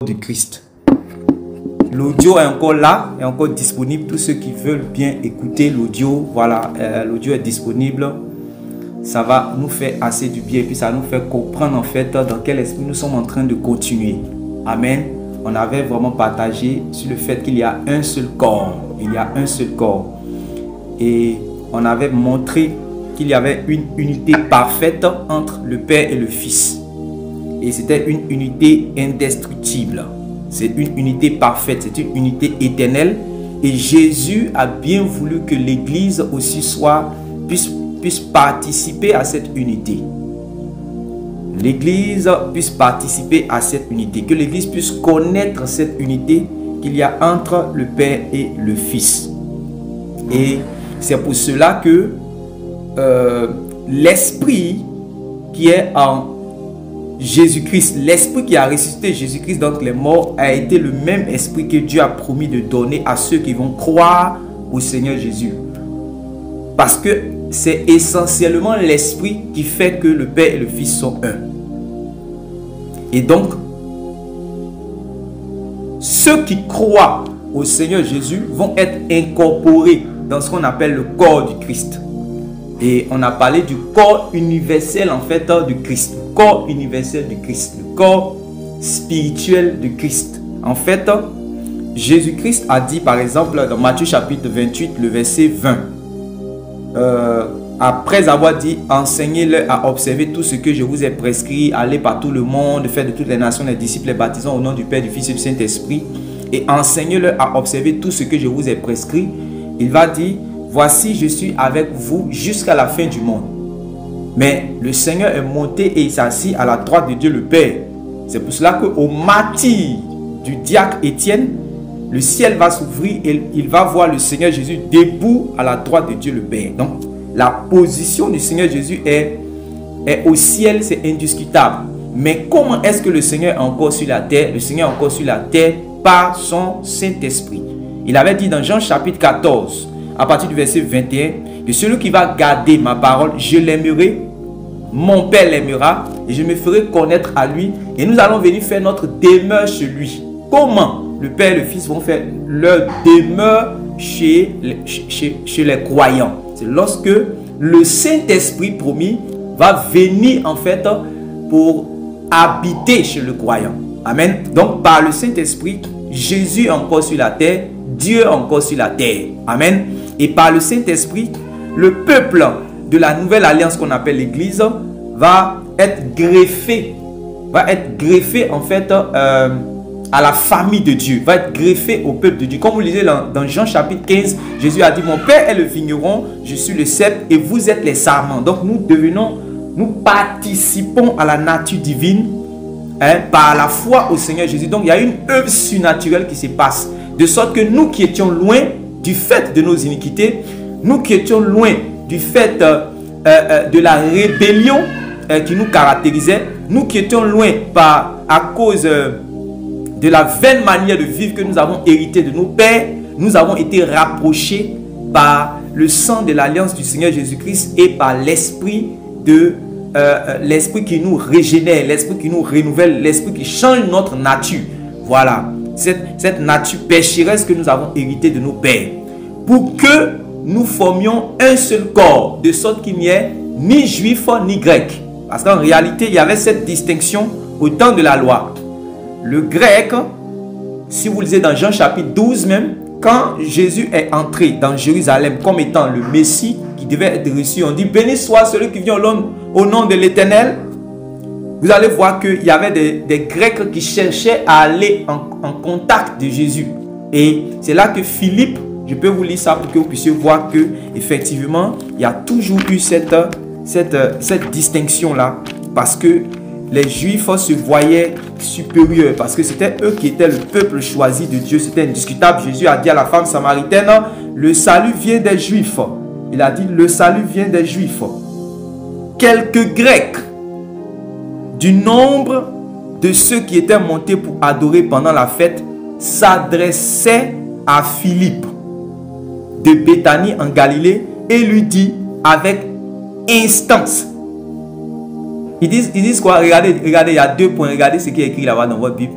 du Christ. L'audio est encore là, est encore disponible. Tous ceux qui veulent bien écouter l'audio, voilà, l'audio est disponible. Ça va nous faire assez du bien et puis ça nous fait comprendre en fait dans quel esprit nous sommes en train de continuer. Amen. On avait vraiment partagé sur le fait qu'il y a un seul corps. Il y a un seul corps. Et on avait montré qu'il y avait une unité parfaite entre le Père et le Fils. Et c'était une unité indestructible. C'est une unité parfaite, c'est une unité éternelle. Et Jésus a bien voulu que l'Église aussi puisse participer à cette unité. L'Église puisse participer à cette unité. Que l'Église puisse connaître cette unité qu'il y a entre le Père et le Fils. Et c'est pour cela que l'Esprit qui est en Jésus-Christ, l'Esprit qui a ressuscité Jésus-Christ d'entre les morts, a été le même Esprit que Dieu a promis de donner à ceux qui vont croire au Seigneur Jésus. Parce que c'est essentiellement l'Esprit qui fait que le Père et le Fils sont un. Et donc, ceux qui croient au Seigneur Jésus vont être incorporés dans ce qu'on appelle le corps du Christ. Et on a parlé du corps universel en fait du Christ. Le corps universel du Christ. Le corps spirituel du Christ. En fait, Jésus-Christ a dit par exemple dans Matthieu chapitre 28, le verset 20. Après avoir dit, enseignez-leur à observer tout ce que je vous ai prescrit, allez par tout le monde, faites de toutes les nations des disciples, les baptisant au nom du Père, du Fils et du Saint-Esprit, et enseignez-leur à observer tout ce que je vous ai prescrit. Il va dire, voici je suis avec vous jusqu'à la fin du monde. Mais le Seigneur est monté et il s'assit à la droite de Dieu le Père. C'est pour cela qu'au martyre du diacre Étienne, le ciel va s'ouvrir et il va voir le Seigneur Jésus debout à la droite de Dieu le Père. Donc, la position du Seigneur Jésus est au ciel, c'est indiscutable. Mais comment est-ce que le Seigneur est encore sur la terre? Le Seigneur est encore sur la terre par son Saint-Esprit. Il avait dit dans Jean chapitre 14, à partir du verset 21, que celui qui va garder ma parole, je l'aimerai, mon Père l'aimera, et je me ferai connaître à lui, et nous allons venir faire notre demeure chez lui. Comment le Père et le Fils vont faire leur demeure chez les croyants? C'est lorsque le Saint-Esprit promis va venir en fait pour habiter chez le croyant. Amen. Donc par le Saint-Esprit, Jésus est encore sur la terre, Dieu est encore sur la terre. Amen. Et par le Saint-Esprit, le peuple de la nouvelle alliance qu'on appelle l'Église va être greffé en fait à la famille de Dieu, va être greffé au peuple de Dieu. Comme vous lisez dans Jean chapitre 15, Jésus a dit, mon Père est le vigneron, je suis le cep et vous êtes les sarments. Donc nous participons à la nature divine par la foi au Seigneur Jésus. Donc il y a une œuvre surnaturelle qui se passe. De sorte que nous qui étions loin du fait de nos iniquités, nous qui étions loin du fait de la rébellion qui nous caractérisait, nous qui étions loin à cause de la vaine manière de vivre que nous avons hérité de nos pères, nous avons été rapprochés par le sang de l'alliance du Seigneur Jésus-Christ et par l'esprit l'esprit qui nous régénère, l'esprit qui nous renouvelle, l'esprit qui change notre nature. Voilà, cette nature pécheresse que nous avons hérité de nos pères, pour que nous formions un seul corps, de sorte qu'il n'y ait ni juif ni grec. Parce qu'en réalité, il y avait cette distinction au temps de la loi. Le grec, si vous lisez dans Jean chapitre 12 même, quand Jésus est entré dans Jérusalem comme étant le Messie qui devait être reçu, on dit, béni soit celui qui vient au nom de l'Éternel. Vous allez voir qu'il y avait des Grecs qui cherchaient à aller en contact de Jésus. Et c'est là que Philippe, je peux vous lire ça pour que vous puissiez voir que effectivement, il y a toujours eu cette distinction-là. Parce que les Juifs se voyaient supérieurs. Parce que c'était eux qui étaient le peuple choisi de Dieu. C'était indiscutable. Jésus a dit à la femme samaritaine, le salut vient des Juifs. Il a dit, le salut vient des Juifs. Quelques Grecs du nombre de ceux qui étaient montés pour adorer pendant la fête s'adressaient à Philippe de Béthanie en Galilée et lui dit avec instance. Ils disent quoi? Regardez, il y a 2 points. Regardez ce qui est écrit là-bas dans votre Bible.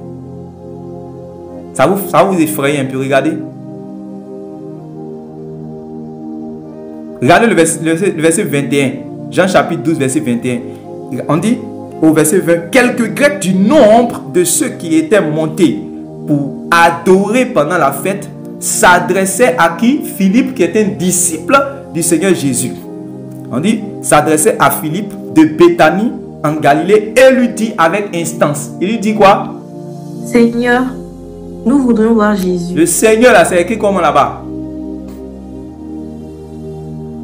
Ça vous effraie un peu, regardez. Regardez le verset 21. Jean chapitre 12, verset 21. On dit au verset 20, quelques Grecs du nombre de ceux qui étaient montés pour adorer pendant la fête s'adressaient à qui? Philippe, qui était un disciple du Seigneur Jésus. On dit, s'adressait à Philippe de Béthanie en Galilée et lui dit avec instance. Il lui dit quoi? Seigneur, nous voudrions voir Jésus. Le Seigneur là, c'est écrit comment là-bas?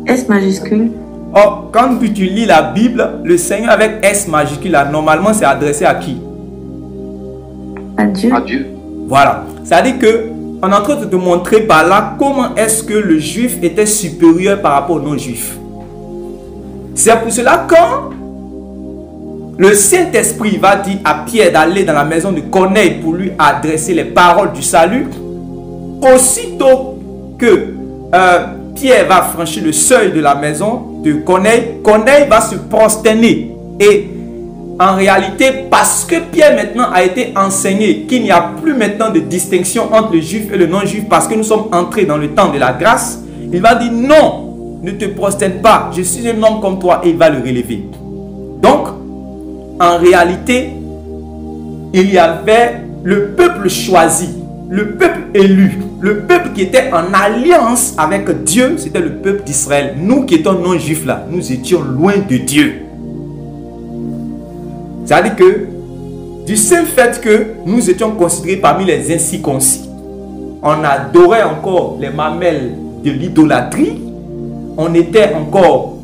S majuscule. Oh, quand tu lis la Bible, le Seigneur avec S majuscule là, normalement c'est adressé à qui? À Dieu. À Dieu. Voilà. C'est-à-dire que on est en train de te montrer par là comment est-ce que le juif était supérieur par rapport au non-juif. C'est pour cela quand le Saint-Esprit va dire à Pierre d'aller dans la maison de Corneille pour lui adresser les paroles du salut, aussitôt que Pierre va franchir le seuil de la maison de Corneille, Corneille va se prosterner. Et en réalité, parce que Pierre maintenant a été enseigné qu'il n'y a plus maintenant de distinction entre le juif et le non-juif, parce que nous sommes entrés dans le temps de la grâce, il va dire non, ne te prosterne pas, je suis un homme comme toi, et il va le relever. Donc, en réalité, il y avait le peuple choisi, le peuple élu, le peuple qui était en alliance avec Dieu, c'était le peuple d'Israël. Nous qui étions non-juifs là, nous étions loin de Dieu. C'est-à-dire que, du seul fait que nous étions considérés parmi les incirconcis, on adorait encore les mamelles de l'idolâtrie, on était encore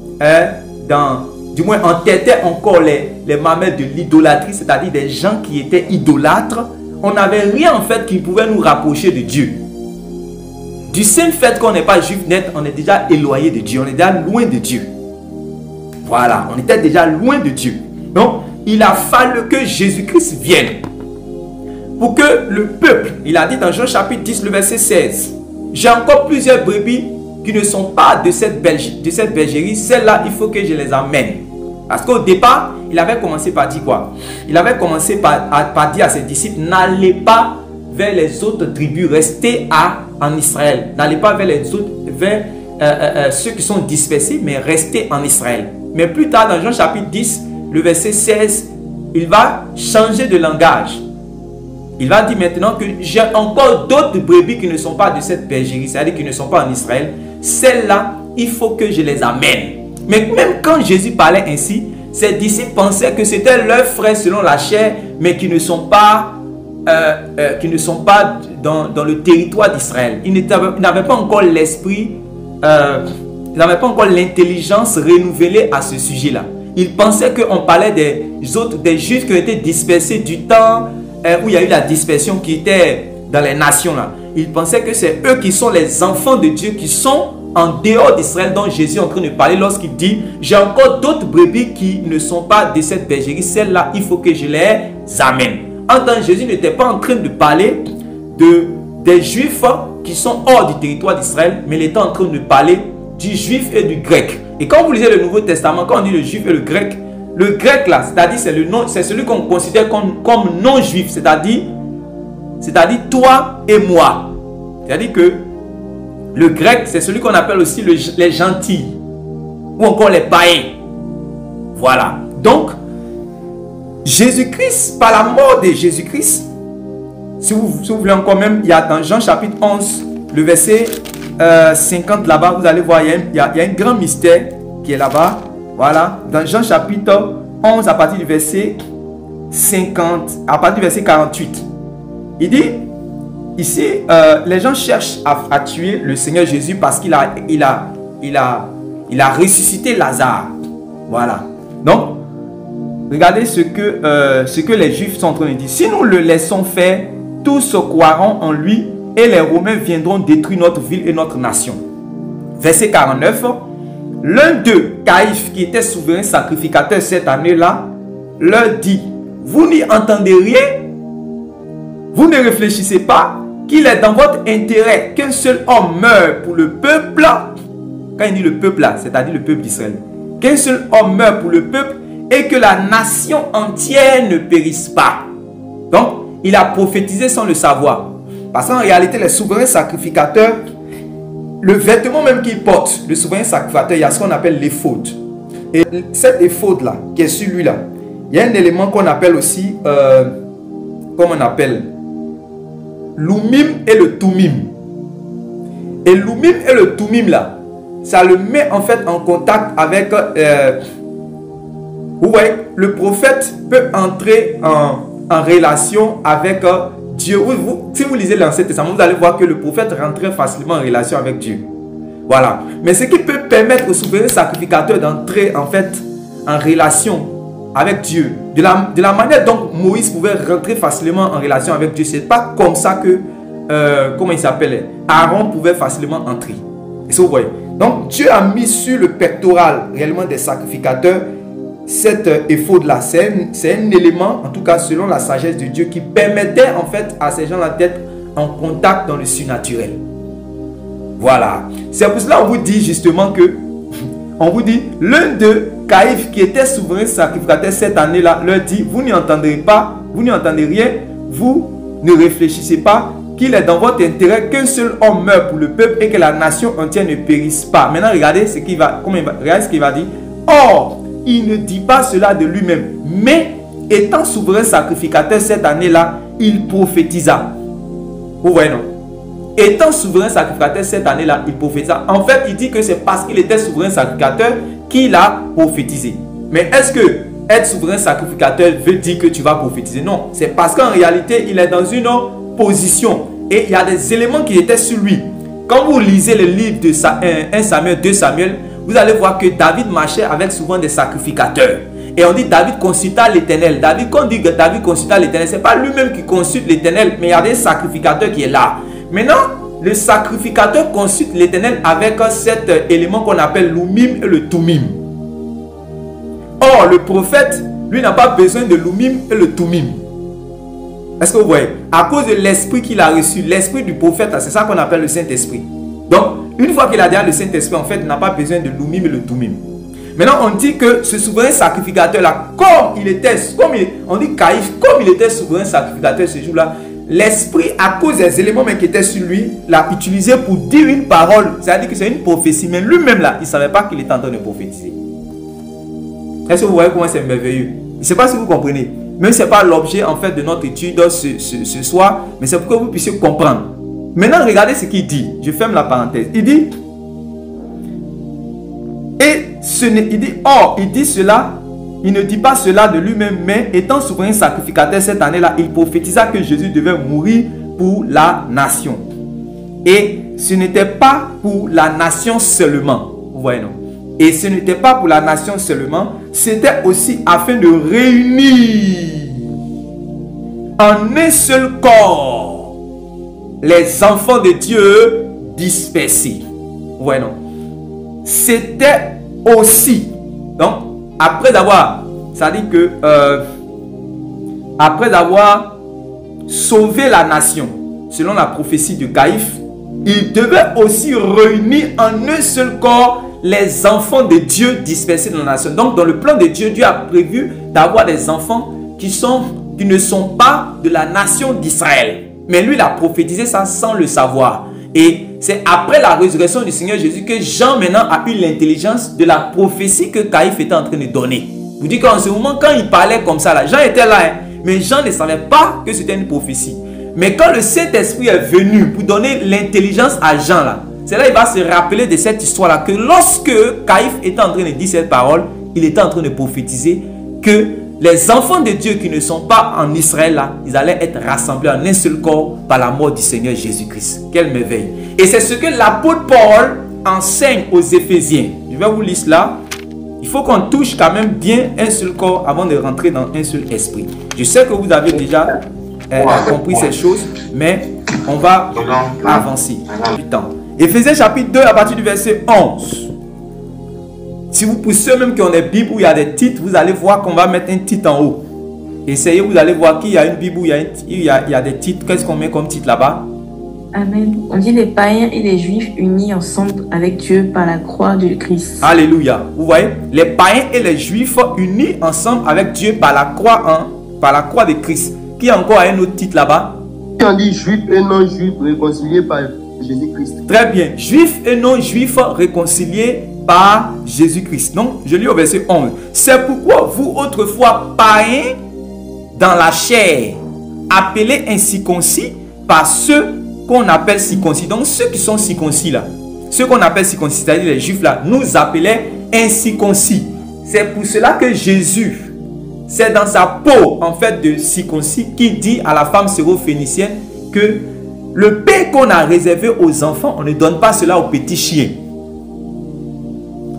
du moins on têtait encore les mamelles de l'idolâtrie, c'est-à-dire des gens qui étaient idolâtres. On n'avait rien en fait qui pouvait nous rapprocher de Dieu. Du seul fait qu'on n'est pas juif net, on est déjà éloigné de Dieu, on est déjà loin de Dieu. Voilà, on était déjà loin de Dieu. Donc, il a fallu que Jésus-Christ vienne pour que le peuple, il a dit dans Jean chapitre 10, le verset 16, j'ai encore plusieurs brebis qui ne sont pas de cette bergerie, celles-là, il faut que je les amène. Parce qu'au départ, il avait commencé par dire quoi? Il avait commencé par dire à ses disciples, n'allez pas vers les autres tribus, restez en Israël. N'allez pas vers les autres, vers ceux qui sont dispersés, mais restez en Israël. Mais plus tard, dans Jean chapitre 10, le verset 16, il va changer de langage. Il va dire maintenant que j'ai encore d'autres brebis qui ne sont pas de cette bergerie, c'est-à-dire qui ne sont pas en Israël. Celles-là, il faut que je les amène. Mais même quand Jésus parlait ainsi, ses disciples pensaient que c'était leurs frères selon la chair, mais qui ne sont pas, dans le territoire d'Israël. Ils n'avaient pas encore l'esprit, ils n'avaient pas encore l'intelligence renouvelée à ce sujet-là. Ils pensaient qu'on parlait des juifs qui ont été dispersés du temps où il y a eu la dispersion qui était dans les nations là. Ils pensaient que c'est eux qui sont les enfants de Dieu, qui sont en dehors d'Israël, dont Jésus est en train de parler lorsqu'il dit j'ai encore d'autres brebis qui ne sont pas de cette bergerie, celles-là il faut que je les amène. En tant que Jésus n'était pas en train de parler des juifs qui sont hors du territoire d'Israël, mais il était en train de parler du juif et du grec. Et quand vous lisez le Nouveau Testament, quand on dit le juif et le grec là, c'est-à-dire c'est celui qu'on considère comme non-juif, c'est-à-dire toi et moi. C'est-à-dire que le grec, c'est celui qu'on appelle aussi les gentils ou encore les païens. Voilà. Donc, Jésus-Christ, par la mort de Jésus-Christ, si vous voulez encore même, il y a dans Jean chapitre 11, le verset 50 là-bas, vous allez voir, il y a un grand mystère qui est là-bas. Voilà. Dans Jean chapitre 11, à partir du verset 50, à partir du verset 48, il dit... Ici, les gens cherchent à tuer le Seigneur Jésus parce qu'il a ressuscité Lazare. Voilà. Donc, regardez ce que les Juifs sont en train de dire. Si nous le laissons faire, tous se croiront en lui et les Romains viendront détruire notre ville et notre nation. Verset 49. L'un d'eux, Caïphe, qui était souverain sacrificateur cette année-là, leur dit, vous n'y entendez rien? Vous ne réfléchissez pas qu'il est dans votre intérêt qu'un seul homme meure pour le peuple. Quand il dit le peuple là, c'est-à-dire le peuple d'Israël. Qu'un seul homme meure pour le peuple et que la nation entière ne périsse pas. Donc, il a prophétisé sans le savoir. Parce qu'en réalité, les souverains sacrificateurs, le vêtement même qu'ils portent, le souverain sacrificateur, il y a ce qu'on appelle l'éphod. Et cet éphod-là, qui est sur lui-là, il y a un élément qu'on appelle aussi, comment on appelle, l'oumim et le toumim. Et l'oumim et le toumim là, ça le met en fait en contact avec, vous voyez, le prophète peut entrer en relation avec Dieu. Si vous lisez l'Ancien Testament, vous allez voir que le prophète rentrait facilement en relation avec Dieu. Voilà. Mais ce qui peut permettre au souverain sacrificateur d'entrer en fait en relation avec Dieu, de la manière dont Moïse pouvait rentrer facilement en relation avec Dieu, c'est pas comme ça que, comment il s'appelait, Aaron pouvait facilement entrer. Et ça, vous voyez. Donc Dieu a mis sur le pectoral réellement des sacrificateurs cet éphod là. C'est un élément, en tout cas selon la sagesse de Dieu, qui permettait en fait à ces gens-là d'être en contact dans le surnaturel. Voilà. C'est pour cela qu'on vous dit justement que, on vous dit, l'un de Caïphe qui était souverain sacrificateur cette année-là, leur dit, vous n'y entendrez pas, vous n'y entendez rien, vous ne réfléchissez pas qu'il est dans votre intérêt qu'un seul homme meure pour le peuple et que la nation entière ne périsse pas. Maintenant, regardez ce qu'il va, regardez ce qu'il va dire. Or, il ne dit pas cela de lui-même, mais étant souverain sacrificateur cette année-là, il prophétisa. Vous voyez, non? Étant souverain sacrificateur cette année-là, il prophétisa. En fait, il dit que c'est parce qu'il était souverain sacrificateur qu'il a prophétisé. Mais est-ce que être souverain sacrificateur veut dire que tu vas prophétiser? Non, c'est parce qu'en réalité, il est dans une position. Et il y a des éléments qui étaient sur lui. Quand vous lisez le livre de 1 Samuel, 2 Samuel, vous allez voir que David marchait avec souvent des sacrificateurs. Et on dit David consulta l'Éternel. Quand on dit que David consulta l'Éternel, ce n'est pas lui-même qui consulte l'Éternel, mais il y a des sacrificateurs qui est là. Maintenant, le sacrificateur consulte l'Éternel avec cet élément qu'on appelle l'oumim et le toumim. Or, le prophète, lui, n'a pas besoin de l'oumim et le toumim. Est-ce que vous voyez? À cause de l'esprit qu'il a reçu, l'esprit du prophète, c'est ça qu'on appelle le Saint-Esprit. Donc, une fois qu'il a déjà le Saint-Esprit, en fait, il n'a pas besoin de l'oumim et le toumim. Maintenant, on dit que ce souverain sacrificateur-là, comme il était, on dit Caïphe, comme il était souverain sacrificateur ce jour-là, l'esprit, à cause des éléments qui étaient sur lui, l'a utilisé pour dire une parole. C'est-à-dire que c'est une prophétie. Mais lui-même, là, il ne savait pas qu'il était en train de prophétiser. Est-ce que vous voyez comment c'est merveilleux? Je ne sais pas si vous comprenez. Même si ce n'est pas l'objet, en fait, de notre étude ce soir, mais c'est pour que vous puissiez comprendre. Maintenant, regardez ce qu'il dit. Je ferme la parenthèse. Il dit, or, il dit cela, il ne dit pas cela de lui-même, mais étant souverain sacrificateur cette année-là, il prophétisa que Jésus devait mourir pour la nation. Et ce n'était pas pour la nation seulement. Vous voyez, non? Et ce n'était pas pour la nation seulement, c'était aussi afin de réunir en un seul corps les enfants de Dieu dispersés. Vous voyez, non? C'était aussi, donc, après avoir, ça dit que, après avoir sauvé la nation, selon la prophétie de Caïphe, il devait aussi réunir en un seul corps les enfants de Dieu dispersés dans la nation. Donc, dans le plan de Dieu, Dieu a prévu d'avoir des enfants qui ne sont pas de la nation d'Israël. Mais lui, il a prophétisé ça sans le savoir. Et c'est après la résurrection du Seigneur Jésus que Jean maintenant a eu l'intelligence de la prophétie que Caïphe était en train de donner. Vous dites qu'en ce moment, quand il parlait comme ça, là, Jean était là, hein, mais Jean ne savait pas que c'était une prophétie. Mais quand le Saint-Esprit est venu pour donner l'intelligence à Jean, là, c'est là qu'il va se rappeler de cette histoire-là, que lorsque Caïphe était en train de dire cette parole, il était en train de prophétiser que les enfants de Dieu qui ne sont pas en Israël, là, ils allaient être rassemblés en un seul corps par la mort du Seigneur Jésus-Christ. Quelle merveille! Et c'est ce que l'apôtre Paul enseigne aux Éphésiens. Je vais vous lire cela. Il faut qu'on touche quand même bien un seul corps avant de rentrer dans un seul esprit. Je sais que vous avez déjà compris ces choses, mais on va avancer du temps. Éphésiens chapitre 2 à partir du verset 11. Si vous poussez même qu'on est Bible où il y a des titres, vous allez voir qu'on va mettre un titre en haut. Essayez, vous allez voir qu'il y a une Bible où il y a des titres. Qu'est-ce qu'on met comme titre là-bas? Amen. On dit les païens et les juifs unis ensemble avec Dieu par la croix de Christ. Alléluia. Vous voyez, les païens et les juifs unis ensemble avec Dieu par la croix de Christ. Qui a encore un autre titre là-bas? on dit juif et non juif réconciliés par Jésus-Christ. Très bien. Juif et non juif réconciliés par Jésus-Christ. Donc, je lis au verset 11. C'est pourquoi vous, autrefois païens dans la chair, appelés incirconcis par ceux qu'on appelle circoncis. Donc, ceux qui sont circoncis là, ceux qu'on appelle circoncis, c'est-à-dire les juifs là, nous appelaient incirconcis. C'est pour cela que Jésus, c'est dans sa peau en fait de circoncis, qui dit à la femme syrophénicienne que le pain qu'on a réservé aux enfants, on ne donne pas cela aux petits chiens.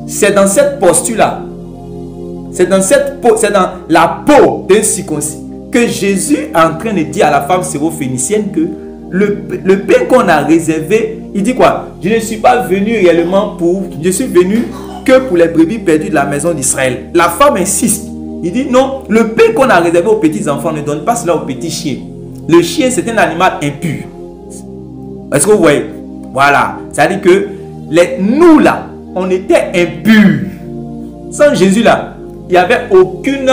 C'est dans cette posture-là, c'est dans la peau d'un circoncis que Jésus est en train de dire à la femme syrophénicienne que le pain qu'on a réservé, il dit quoi? Je ne suis pas venu réellement je suis venu que pour les brebis perdues de la maison d'Israël. La femme insiste. Il dit non, le pain qu'on a réservé aux petits enfants, ne donne pas cela aux petits chiens. Le chien, c'est un animal impur. Est-ce que vous voyez? Voilà. C'est-à-dire que nous là, on était impurs. Sans Jésus là, il n'y avait aucune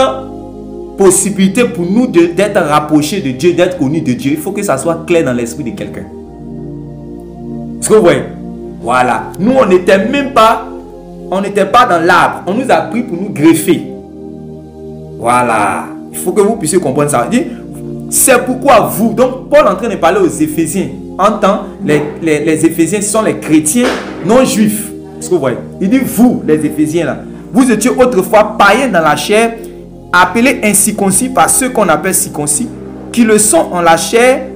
possibilité pour nous d'être rapprochés de Dieu, d'être connus de Dieu. Il faut que ça soit clair dans l'esprit de quelqu'un. Est-ce que vous voyez? Voilà. Nous, on n'était même pas, on n'était pas dans l'arbre. On nous a pris pour nous greffer. Voilà. Il faut que vous puissiez comprendre ça. Il dit, c'est pourquoi vous, donc Paul est en train de parler aux Éphésiens. En temps, les Éphésiens, ce sont les chrétiens non juifs. Est-ce que vous voyez? Il dit, vous, les Éphésiens là, vous étiez autrefois païens dans la chair, appelés incirconcis par ceux qu'on appelle circoncis, qui le sont en la chair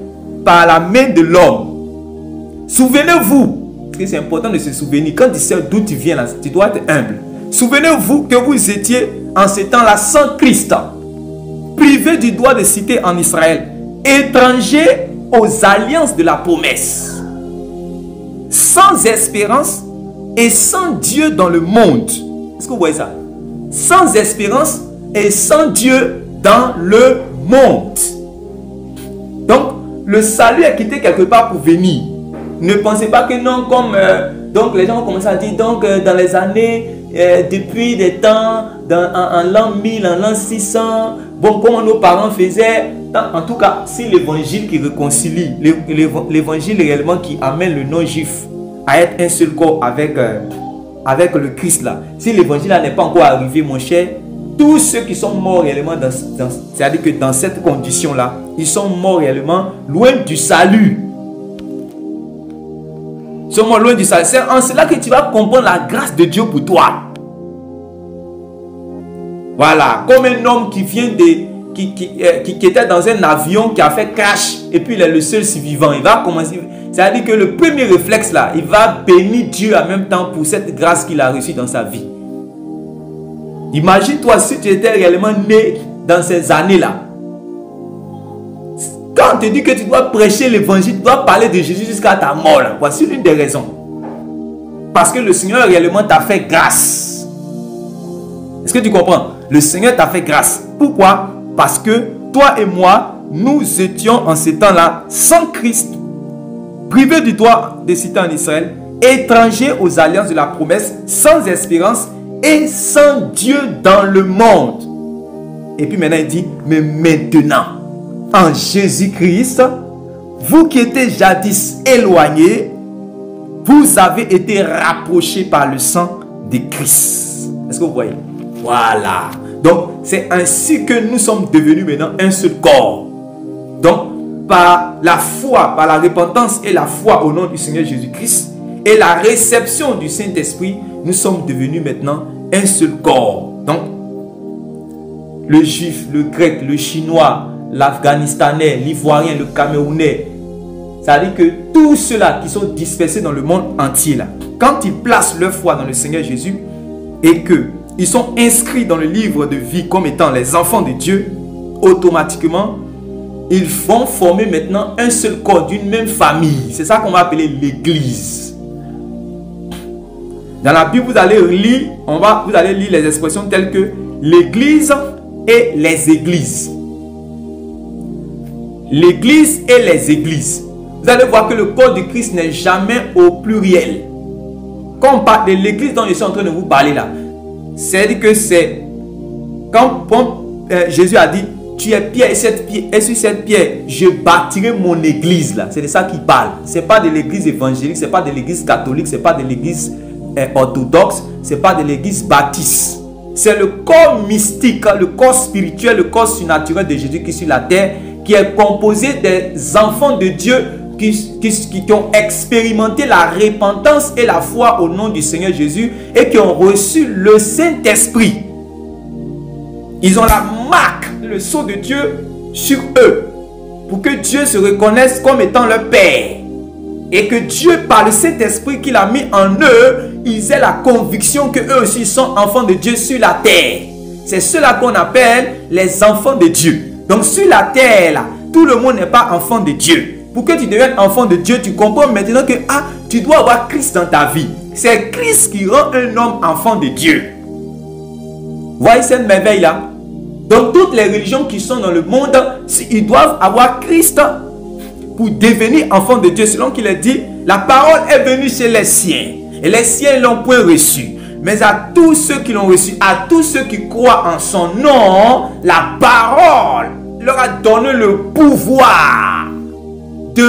par la main de l'homme. Souvenez-vous, parce que c'est important de se souvenir, quand tu sais d'où tu viens là, tu dois être humble. Souvenez-vous que vous étiez en ce temps-là sans Christ, privés du droit de cité en Israël, étrangers aux alliances de la promesse, sans espérance et sans Dieu dans le monde. Est-ce que vous voyez ça? Sans espérance et sans Dieu dans le monde. Donc, le salut est quitté quelque part pour venir. Ne pensez pas que non, comme donc les gens ont commencé à dire, donc dans les années, depuis des temps, en l'an 1000, en l'an 600, bon, comment nos parents faisaient. En tout cas, si l'évangile qui réconcilie, l'évangile réellement qui amène le non-juif à être un seul corps avec le Christ là, si l'évangile n'est pas encore arrivé, mon cher, tous ceux qui sont morts réellement c'est-à-dire que dans cette condition là, ils sont morts réellement loin du salut. Ils sont morts loin du salut. C'est en cela que tu vas comprendre la grâce de Dieu pour toi. Voilà, comme un homme qui vient qui était dans un avion qui a fait crash et puis il est le seul survivant. Il va commencer, c'est-à-dire que le premier réflexe là, il va bénir Dieu en même temps pour cette grâce qu'il a reçue dans sa vie. Imagine-toi si tu étais réellement né dans ces années-là. Quand on te dit que tu dois prêcher l'évangile, tu dois parler de Jésus jusqu'à ta mort là. Voici l'une des raisons. Parce que le Seigneur réellement t'a fait grâce. Est-ce que tu comprends? Le Seigneur t'a fait grâce. Pourquoi? Parce que toi et moi, nous étions en ce temps-là sans Christ, privés du droit de cité en Israël, étrangers aux alliances de la promesse, sans espérance et sans Dieu dans le monde. Et puis maintenant il dit, mais maintenant, en Jésus-Christ, vous qui étiez jadis éloignés, vous avez été rapprochés par le sang de Christ. Est-ce que vous voyez? Voilà. Donc, c'est ainsi que nous sommes devenus maintenant un seul corps. Donc, par la foi, par la repentance et la foi au nom du Seigneur Jésus-Christ et la réception du Saint-Esprit, nous sommes devenus maintenant un seul corps. Donc, le juif, le grec, le chinois, l'afghanistanais, l'ivoirien, le camerounais, c'est-à-dire que tous ceux-là qui sont dispersés dans le monde entier, là, quand ils placent leur foi dans le Seigneur Jésus et que ils sont inscrits dans le livre de vie comme étant les enfants de Dieu, automatiquement, ils vont former maintenant un seul corps d'une même famille. C'est ça qu'on va appeler l'église. Dans la Bible, vous allez lire, vous allez lire les expressions telles que l'église et les églises. L'église et les églises. Vous allez voir que le corps de Christ n'est jamais au pluriel. Quand on parle de l'église dont je suis en train de vous parler là, c'est-à-dire que c'est quand Jésus a dit tu es pierre et sur cette pierre, je bâtirai mon église là. C'est de ça qu'il parle. Ce n'est pas de l'église évangélique, ce n'est pas de l'église catholique, ce n'est pas de l'église orthodoxe, ce n'est pas de l'église baptiste. C'est le corps mystique, le corps spirituel, le corps surnaturel de Jésus qui est sur la terre, qui est composé des enfants de Dieu qui ont expérimenté la repentance et la foi au nom du Seigneur Jésus et qui ont reçu le Saint-Esprit. Ils ont la marque, le sceau de Dieu sur eux pour que Dieu se reconnaisse comme étant leur Père. Et que Dieu, par le Saint-Esprit qu'il a mis en eux, ils aient la conviction qu'eux aussi sont enfants de Dieu sur la terre. C'est cela qu'on appelle les enfants de Dieu. Donc sur la terre, là, tout le monde n'est pas enfant de Dieu. Pour que tu deviennes enfant de Dieu, tu comprends maintenant que tu dois avoir Christ dans ta vie. C'est Christ qui rend un homme enfant de Dieu. Voyez cette merveille-là. Donc toutes les religions qui sont dans le monde, ils doivent avoir Christ pour devenir enfant de Dieu. Selon qu'il est dit, la parole est venue chez les siens. Et les siens ne l'ont point reçu. Mais à tous ceux qui l'ont reçu, à tous ceux qui croient en son nom, la parole leur a donné le pouvoir de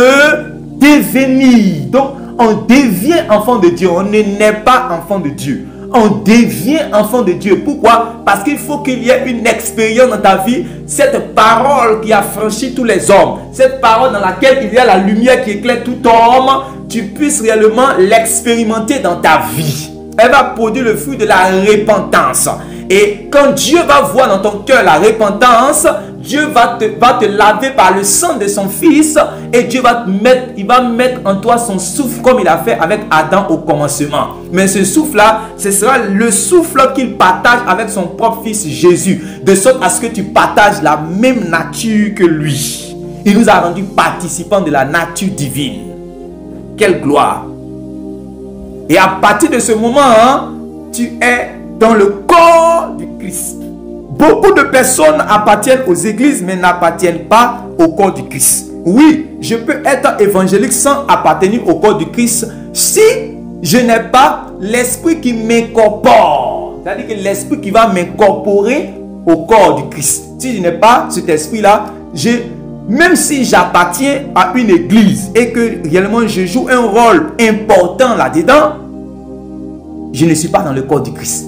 devenir. Donc, on devient enfant de Dieu. On ne naît pas enfant de Dieu. On devient enfant de Dieu. Pourquoi? Parce qu'il faut qu'il y ait une expérience dans ta vie. Cette parole qui a franchi tous les hommes. Cette parole dans laquelle il y a la lumière qui éclaire tout homme. Tu puisses réellement l'expérimenter dans ta vie. Elle va produire le fruit de la repentance. Et quand Dieu va voir dans ton cœur la repentance, Dieu va te laver par le sang de son Fils. Et Dieu va mettre en toi son souffle comme il a fait avec Adam au commencement. Mais ce souffle-là, ce sera le souffle qu'il partage avec son propre Fils Jésus. De sorte à ce que tu partages la même nature que lui. Il nous a rendus participants de la nature divine. Quelle gloire! Et à partir de ce moment, tu es dans le corps du Christ. Beaucoup de personnes appartiennent aux églises, mais n'appartiennent pas au corps du Christ. Oui, je peux être évangélique sans appartenir au corps du Christ si je n'ai pas l'esprit qui m'incorpore. C'est-à-dire que l'esprit qui va m'incorporer au corps du Christ. Si je n'ai pas cet esprit-là, même si j'appartiens à une église et que réellement je joue un rôle important là-dedans, je ne suis pas dans le corps du Christ.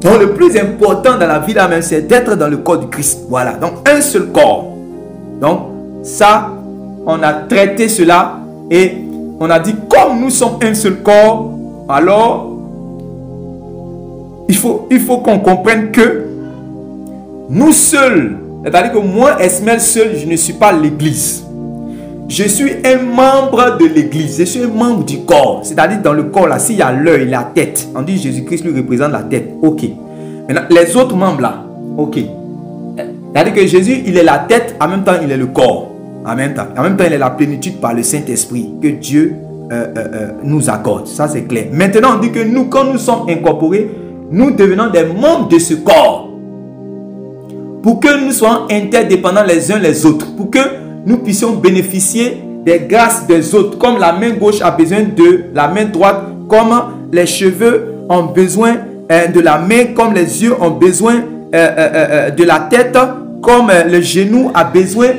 Donc le plus important dans la vie là même, c'est d'être dans le corps du Christ. Voilà, donc un seul corps. Donc ça, on a traité cela et on a dit comme nous sommes un seul corps, alors il faut qu'on comprenne que nous seuls, c'est-à-dire que moi, Esmel seul, je ne suis pas l'église. Je suis un membre de l'église. Je suis un membre du corps. C'est-à-dire dans le corps, là, s'il y a l'œil, la tête. On dit Jésus-Christ lui représente la tête. Ok. Maintenant, les autres membres là. Ok. C'est-à-dire que Jésus, il est la tête, en même temps, il est le corps. En même temps, il est la plénitude par le Saint-Esprit que Dieu nous accorde. Ça, c'est clair. Maintenant, on dit que nous, quand nous sommes incorporés, nous devenons des membres de ce corps. Pour que nous soyons interdépendants les uns les autres. Pour que nous puissions bénéficier des grâces des autres. Comme la main gauche a besoin de la main droite. Comme les cheveux ont besoin de la main. Comme les yeux ont besoin de la tête. Comme le genou a besoin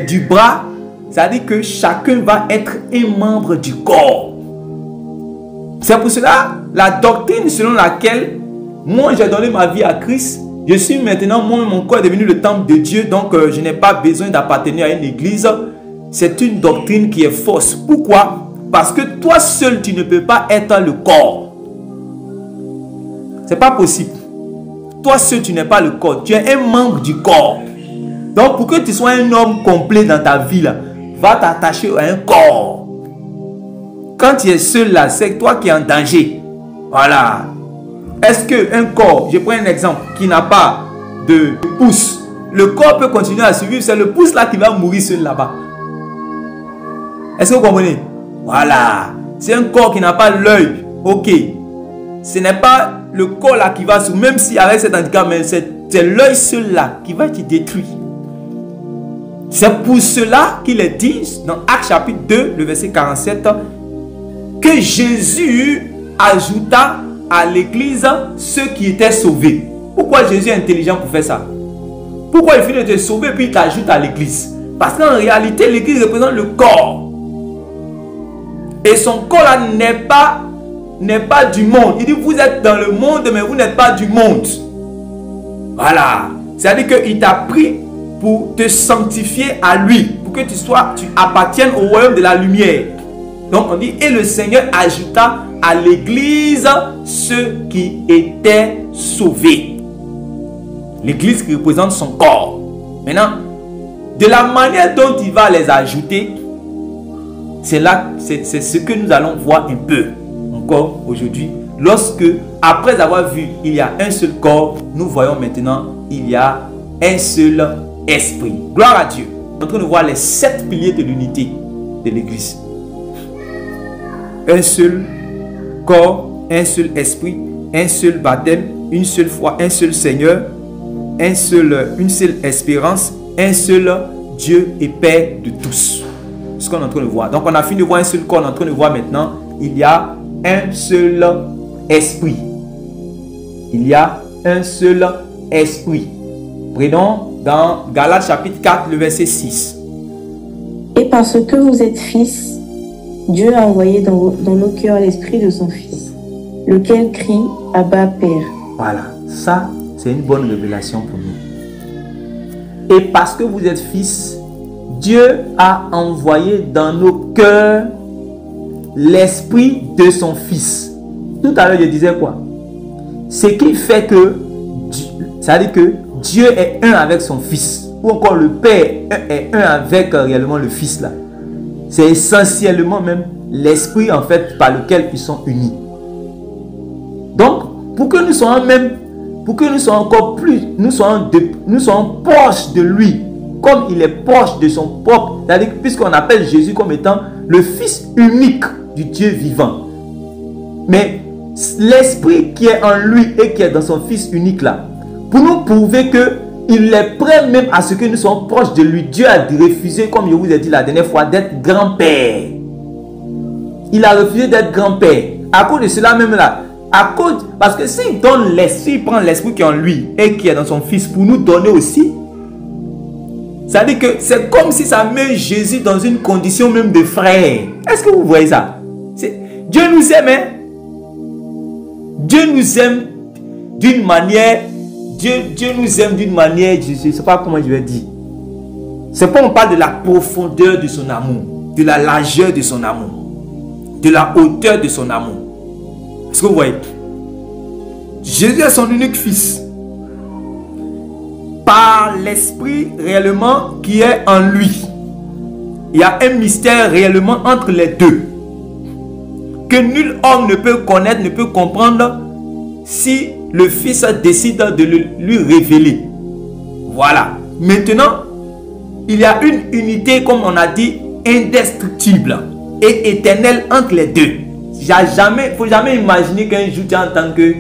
du bras. C'est-à-dire que chacun va être un membre du corps. C'est pour cela la doctrine selon laquelle moi j'ai donné ma vie à Christ. Je suis maintenant, mon corps est devenu le temple de Dieu, donc je n'ai pas besoin d'appartenir à une église. C'est une doctrine qui est fausse. Pourquoi? Parce que toi seul, tu ne peux pas être le corps. C'est pas possible. Toi seul, tu n'es pas le corps. Tu es un membre du corps. Donc, pour que tu sois un homme complet dans ta vie, là, va t'attacher à un corps. Quand tu es seul là, c'est toi qui es en danger. Voilà. Est-ce qu'un corps, je prends un exemple, qui n'a pas de pouce, le corps peut continuer à survivre, c'est le pouce là qui va mourir seul là-bas. Est-ce que vous comprenez? Voilà. C'est un corps qui n'a pas l'œil. Ok. Ce n'est pas le corps là qui va survivre, même s'il y avait cet handicap, mais c'est l'œil seul là qui va te détruire. C'est pour cela qu'il est dit dans Actes chapitre 2, le verset 47, que Jésus ajouta à l'église ceux qui étaient sauvés. Pourquoi Jésus est intelligent pour faire ça? Pourquoi il finit de te sauver et puis il t'ajoute à l'église? Parce qu'en réalité, l'église représente le corps. Et son corps là n'est pas du monde. Il dit, vous êtes dans le monde, mais vous n'êtes pas du monde. Voilà. C'est-à-dire qu'il t'a pris pour te sanctifier à lui, pour que tu appartiennes au royaume de la lumière. Donc on dit, et le Seigneur ajouta à l'église ceux qui étaient sauvés. L'église qui représente son corps. Maintenant, de la manière dont il va les ajouter, c'est ce que nous allons voir un peu encore aujourd'hui. Lorsque, après avoir vu, il y a un seul corps, nous voyons maintenant, il y a un seul esprit. Gloire à Dieu. Nous sommes en train de voir les 7 piliers de l'unité de l'église. Un seul corps, un seul esprit, un seul baptême, une seule foi, un seul Seigneur, une seule espérance, un seul Dieu et Père de tous. Ce qu'on est en train de voir. Donc on a fini de voir un seul corps, on est en train de voir maintenant, il y a un seul esprit. Il y a un seul esprit. Prenons dans Galates chapitre 4, le verset 6. Et parce que vous êtes fils, Dieu a envoyé dans nos cœurs l'esprit de son Fils, lequel crie Abba Père. Voilà, ça c'est une bonne révélation pour nous. Et parce que vous êtes fils, Dieu a envoyé dans nos cœurs l'esprit de son Fils. Tout à l'heure je disais quoi? Ce qui fait que, c'est-à-dire que Dieu est un avec son Fils, ou encore le Père est un avec réellement le Fils là. C'est essentiellement même l'esprit en fait par lequel ils sont unis. Donc, pour que nous soyons même, pour que nous soyons encore plus, nous soyons proches de lui, comme il est proche de son propre, c'est-à-dire puisqu'on appelle Jésus comme étant le Fils unique du Dieu vivant. Mais l'esprit qui est en lui et qui est dans son Fils unique là, pour nous prouver que il est prêt même à ce que nous soyons proches de lui. Dieu a refusé, comme je vous ai dit la dernière fois, d'être grand-père. Il a refusé d'être grand-père. À cause de cela même là, parce que s'il donne l'esprit, il prend l'esprit qui est en lui et qui est dans son Fils pour nous donner aussi. C'est-à-dire que c'est comme si ça met Jésus dans une condition même de frère. Est-ce que vous voyez ça? Dieu nous aime, hein? Dieu nous aime d'une manière... Dieu nous aime d'une manière, je ne sais pas comment je vais dire. C'est pas on parle de la profondeur de son amour, de la largeur de son amour, de la hauteur de son amour. Est-ce que vous voyez? Jésus est son unique fils. Par l'esprit réellement qui est en lui. Il y a un mystère réellement entre les deux. Que nul homme ne peut connaître, ne peut comprendre si le Fils décide de lui révéler. Voilà. Maintenant, il y a une unité, comme on a dit, indestructible et éternelle entre les deux. Il ne faut jamais imaginer qu'un jour tu entends que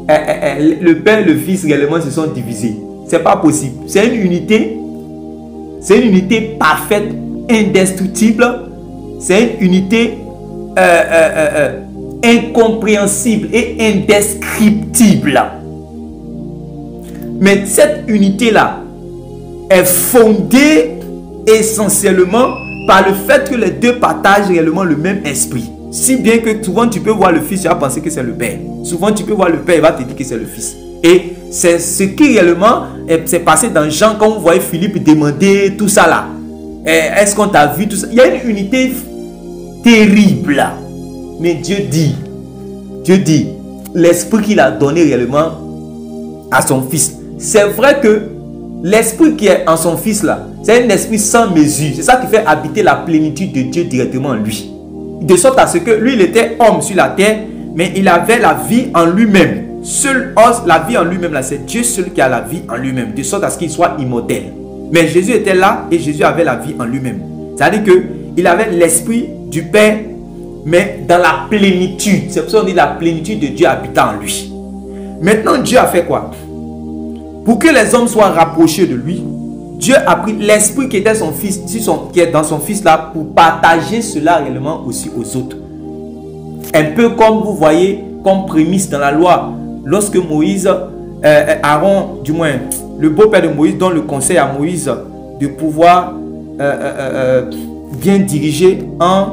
le Père et le Fils réellement se sont divisés. C'est pas possible. C'est une unité parfaite, indestructible. C'est une unité incompréhensible et indescriptible. Mais cette unité-là est fondée essentiellement par le fait que les deux partagent réellement le même esprit. Si bien que souvent tu peux voir le Fils, tu vas penser que c'est le Père. Souvent tu peux voir le Père, il va te dire que c'est le Fils. Et c'est ce qui réellement s'est passé dans Jean quand vous voyez Philippe demander tout ça là. Est-ce qu'on t'a vu tout ça? Il y a une unité terrible. Mais Dieu dit, l'esprit qu'il a donné réellement à son Fils. C'est vrai que l'esprit qui est en son Fils là, c'est un esprit sans mesure. C'est ça qui fait habiter la plénitude de Dieu directement en lui. De sorte à ce que lui, il était homme sur la terre, mais il avait la vie en lui-même. Seul la vie en lui-même là, c'est Dieu seul qui a la vie en lui-même. De sorte à ce qu'il soit immortel. Mais Jésus était là et Jésus avait la vie en lui-même. C'est-à-dire qu'il avait l'esprit du Père, mais dans la plénitude. C'est pour ça qu'on dit la plénitude de Dieu habitant en lui. Maintenant, Dieu a fait quoi? Pour que les hommes soient rapprochés de lui, Dieu a pris l'esprit qui était son Fils, qui est dans son Fils là, pour partager cela réellement aussi aux autres. Un peu comme vous voyez, comme prémisse dans la loi, lorsque Moïse, Aaron, du moins, le beau-père de Moïse donne le conseil à Moïse de pouvoir bien diriger en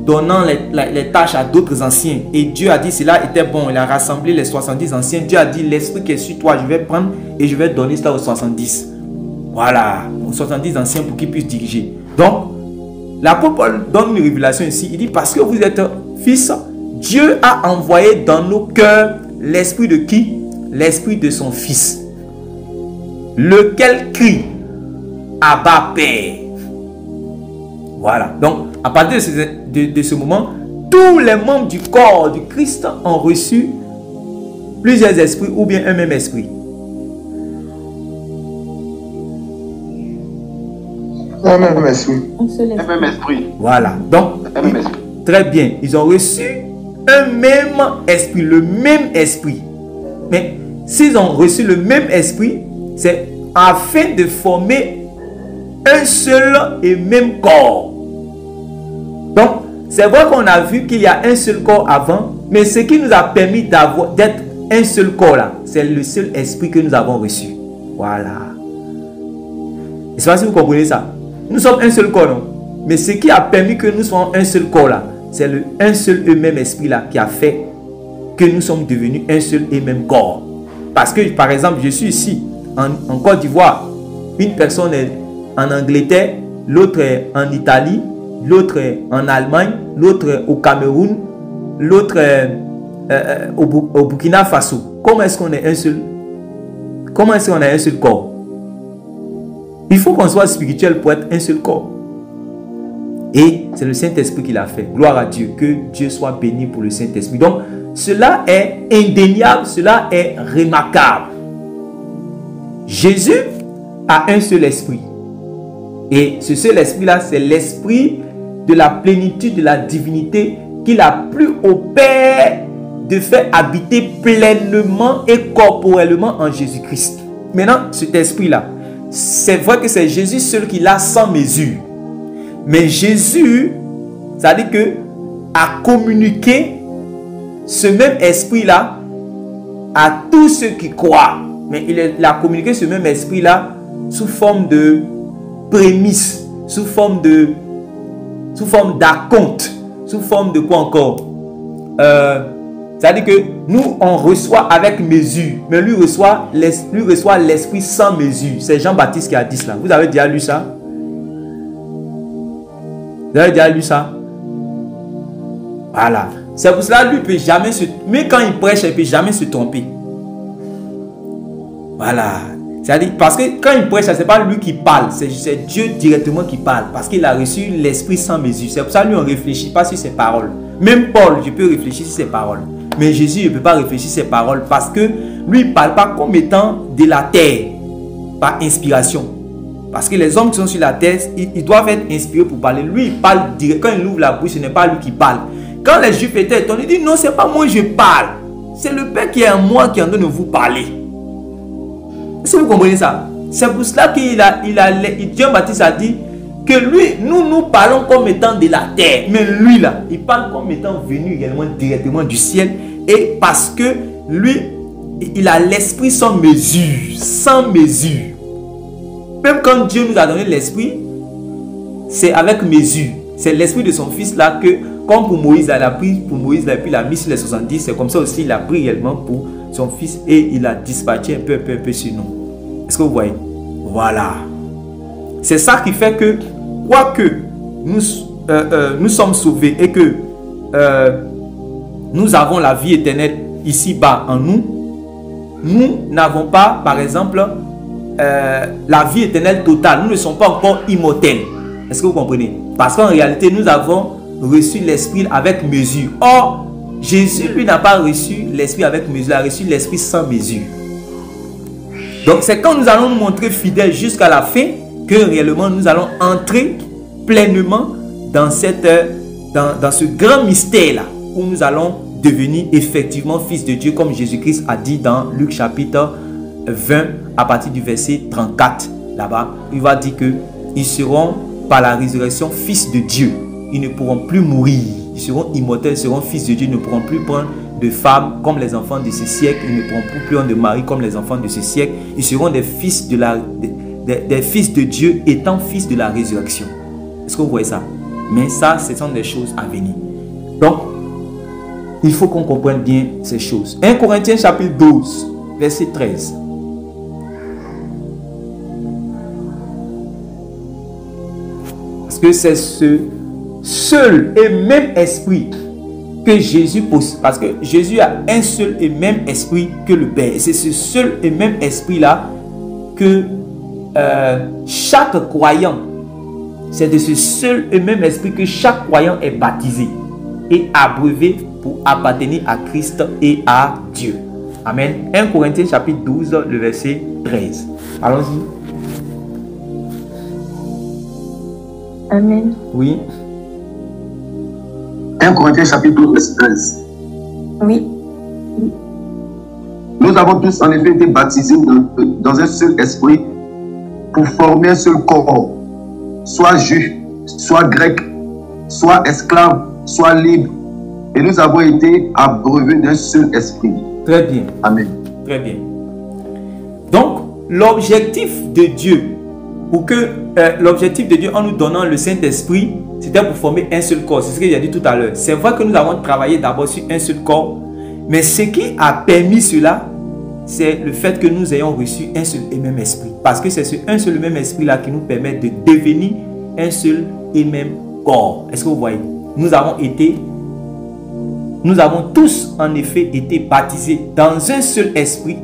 donnant les tâches à d'autres anciens. Et Dieu a dit cela était bon. Il a rassemblé les 70 anciens. Dieu a dit l'esprit qui est sur toi, je vais prendre et je vais donner cela aux 70. Voilà, aux 70 anciens pour qu'ils puissent diriger. Donc, l'apôtre Paul donne une révélation ici. Il dit parce que vous êtes fils, Dieu a envoyé dans nos cœurs l'esprit de qui? L'esprit de son fils. Lequel crie Abba Père. Voilà. Donc, à partir de ce moment, tous les membres du corps du Christ ont reçu plusieurs esprits ou bien un même esprit. Un même esprit. Un même esprit. Voilà. Donc, très bien. Ils ont reçu un même esprit, le même esprit. Mais s'ils ont reçu le même esprit, c'est afin de former un seul et même corps. Donc, c'est vrai qu'on a vu qu'il y a un seul corps avant, mais ce qui nous a permis d'être un seul corps là, c'est le seul esprit que nous avons reçu. Voilà. Je ne sais pas si vous comprenez ça. Nous sommes un seul corps, non? Mais ce qui a permis que nous soyons un seul corps là, c'est un seul et même esprit là qui a fait que nous sommes devenus un seul et même corps. Parce que, par exemple, je suis ici, en Côte d'Ivoire. Une personne est en Angleterre, l'autre est en Italie, l'autre est en Allemagne, l'autre est au Cameroun, l'autre est au Burkina Faso. Comment est-ce qu'on est un seul? Comment est-ce qu'on a un seul corps? Il faut qu'on soit spirituel pour être un seul corps. Et c'est le Saint-Esprit qui l'a fait. Gloire à Dieu. Que Dieu soit béni pour le Saint-Esprit. Donc, cela est indéniable, cela est remarquable. Jésus a un seul esprit. Et ce seul esprit-là, c'est l'esprit de la plénitude de la divinité qu'il a plu au Père de faire habiter pleinement et corporellement en Jésus-Christ. Maintenant, cet esprit-là, c'est vrai que c'est Jésus seul qui l'a sans mesure. Mais Jésus, ça dit que a communiqué ce même esprit-là à tous ceux qui croient. Mais il a communiqué ce même esprit-là sous forme de prémisse, sous forme d'acompte, sous forme de quoi encore? C'est-à-dire que nous, on reçoit avec mesure, mais lui reçoit l'esprit sans mesure. C'est Jean-Baptiste qui a dit cela. Vous avez déjà lu ça? Vous avez déjà lu ça? Voilà. C'est pour cela lui ne peut jamais se... Mais quand il prêche, il ne peut jamais se tromper. Voilà. C'est-à-dire, parce que quand il prêche, ce n'est pas lui qui parle, c'est Dieu directement qui parle. Parce qu'il a reçu l'esprit sans mesure. C'est pour ça que lui, on ne réfléchit pas sur ses paroles. Même Paul, je peux réfléchir sur ses paroles. Mais Jésus, je ne peut pas réfléchir sur ses paroles parce que lui, il ne parle pas comme étant de la terre, par inspiration. Parce que les hommes qui sont sur la terre, ils doivent être inspirés pour parler. Lui, il parle direct. Quand il ouvre la bouche, ce n'est pas lui qui parle. Quand les Juifs étaient étonnés, ils disent non, ce n'est pas moi je parle. C'est le Père qui est en moi qui est en train de vous parler. Est-ce que vous comprenez ça? C'est pour cela qu'il Jean-Baptiste a dit que lui, nous parlons comme étant de la terre. Mais lui là, il parle comme étant venu également directement du ciel. Et parce que lui, il a l'esprit sans mesure. Sans mesure. Même quand Dieu nous a donné l'esprit, c'est avec mesure. C'est l'esprit de son fils là que, comme pour Moïse, il a pris pour Moïse, là, puis il a mis sur les 70. C'est comme ça aussi, il a pris également pour son fils et il a dispatché un peu sur nous. Est-ce que vous voyez? Voilà. C'est ça qui fait que, quoique nous sommes sauvés et que nous avons la vie éternelle ici-bas en nous, nous n'avons pas, par exemple, la vie éternelle totale. Nous ne sommes pas encore immortels. Est-ce que vous comprenez? Parce qu'en réalité, nous avons reçu l'esprit avec mesure. Or, Jésus, lui, n'a pas reçu l'esprit avec mesure. Il a reçu l'esprit sans mesure. Donc, c'est quand nous allons nous montrer fidèles jusqu'à la fin que réellement nous allons entrer pleinement dans ce grand mystère-là où nous allons devenir effectivement fils de Dieu comme Jésus-Christ a dit dans Luc chapitre 20 à partir du verset 34. Là-bas, il va dire que ils seront par la résurrection fils de Dieu. Ils ne pourront plus mourir. Ils seront immortels, ils seront fils de Dieu, ils ne pourront plus prendre de femmes comme les enfants de ce siècle. Ils ne prendront plus de mari comme les enfants de ce siècle. Ils seront des fils des fils de Dieu étant fils de la résurrection. Est-ce que vous voyez ça? Mais ça, ce sont des choses à venir. Donc, il faut qu'on comprenne bien ces choses. 1 Corinthiens chapitre 12, verset 13. Parce que c'est ce seul et même esprit que Jésus possède. Parce que Jésus a un seul et même esprit que le Père. Et c'est ce seul et même esprit-là que chaque croyant, c'est de ce seul et même esprit que chaque croyant est baptisé et abreuvé pour appartenir à Christ et à Dieu. Amen. 1 Corinthiens chapitre 12, le verset 13. Allons-y. Amen. Oui. 1 Corinthiens chapitre 12, verset 13. Oui. Nous avons tous en effet été baptisés dans un seul esprit pour former un seul corps, soit juif, soit grec, soit esclave, soit libre. Et nous avons été abreuvés d'un seul esprit. Très bien. Amen. Très bien. Donc, l'objectif de Dieu, l'objectif de Dieu en nous donnant le Saint-Esprit, c'était pour former un seul corps. C'est ce que j'ai dit tout à l'heure. C'est vrai que nous avons travaillé d'abord sur un seul corps, mais ce qui a permis cela, c'est le fait que nous ayons reçu un seul et même esprit. Parce que c'est ce un seul et même esprit-là qui nous permet de devenir un seul et même corps. Est-ce que vous voyez? Nous avons tous en effet été baptisés dans un seul esprit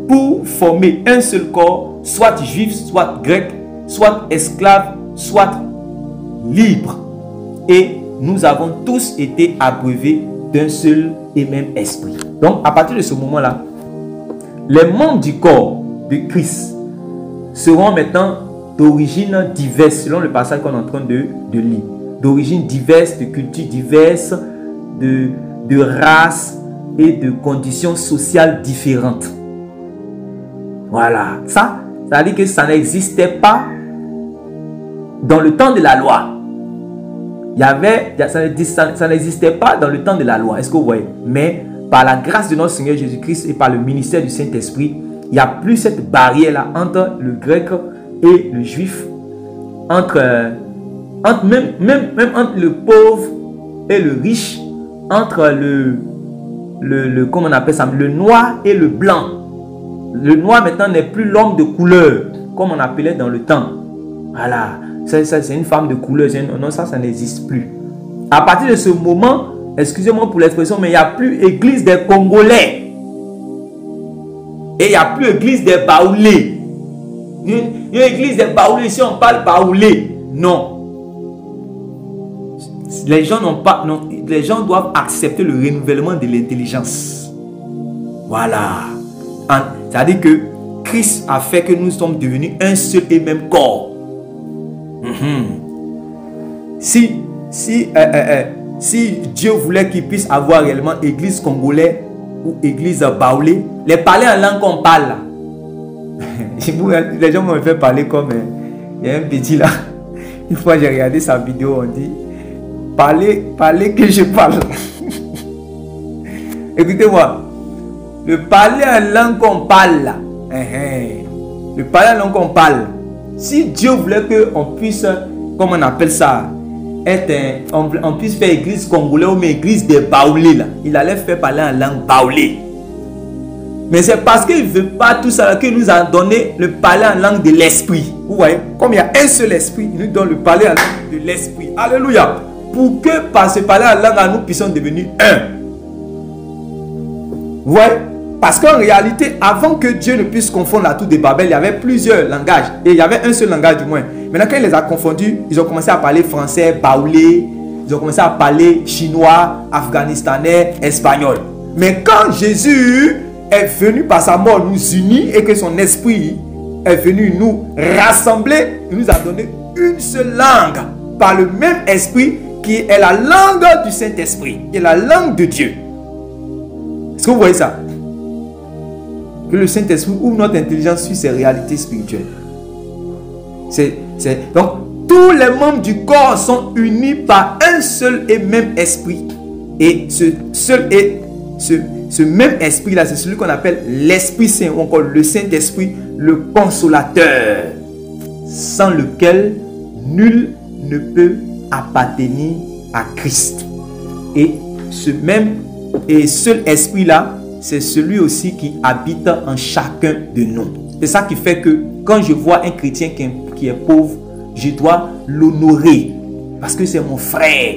pour former un seul corps, soit juif, soit grec, soit esclave, soit libre. Et nous avons tous été abreuvés d'un seul et même esprit. Donc à partir de ce moment-là, les membres du corps de Christ seront maintenant d'origine diverse, selon le passage qu'on est en train de lire. D'origine diverse, de cultures diverses, de races et de conditions sociales différentes. Voilà. Ça veut dire que ça n'existait pas dans le temps de la loi. Ça n'existait pas dans le temps de la loi. Est-ce que vous voyez? Mais par la grâce de notre Seigneur Jésus-Christ et par le ministère du Saint-Esprit, il n'y a plus cette barrière-là entre le grec et le juif, même entre le pauvre et le riche, entre comment on appelle ça, le noir et le blanc. Le noir maintenant n'est plus l'homme de couleur, comme on appelait dans le temps. Voilà, ça c'est une femme de couleur. Non, ça n'existe plus. À partir de ce moment, excusez-moi pour l'expression, mais il n'y a plus église des Congolais. Et il n'y a plus église des Baoulés. Une église des Baoulés, si on parle Baoulé, non. Les gens doivent accepter le renouvellement de l'intelligence. Voilà. C'est-à-dire que Christ a fait que nous sommes devenus un seul et même corps. Si Dieu voulait qu'il puisse avoir réellement église congolaise ou église baoulée, les parler en langue qu'on parle là. Les gens m'ont fait parler comme il y a un petit là. Une fois j'ai regardé sa vidéo, on dit parlez que je parle. Écoutez-moi, le parler en langue qu'on parle là, le parler en langue qu'on parle, si Dieu voulait qu'on puisse, comment on appelle ça, on puisse faire église congolaise ou église des baoulés là, il allait faire parler en langue baoulée. Mais c'est parce qu'il ne veut pas tout ça qu'il nous a donné le parler en langue de l'esprit. Vous voyez, comme il y a un seul esprit, il nous donne le parler en langue de l'esprit. Alléluia. Pour que par ce parler en langue, nous puissions devenir un. Vous voyez? Parce qu'en réalité, avant que Dieu ne puisse confondre la tour de Babel, il y avait plusieurs langages. Et il y avait un seul langage du moins. Maintenant, quand il les a confondus, ils ont commencé à parler français, baoulé. Ils ont commencé à parler chinois, afghanistanais, espagnol. Mais quand Jésus est venu par sa mort nous unir et que son esprit est venu nous rassembler, il nous a donné une seule langue par le même esprit qui est la langue du Saint-Esprit, qui est la langue de Dieu. Est-ce que vous voyez ça? Que le Saint-Esprit ouvre notre intelligence sur ces réalités spirituelles. Donc, tous les membres du corps sont unis par un seul et même esprit. Et ce seul et ce même esprit-là, c'est celui qu'on appelle l'Esprit Saint, ou encore le Saint-Esprit, le Consolateur, sans lequel nul ne peut appartenir à Christ. Et ce même et seul esprit-là, c'est celui aussi qui habite en chacun de nous. C'est ça qui fait que quand je vois un chrétien qui est pauvre, je dois l'honorer parce que c'est mon frère.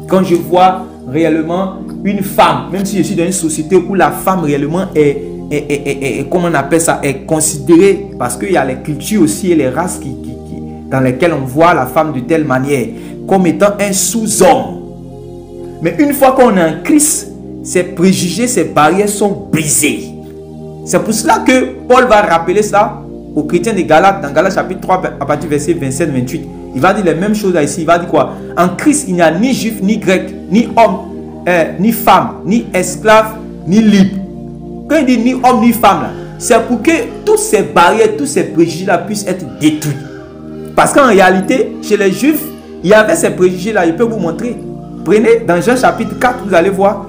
Quand je vois réellement une femme, même si je suis dans une société où la femme réellement est comment on appelle ça, est considérée, parce qu'il y a les cultures aussi et les races dans lesquelles on voit la femme de telle manière, comme étant un sous-homme. Mais une fois qu'on est en Christ, ces préjugés, ces barrières sont brisées. C'est pour cela que Paul va rappeler ça aux chrétiens de Galates, dans Galates chapitre 3, à partir du verset 27-28. Il va dire les mêmes choses là ici. Il va dire quoi? En Christ, il n'y a ni juif, ni grec, ni homme, ni femme, ni esclave, ni libre. Quand il dit ni homme, ni femme, c'est pour que toutes ces barrières, tous ces préjugés là puissent être détruits. Parce qu'en réalité, chez les juifs, il y avait ces préjugés là. Je peux vous montrer. Prenez dans Jean chapitre 4, vous allez voir.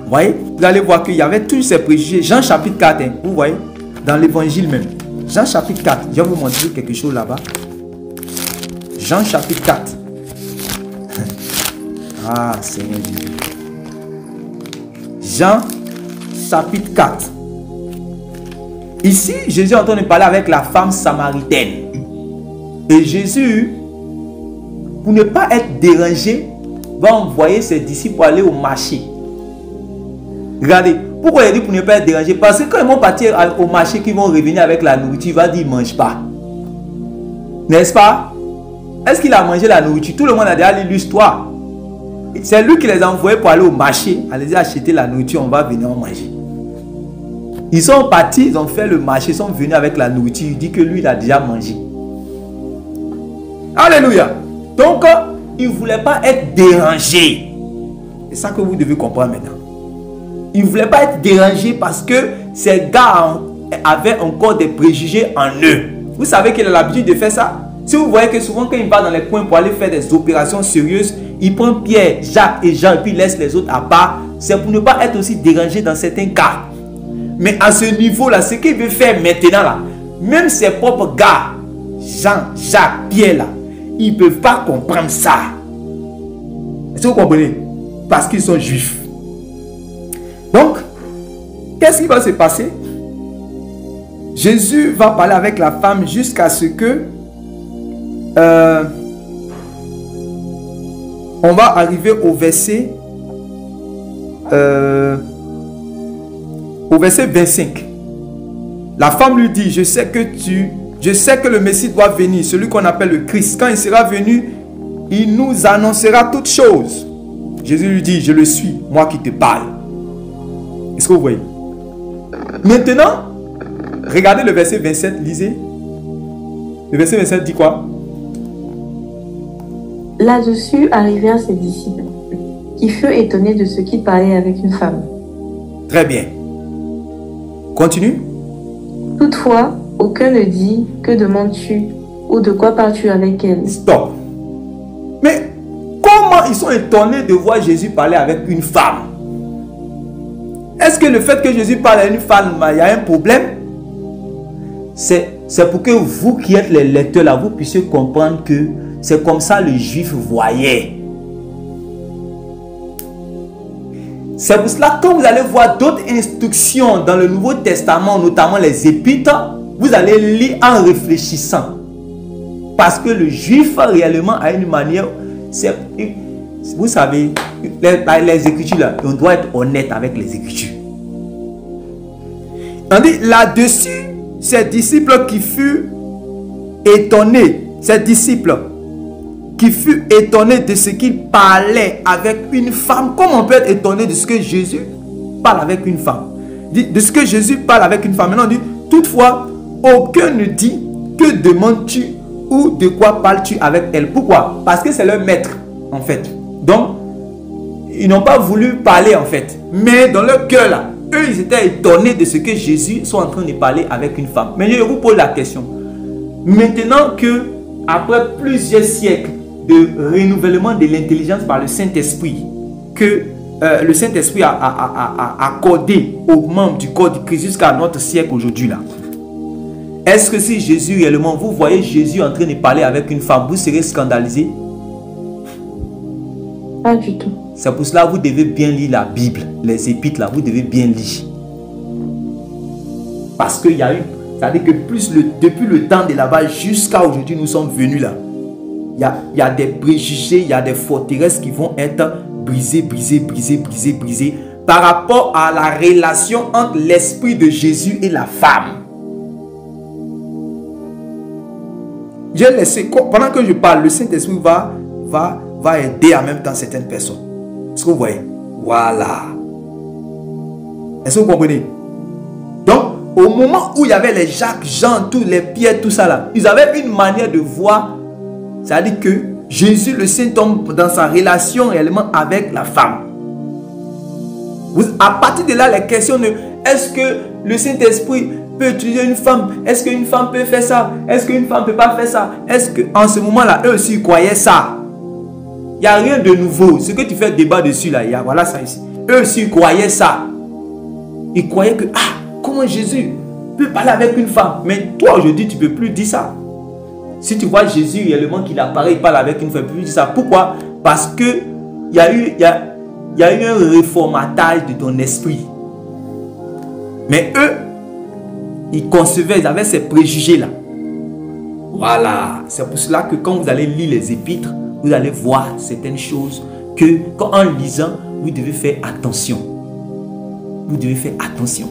Vous voyez, vous allez voir qu'il y avait tous ces préjugés. Jean chapitre 4, hein, vous voyez, dans l'évangile même. Jean chapitre 4, je vais vous montrer quelque chose là-bas. Jean chapitre 4. Ah, Seigneur Dieu. Jean chapitre 4. Ici, Jésus est en train de parler avec la femme samaritaine. Et Jésus, pour ne pas être dérangé, va envoyer ses disciples pour aller au marché. Regardez, pourquoi il dit pour ne pas être dérangé? Parce que quand ils vont partir au marché, qu'ils vont revenir avec la nourriture, il va dire, il ne mange pas. N'est-ce pas? Est-ce qu'il a mangé la nourriture? Tout le monde a déjà lu l'histoire. C'est lui qui les a envoyés pour aller au marché, aller acheter la nourriture, on va venir en manger. Ils sont partis, ils ont fait le marché, ils sont venus avec la nourriture. Il dit que lui, il a déjà mangé. Alléluia. Donc, il ne voulait pas être dérangé. C'est ça que vous devez comprendre maintenant. Il ne voulait pas être dérangé parce que ces gars avaient encore des préjugés en eux. Vous savez qu'il a l'habitude de faire ça. Si vous voyez que souvent quand il va dans les coins pour aller faire des opérations sérieuses, il prend Pierre, Jacques et Jean et puis il laisse les autres à part. C'est pour ne pas être aussi dérangé dans certains cas. Mais à ce niveau-là, ce qu'il veut faire maintenant là, même ses propres gars, Jean, Jacques, Pierre là, ils ne peuvent pas comprendre ça. Est-ce que vous comprenez? Parce qu'ils sont juifs. Donc, qu'est-ce qui va se passer? Jésus va parler avec la femme jusqu'à ce que on va arriver au verset 25. La femme lui dit, je sais que le Messie doit venir, celui qu'on appelle le Christ. Quand il sera venu, il nous annoncera toutes choses. Jésus lui dit, je le suis, moi qui te parle. Est-ce que vous voyez? Maintenant, regardez le verset 27, lisez. Le verset 27 dit quoi? Là-dessus arrivèrent ses disciples, qui furent étonnés de ce qu'il parlait avec une femme. Très bien. Continue. Toutefois, aucun ne dit, que demandes-tu ou de quoi parles-tu avec elle? Stop. Mais comment ils sont étonnés de voir Jésus parler avec une femme? Est-ce que le fait que Jésus parle à une femme, il y a un problème? C'est pour que vous qui êtes les lecteurs là, vous puissiez comprendre que c'est comme ça le juif voyait. C'est pour cela que quand vous allez voir d'autres instructions dans le Nouveau Testament, notamment les épîtres, vous allez lire en réfléchissant. Parce que le juif réellement a une manière, vous savez, les Écritures là, on doit être honnête avec les Écritures. On dit là-dessus, ces disciples qui furent étonnés, ces disciples qui furent étonnés de ce qu'il parlait avec une femme. Comment on peut être étonné de ce que Jésus parle avec une femme? De ce que Jésus parle avec une femme. Maintenant on dit, toutefois, aucun ne dit, que demandes-tu ou de quoi parles-tu avec elle? Pourquoi? Parce que c'est leur maître, en fait. Donc, ils n'ont pas voulu parler, en fait. Mais dans leur cœur, là, eux, ils étaient étonnés de ce que Jésus soit en train de parler avec une femme. Mais je vous pose la question. Maintenant que, après plusieurs siècles de renouvellement de l'intelligence par le Saint-Esprit, que le Saint-Esprit a accordé aux membres du corps de Christ jusqu'à notre siècle aujourd'hui là. Est-ce que si Jésus réellement, vous voyez Jésus en train de parler avec une femme, vous serez scandalisé? Pas du tout. C'est pour cela que vous devez bien lire la Bible, les épîtres là, vous devez bien lire. Parce qu'il y a eu, c'est-à-dire que depuis le temps de là-bas jusqu'à aujourd'hui, nous sommes venus là. Il y a des préjugés, il y a des forteresses qui vont être brisées par rapport à la relation entre l'esprit de Jésus et la femme. J'ai laissé, pendant que je parle, le Saint-Esprit va aider en même temps certaines personnes. Est-ce que vous voyez? Voilà. Est-ce que vous comprenez? Donc, au moment où il y avait les Jacques, Jean, tous les Pierre, tout ça là, ils avaient une manière de voir. C'est-à-dire que Jésus, le Saint-Homme, dans sa relation réellement avec la femme. À partir de là, les questions de est-ce que le Saint-Esprit peut utiliser une femme? Est-ce qu'une femme peut faire ça? Est-ce qu'une femme ne peut pas faire ça? Est-ce qu'en ce moment-là, eux aussi, ils croyaient ça? Il n'y a rien de nouveau. Ce que tu fais débat dessus, là, voilà ça ici. Eux aussi, ils croyaient ça. Ils croyaient que, comment Jésus peut parler avec une femme? Mais toi, aujourd'hui, tu ne peux plus dire ça. Si tu vois Jésus réellement qu'il apparaît, il parle avec une femme, tu peux dire ça. Pourquoi? Parce que il y a eu un réformatage de ton esprit. Mais eux, ils concevaient, ils avaient ces préjugés-là. Voilà. C'est pour cela que quand vous allez lire les épîtres, vous allez voir certaines choses que, en lisant, vous devez faire attention. Vous devez faire attention.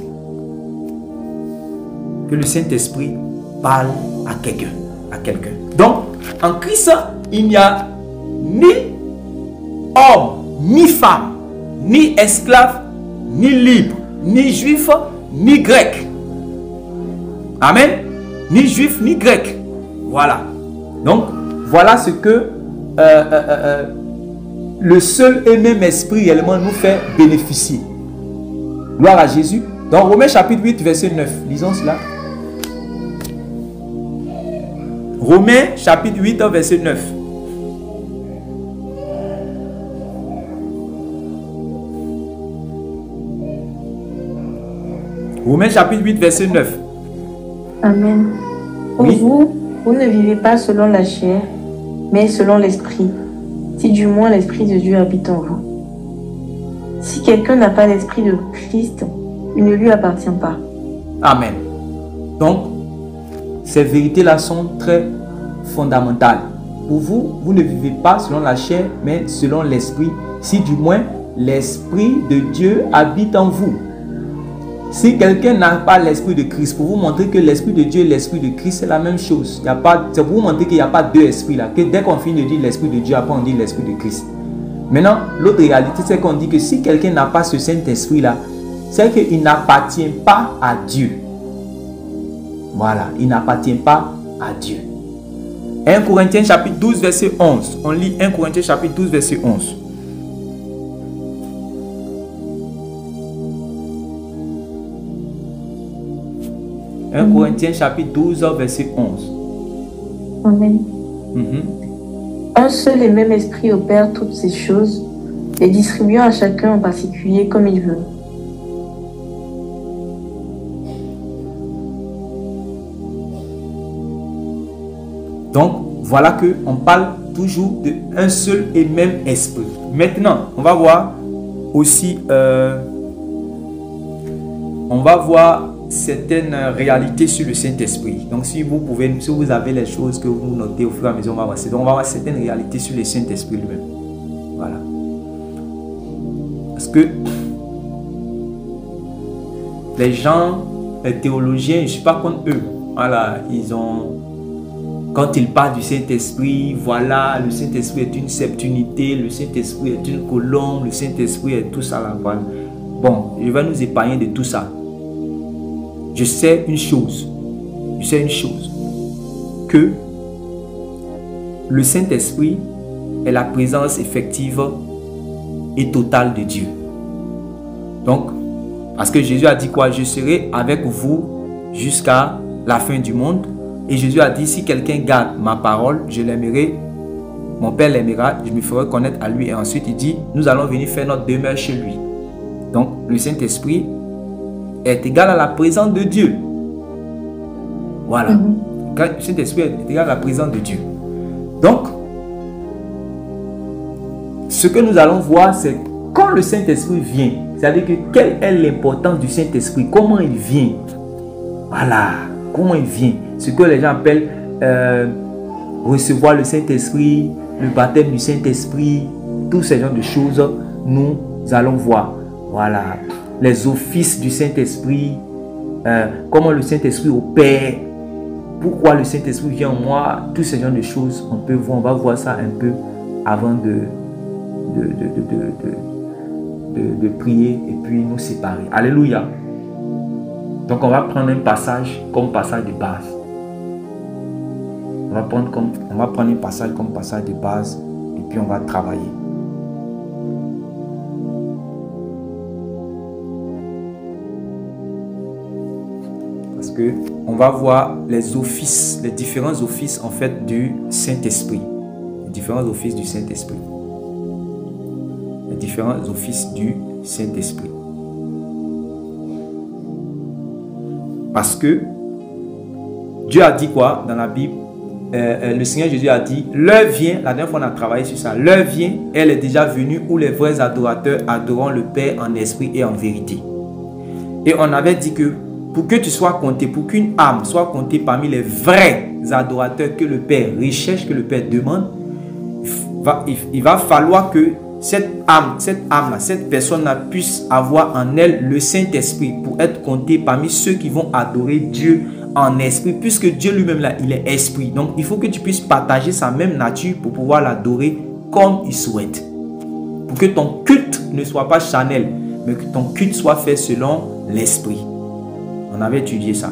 Que le Saint-Esprit parle à quelqu'un. Donc, en Christ, il n'y a ni homme, ni femme, ni esclave, ni libre, ni juif, ni grec. Amen. Ni juif, ni grec. Voilà. Donc, voilà ce que le seul et même esprit réellement nous fait bénéficier. Gloire à Jésus. Dans Romains chapitre 8, verset 9. Lisons cela. Romains chapitre 8, verset 9. Romains chapitre 8, verset 9. Amen. Pour Oui. vous ne vivez pas selon la chair, mais selon l'esprit, si du moins l'esprit de Dieu habite en vous. Si quelqu'un n'a pas l'esprit de Christ, il ne lui appartient pas. Amen. Donc, ces vérités-là sont très fondamentales. Pour vous, vous ne vivez pas selon la chair, mais selon l'esprit, si du moins l'esprit de Dieu habite en vous. Si quelqu'un n'a pas l'esprit de Christ, pour vous montrer que l'esprit de Dieu et l'esprit de Christ, c'est la même chose. C'est pour vous montrer qu'il n'y a pas deux esprits là. Que dès qu'on finit de dire l'esprit de Dieu, après on dit l'esprit de Christ. Maintenant, l'autre réalité, c'est qu'on dit que si quelqu'un n'a pas ce Saint-Esprit là, c'est qu'il n'appartient pas à Dieu. Voilà, il n'appartient pas à Dieu. 1 Corinthiens chapitre 12, verset 11. On lit 1 Corinthiens chapitre 12, verset 11. Corinthiens chapitre 12, verset 11. Amen. Un seul et même esprit opère toutes ces choses, les distribuant à chacun en particulier comme il veut. Donc, voilà que on parle toujours d'un seul et même esprit. Maintenant, on va voir aussi, on va voir certaines réalités sur le Saint-Esprit. Donc, si vous avez les choses que vous notez au fur et à mesure, on va voir certaines réalités sur le Saint-Esprit lui-même. Voilà. Parce que les gens, les théologiens, je ne suis pas contre eux. Voilà, quand ils parlent du Saint-Esprit, voilà, le Saint-Esprit est une septunité, le Saint-Esprit est une colombe, le Saint-Esprit est tout ça là. Voilà. Bon, je vais nous épargner de tout ça. Je sais une chose, que le Saint-Esprit est la présence effective et totale de Dieu. Donc, parce que Jésus a dit quoi? Je serai avec vous jusqu'à la fin du monde. Et Jésus a dit, si quelqu'un garde ma parole, je l'aimerai mon Père l'aimera, je me ferai connaître à lui. Et ensuite, il dit, nous allons venir faire notre demeure chez lui. Donc, le Saint-Esprit est égal à la présence de Dieu. Voilà. Le Saint-Esprit est égal à la présence de Dieu. Donc, ce que nous allons voir, c'est quand le Saint-Esprit vient, c'est-à-dire que quelle est l'importance du Saint-Esprit, comment il vient. Voilà, comment il vient. Ce que les gens appellent recevoir le Saint-Esprit, le baptême du Saint-Esprit, tous ces genres de choses, nous allons voir. Voilà, les offices du Saint-Esprit, comment le Saint-Esprit opère, pourquoi le Saint-Esprit vient en moi, tous ces genres de choses, on va voir ça un peu avant de prier et puis nous séparer. Alléluia. Donc on va prendre un passage comme passage de base. On va prendre un passage comme passage de base et puis on va travailler. Parce que on va voir les offices, les différents offices en fait du Saint-Esprit. Les différents offices du Saint-Esprit. Les différents offices du Saint-Esprit. Parce que Dieu a dit quoi dans la Bible? Le Seigneur Jésus a dit, l'heure vient, la dernière fois on a travaillé sur ça, l'heure vient, elle est déjà venue où les vrais adorateurs adoreront le Père en esprit et en vérité. Et on avait dit que pour que tu sois compté, pour qu'une âme soit comptée parmi les vrais adorateurs que le Père recherche, que le Père demande, il va falloir que cette personne-là puisse avoir en elle le Saint-Esprit pour être compté parmi ceux qui vont adorer Dieu en esprit, puisque Dieu lui-même là, il est esprit. Donc il faut que tu puisses partager sa même nature pour pouvoir l'adorer comme il souhaite. Pour que ton culte ne soit pas charnel, mais que ton culte soit fait selon l'esprit. On avait étudié ça.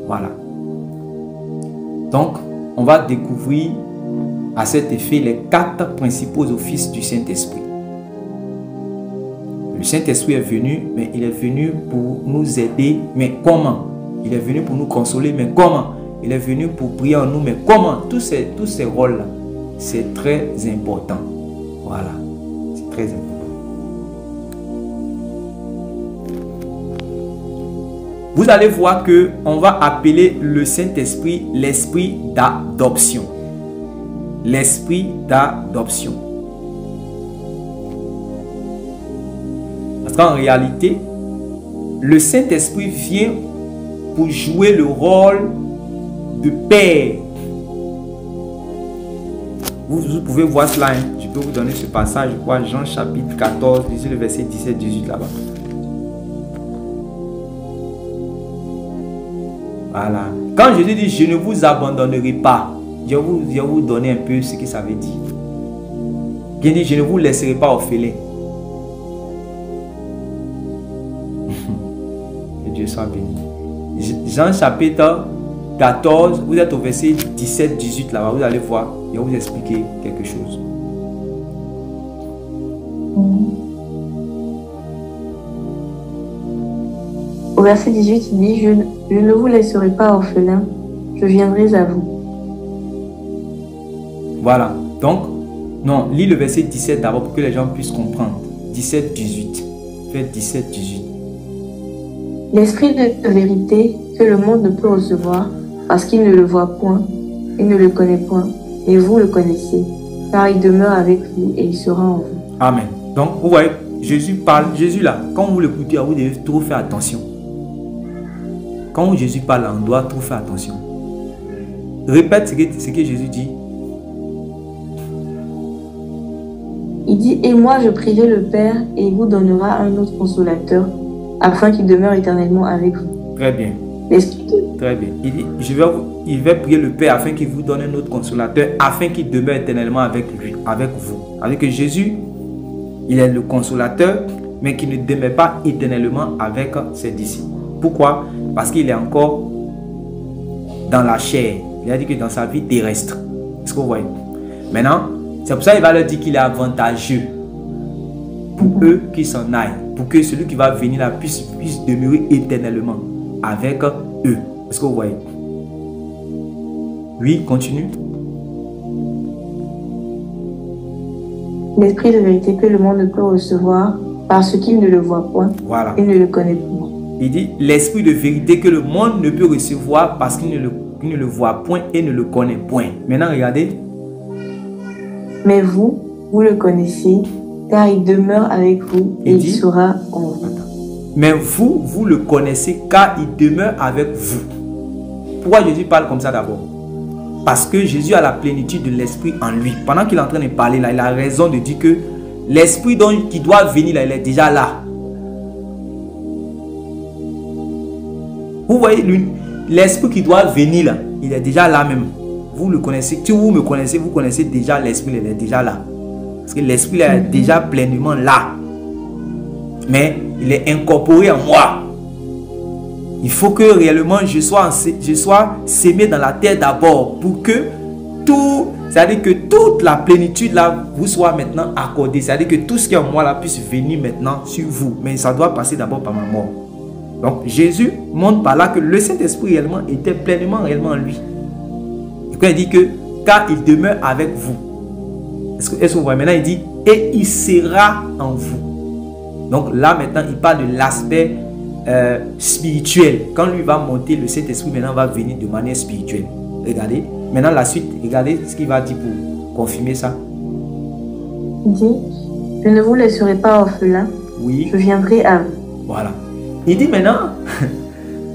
Voilà. Donc, on va découvrir à cet effet les 4 principaux offices du Saint-Esprit. Le Saint-Esprit est venu, mais il est venu pour nous aider. Mais comment? Il est venu pour nous consoler, mais comment? Il est venu pour prier en nous, mais comment? Tous ces rôles-là, c'est très important. Voilà. C'est très important. Vous allez voir que on va appeler le Saint-Esprit l'esprit d'adoption. L'esprit d'adoption. Parce qu'en réalité, le Saint-Esprit vient pour jouer le rôle de Père. Vous pouvez voir cela. Hein? Je peux vous donner ce passage, je crois, Jean chapitre 14, lisez le verset 17-18 là-bas. Voilà. Quand Jésus dit, je ne vous abandonnerai pas, je vais vous donner un peu ce que ça veut dire. Il dit, je ne vous laisserai pas orphelin. Que Dieu soit béni. Jean chapitre 14, vous êtes au verset 17-18 là-bas, vous allez voir, je vais vous expliquer quelque chose. Au verset 18, il dit, je ne vous laisserai pas orphelin, je viendrai à vous. Voilà, donc, non, lis le verset 17 d'abord pour que les gens puissent comprendre. 17-18, fait 17-18. L'esprit de vérité que le monde ne peut recevoir parce qu'il ne le voit point, il ne le connaît point, et vous le connaissez, car il demeure avec vous et il sera en vous. Amen. Donc, vous voyez, Jésus parle, Jésus là, quand vous l'écoutez, vous devez trop faire attention. Quand Jésus parle, on doit trop faire attention. Répète ce que Jésus dit. Il dit, et moi je prierai le Père et il vous donnera un autre consolateur afin qu'il demeure éternellement avec vous. Très bien. Très bien. Il dit, il va prier le Père afin qu'il vous donne un autre consolateur afin qu'il demeure éternellement avec lui, avec vous. Avec que Jésus, il est le consolateur, mais qui ne demeure pas éternellement avec ses disciples. Pourquoi? Parce qu'il est encore dans la chair. Il a dit que dans sa vie terrestre. Est-ce que vous voyez? Maintenant, c'est pour ça qu'il va leur dire qu'il est avantageux pour eux qui s'en aillent. Pour que celui qui va venir là puisse demeurer éternellement avec eux. Est-ce que vous voyez? Oui, continue. l'esprit de vérité que le monde ne peut recevoir parce qu'il ne le voit point Voilà. et ne le connaît point. Il dit l'esprit de vérité que le monde ne peut recevoir parce qu'il ne le voit point et ne le connaît point. Maintenant, regardez. Mais vous le connaissez, car il demeure avec vous et il sera en vous. Mais vous le connaissez, car il demeure avec vous. Pourquoi Jésus parle comme ça d'abord? Parce que Jésus a la plénitude de l'esprit en lui. Pendant qu'il est en train de parler là, il a raison de dire que l'esprit qui doit venir là, il est déjà là. Vous voyez, l'esprit qui doit venir là, il est déjà là même. Vous le connaissez. Si vous me connaissez, vous connaissez déjà l'esprit, il est déjà là. Parce que l'esprit est déjà pleinement là. Mais il est incorporé en moi. Il faut que réellement je sois sémé dans la terre d'abord pour que tout, c'est-à-dire que toute la plénitude là vous soit maintenant accordée. C'est-à-dire que tout ce qui est en moi là puisse venir maintenant sur vous. Mais ça doit passer d'abord par ma mort. Donc Jésus montre par là que le Saint-Esprit réellement était réellement en lui. Et quand il dit que car il demeure avec vous. Est-ce que vous voyez? Maintenant il dit et il sera en vous. Donc là maintenant il parle de l'aspect spirituel. Quand lui va monter, le Saint-Esprit maintenant va venir de manière spirituelle. Regardez. Maintenant la suite, regardez ce qu'il va dire pour confirmer ça. Il dit, je ne vous laisserai pas orphelin. Oui. Je viendrai à vous. Voilà. Il dit maintenant,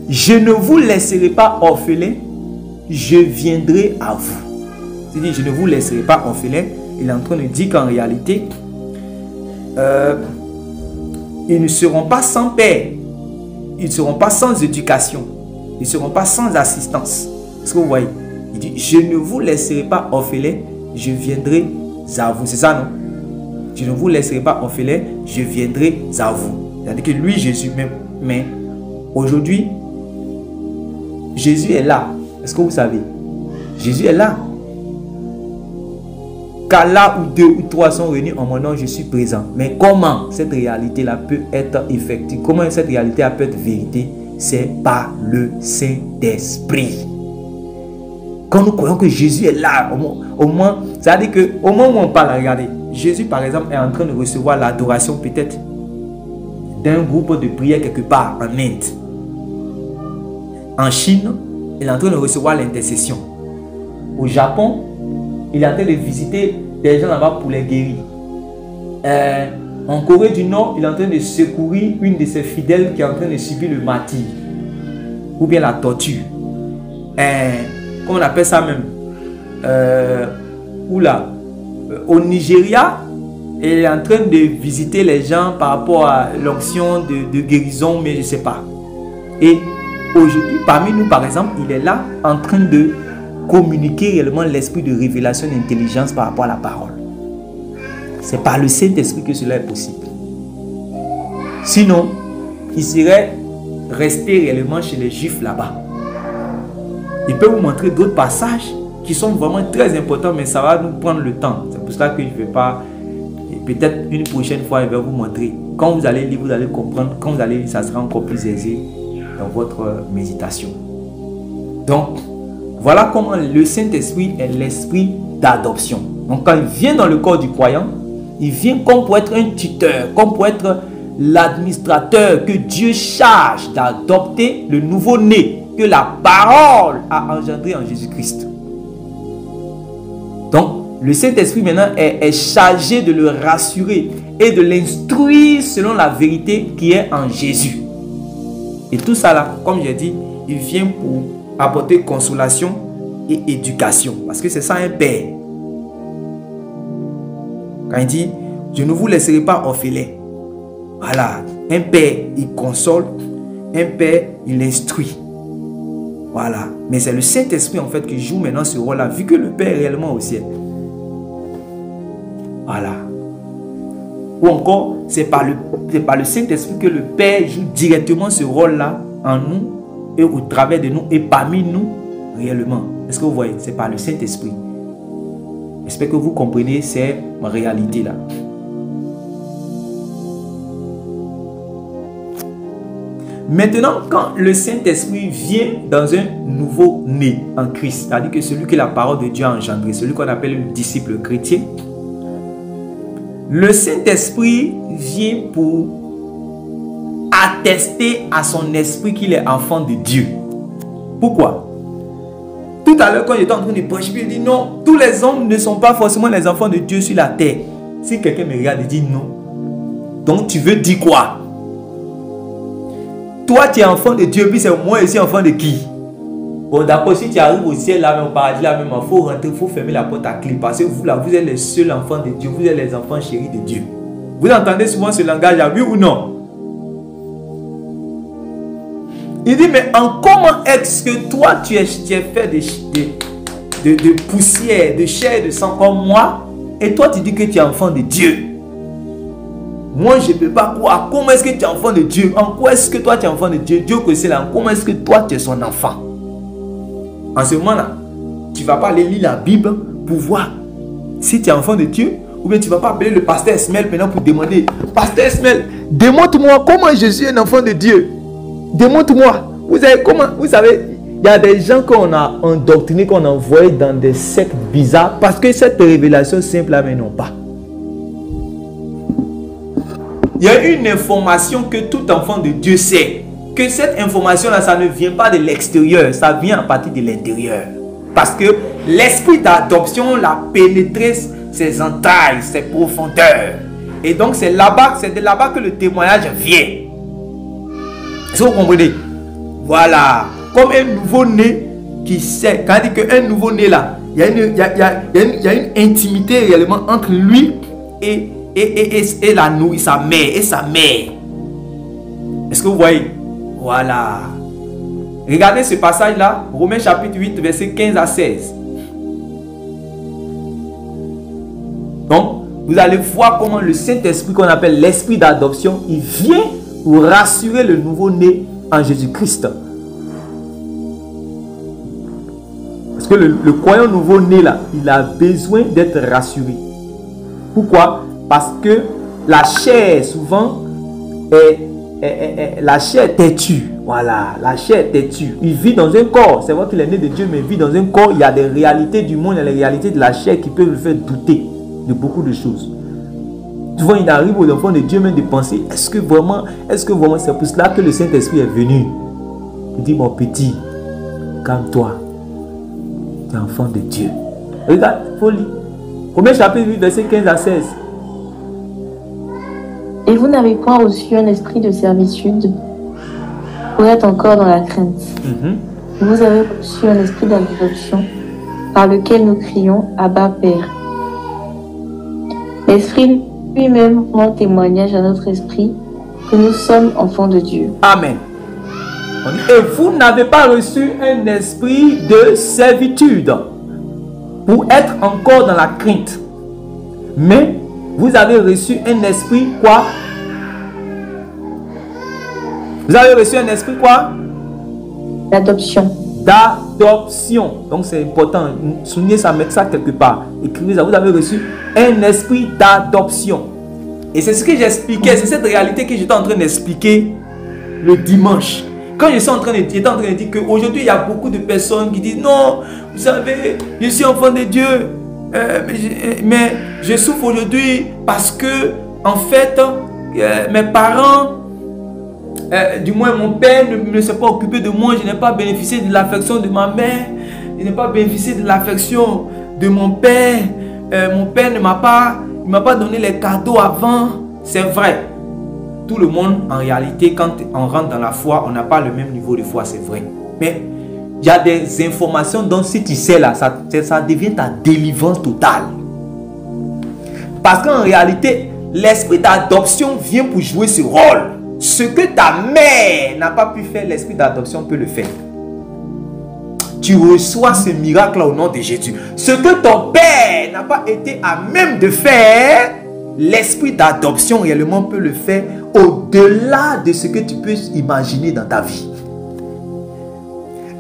je ne vous laisserai pas orphelin, je viendrai à vous. Il dit, je ne vous laisserai pas orphelin. Il est en train de dire qu'en réalité, ils ne seront pas sans père. Ils ne seront pas sans éducation. Ils ne seront pas sans assistance. Est-ce que vous voyez? Il dit, je ne vous laisserai pas orphelin, je viendrai à vous. C'est ça, non? Je ne vous laisserai pas orphelin, je viendrai à vous. C'est-à-dire que lui, Jésus, mais aujourd'hui, Jésus est là. Est-ce que vous savez? Jésus est là. Car là où 2 ou 3 sont réunis en mon nom, je suis présent. Mais comment cette réalité-là peut être effective? Comment cette réalité peut être vérité? C'est par le Saint-Esprit. Quand nous croyons que Jésus est là, au moins, c'est-à-dire qu'au moment où on parle, regardez, Jésus par exemple est en train de recevoir l'adoration peut-être d'un groupe de prière quelque part en Inde. En Chine, il est en train de recevoir l'intercession. Au Japon, il est en train de visiter des gens là-bas pour les guérir. En Corée du Nord, il est en train de secourir une de ses fidèles qui est en train de subir le martyre. Ou bien la torture. Comment on appelle ça même? Au Nigeria, il est en train de visiter les gens par rapport à l'onction de guérison, mais je ne sais pas. Et aujourd'hui, parmi nous, par exemple, il est là en train de communiquer réellement l'esprit de révélation et d'intelligence par rapport à la parole. C'est par le Saint-Esprit que cela est possible. Sinon, il serait resté réellement chez les Juifs là-bas. Il peut vous montrer d'autres passages qui sont vraiment très importants, mais ça va nous prendre le temps. C'est pour ça que je ne vais pas... Peut-être une prochaine fois, je vais vous montrer. Quand vous allez lire, vous allez comprendre. Quand vous allez lire, ça sera encore plus aisé dans votre méditation. Donc, voilà comment le Saint-Esprit est l'esprit d'adoption. Donc, quand il vient dans le corps du croyant, il vient comme pour être un tuteur, comme pour être l'administrateur que Dieu charge d'adopter le nouveau-né que la parole a engendré en Jésus-Christ. Donc, le Saint-Esprit maintenant est chargé de le rassurer et de l'instruire selon la vérité qui est en Jésus. Et tout ça là, comme j'ai dit, il vient pour apporter consolation et éducation. Parce que c'est ça un père. Quand il dit, je ne vous laisserai pas orphelin. Voilà, un père, il console. Un père, il instruit. Voilà. Mais c'est le Saint-Esprit en fait qui joue maintenant ce rôle-là, vu que le Père est réellement au ciel. Voilà. Ou encore, c'est par le Saint-Esprit que le Père joue directement ce rôle-là en nous et au travers de nous et parmi nous réellement. Est-ce que vous voyez? C'est par le Saint-Esprit. J'espère que vous comprenez cette réalité-là. Maintenant, quand le Saint-Esprit vient dans un nouveau-né en Christ, c'est-à-dire que celui que la parole de Dieu a engendré, celui qu'on appelle le disciple chrétien, Le Saint-Esprit vient pour attester à son esprit qu'il est enfant de Dieu. Pourquoi? Tout à l'heure, quand j'étais en train de prêcher, il dit non, tous les hommes ne sont pas forcément les enfants de Dieu sur la terre. Si quelqu'un me regarde et dit non, donc tu veux dire quoi? Toi, tu es enfant de Dieu, puis c'est moi ici enfant de qui? Bon, d'accord, si tu arrives au ciel, là, au paradis, là, même, il faut rentrer, il faut fermer la porte à clé. Parce que vous, là, vous êtes les seuls enfants de Dieu. Vous êtes les enfants chéris de Dieu. Vous entendez souvent ce langage-là, oui ou non? Il dit, mais en comment est-ce que toi, tu es fait de poussière, de chair, de sang comme moi, et toi, tu dis que tu es enfant de Dieu? Moi, je ne peux pas croire. Comment est-ce que tu es enfant de Dieu? En quoi est-ce que toi, tu es enfant de Dieu? Dieu que c'est là. Comment est-ce que toi, tu es son enfant? En ce moment-là, tu ne vas pas aller lire la Bible pour voir si tu es enfant de Dieu, ou bien tu ne vas pas appeler le pasteur Esmel maintenant pour demander, pasteur Esmel, démontre-moi comment je suis un enfant de Dieu. Démontre-moi. Vous savez, il y a des gens qu'on a endoctrinés, qu'on a envoyés dans des sectes bizarres parce que cette révélation simple là, mais non pas. Il y a une information que tout enfant de Dieu sait. Que cette information-là, ça ne vient pas de l'extérieur, ça vient à partir de l'intérieur. Parce que l'esprit d'adoption l'a pénétré ses entrailles, ses profondeurs. Et donc c'est là-bas, c'est de là-bas que le témoignage vient. Est-ce que vous comprenez? Voilà. Comme un nouveau-né qui sait, quand il dit qu'un nouveau-né là, il y a une intimité réellement entre lui et la nourrice, sa mère et sa mère. Est-ce que vous voyez? Voilà. Regardez ce passage-là, Romains chapitre 8, versets 15 à 16. Donc, vous allez voir comment le Saint-Esprit, qu'on appelle l'esprit d'adoption, il vient pour rassurer le nouveau-né en Jésus-Christ. Parce que le croyant nouveau-né là, il a besoin d'être rassuré. Pourquoi? Parce que la chair, souvent, la chair têtue. Voilà, la chair têtue. Il vit dans un corps. C'est vrai qu'il est né de Dieu, mais il vit dans un corps. Il y a des réalités du monde, il y a les réalités de la chair qui peuvent le faire douter de beaucoup de choses. Souvent, il arrive aux enfants de Dieu même de penser, est-ce que vraiment c'est pour cela que le Saint-Esprit est venu? Il dit, mon petit, calme-toi. Tu es enfant de Dieu. Regarde, il faut lire. Romains chapitre 8, verset 15 à 16. Et vous n'avez point reçu un esprit de servitude pour être encore dans la crainte. Vous avez reçu un esprit d'adoption par lequel nous crions Abba Père. L'Esprit lui-même rend témoignage à notre esprit que nous sommes enfants de Dieu. Amen. Et vous n'avez pas reçu un esprit de servitude pour être encore dans la crainte. Mais vous avez reçu un esprit quoi? Vous avez reçu un esprit quoi? L'adoption. D'adoption. Donc c'est important. Soulignez ça, mettez ça quelque part. Écrivez ça. Vous avez reçu un esprit d'adoption. Et c'est ce que j'expliquais. C'est cette réalité que j'étais en train d'expliquer le dimanche. Quand j'étais en train de dire qu'aujourd'hui il y a beaucoup de personnes qui disent non, vous savez, je suis enfant de Dieu. Mais je souffre aujourd'hui parce que en fait mes parents, du moins mon père ne s'est pas occupé de moi. Je n'ai pas bénéficié de l'affection de ma mère, je n'ai pas bénéficié de l'affection de mon père. Mon père ne m'a pas donné les cadeaux avant. C'est vrai, tout le monde en réalité, quand on rentre dans la foi, on n'a pas le même niveau de foi, c'est vrai. Mais il y a des informations dont si tu sais là, ça devient ta délivrance totale. Parce qu'en réalité, l'esprit d'adoption vient pour jouer ce rôle. Ce que ta mère n'a pas pu faire, l'esprit d'adoption peut le faire. Tu reçois ce miracle au nom de Jésus. Ce que ton père n'a pas été à même de faire, l'esprit d'adoption réellement peut le faire au-delà de ce que tu peux imaginer dans ta vie.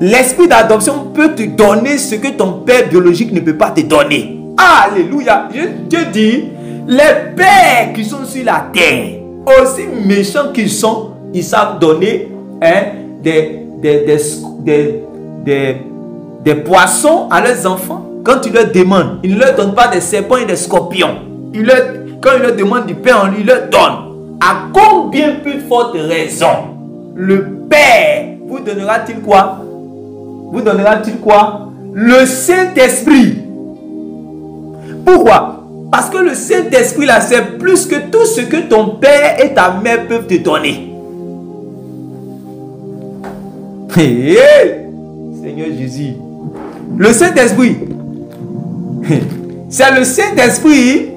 L'esprit d'adoption peut te donner ce que ton père biologique ne peut pas te donner. Alléluia. Dieu dit, les pères qui sont sur la terre, aussi méchants qu'ils sont, ils savent donner des poissons à leurs enfants. Quand tu leur demandes, ils ne leur donnent pas des serpents et des scorpions. quand il leur demande du pain, on lui leur donne. À combien plus forte raison le Père vous donnera-t-il quoi? Vous donnera-t-il quoi? Le Saint-Esprit. Pourquoi? Parce que le Saint-Esprit là, c'est plus que tout ce que ton père et ta mère peuvent te donner. Hey, hey, Seigneur Jésus. Le Saint-Esprit. C'est le Saint-Esprit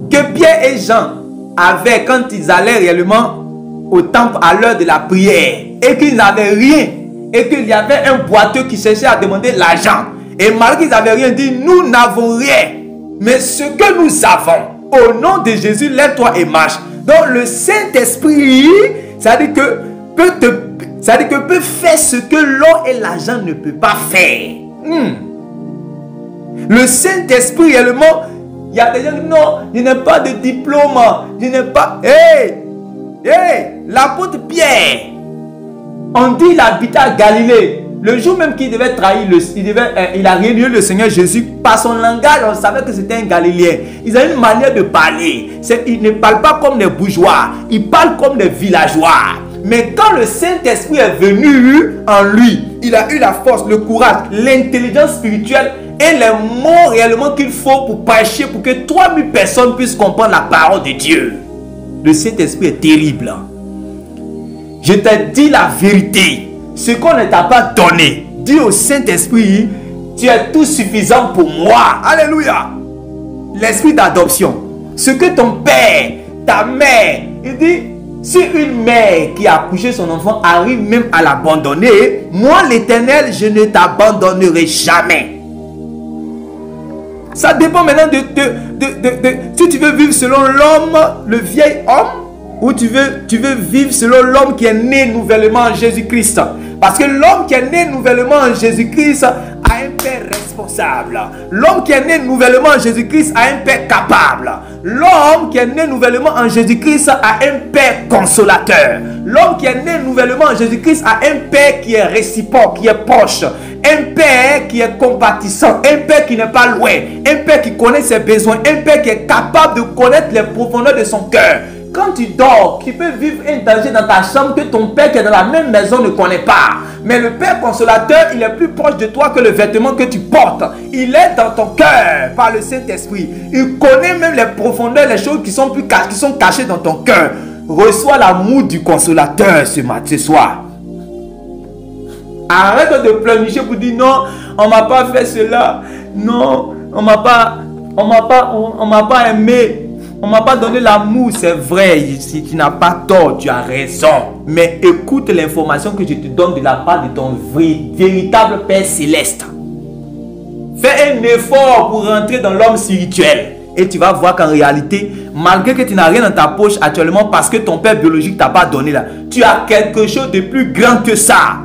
que Pierre et Jean avaient quand ils allaient réellement au temple à l'heure de la prière. Et qu'ils n'avaient rien. Et qu'il y avait un boiteux qui cherchait à demander l'argent. Et malgré qu'ils n'avaient rien dit, nous n'avons rien. Mais ce que nous avons, au nom de Jésus, lève-toi et marche. Donc le Saint-Esprit, ça veut dire que peut faire ce que l'or et l'argent ne peut pas faire. Le Saint-Esprit, réellement, il y a des gens qui disent non, je n'ai pas de diplôme, je n'ai pas... L'apôtre Pierre, on dit il habitait à Galilée. Le jour même qu'il devait trahir, il a réuni le Seigneur Jésus. Par son langage, on savait que c'était un Galiléen. Ils avaient une manière de parler. Ils ne parlent pas comme des bourgeois. Ils parlent comme des villageois. Mais quand le Saint-Esprit est venu en lui, il a eu la force, le courage, l'intelligence spirituelle et les mots réellement qu'il faut pour prêcher, pour que 3000 personnes puissent comprendre la parole de Dieu. Le Saint-Esprit est terrible. Je te dis la vérité. Ce qu'on ne t'a pas donné, dis au Saint-Esprit, tu es tout suffisant pour moi. Alléluia. L'esprit d'adoption. Ce que ton père, ta mère, il dit, si une mère qui a accouché son enfant arrive même à l'abandonner, moi l'Éternel, je ne t'abandonnerai jamais. Ça dépend maintenant si tu veux vivre selon l'homme, le vieil homme, ou tu veux vivre selon l'homme qui est né nouvellement en Jésus-Christ. Parce que l'homme qui est né nouvellement en Jésus-Christ a un père responsable. L'homme qui est né nouvellement en Jésus-Christ a un père capable. L'homme qui est né nouvellement en Jésus-Christ a un père consolateur. L'homme qui est né nouvellement en Jésus-Christ a un père qui est réciproque, qui est proche. Un père qui est compatissant, un père qui n'est pas loin, un père qui connaît ses besoins, un père qui est capable de connaître les profondeurs de son cœur. Quand tu dors, tu peux vivre un danger dans ta chambre que ton père qui est dans la même maison ne connaît pas. Mais le Père consolateur, il est plus proche de toi que le vêtement que tu portes. Il est dans ton cœur par le Saint-Esprit. Il connaît même les profondeurs, les choses qui sont cachées dans ton cœur. Reçois l'amour du consolateur ce soir. Arrête de pleurnicher pour dire non, on m'a pas fait cela. Non, on m'a pas aimé. On ne m'a pas donné l'amour, c'est vrai, si tu n'as pas tort, tu as raison. Mais écoute l'information que je te donne de la part de ton véritable Père Céleste. Fais un effort pour rentrer dans l'homme spirituel. Et tu vas voir qu'en réalité, malgré que tu n'as rien dans ta poche actuellement parce que ton père biologique ne t'a pas donné là, tu as quelque chose de plus grand que ça.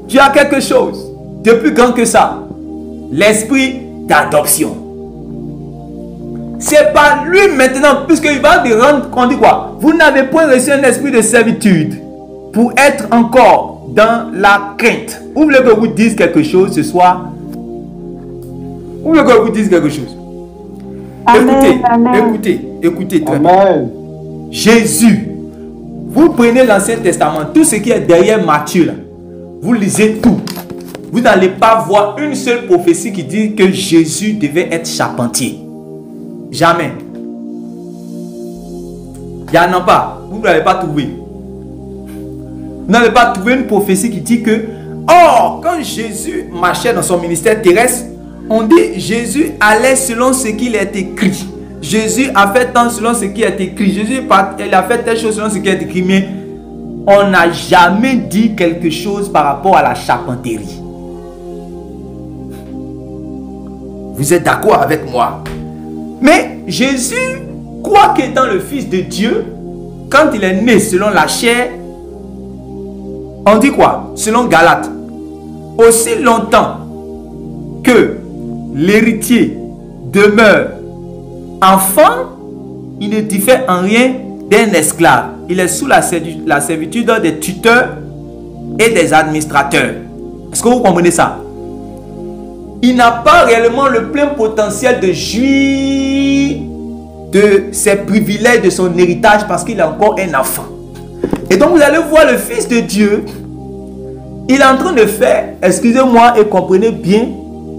Tu as quelque chose de plus grand que ça. L'esprit d'adoption. C'est pas lui maintenant, puisqu'il va te rendre compte de quoi? Vous n'avez point reçu un esprit de servitude pour être encore dans la crainte. Vous voulez que je vous dise quelque chose ce soir? Vous voulez que je vous dise quelque chose? Amen, écoutez très bien. Jésus, vous prenez l'Ancien Testament, tout ce qui est derrière Matthieu, là, vous lisez tout. Vous n'allez pas voir une seule prophétie qui dit que Jésus devait être charpentier. Jamais. Il n'y en a pas. Vous n'allez pas trouver. Vous n'allez pas trouver une prophétie qui dit que, oh, quand Jésus marchait dans son ministère terrestre, on dit Jésus allait selon ce qu'il est écrit. Jésus a fait tant selon ce qui est écrit. Jésus il a fait telle chose selon ce qui est écrit. Mais on n'a jamais dit quelque chose par rapport à la charpenterie. Vous êtes d'accord avec moi? Mais Jésus, quoi qu'étant le Fils de Dieu, quand il est né selon la chair, on dit quoi? Selon Galates, aussi longtemps que l'héritier demeure enfant, il ne diffère en rien d'un esclave. Il est sous la servitude des tuteurs et des administrateurs. Est-ce que vous comprenez ça? il n'a pas réellement le plein potentiel de jouir de ses privilèges, de son héritage, parce qu'il est encore un enfant. Et donc vous allez voir le Fils de Dieu, il est en train de faire, excusez-moi et comprenez bien,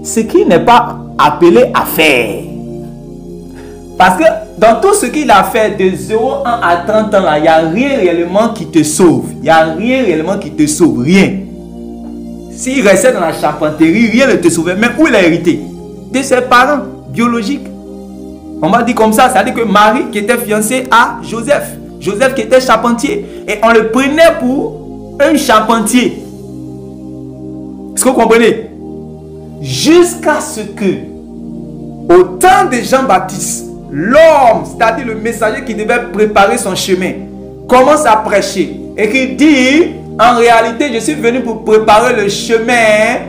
ce qu'il n'est pas appelé à faire. Parce que dans tout ce qu'il a fait de 0 ans à 30 ans, il n'y a rien réellement qui te sauve. Il n'y a rien réellement qui te sauve, rien. S'il restait dans la charpenterie, rien ne te sauvait. Mais où il a hérité? De ses parents biologiques. On m'a dit comme ça, c'est-à-dire que Marie qui était fiancée à Joseph. Joseph qui était charpentier. Et on le prenait pour un charpentier. Est-ce que vous comprenez? Jusqu'à ce que, au temps de Jean-Baptiste, l'homme, c'est-à-dire le messager qui devait préparer son chemin, commence à prêcher. Et qui dit, en réalité, je suis venu pour préparer le chemin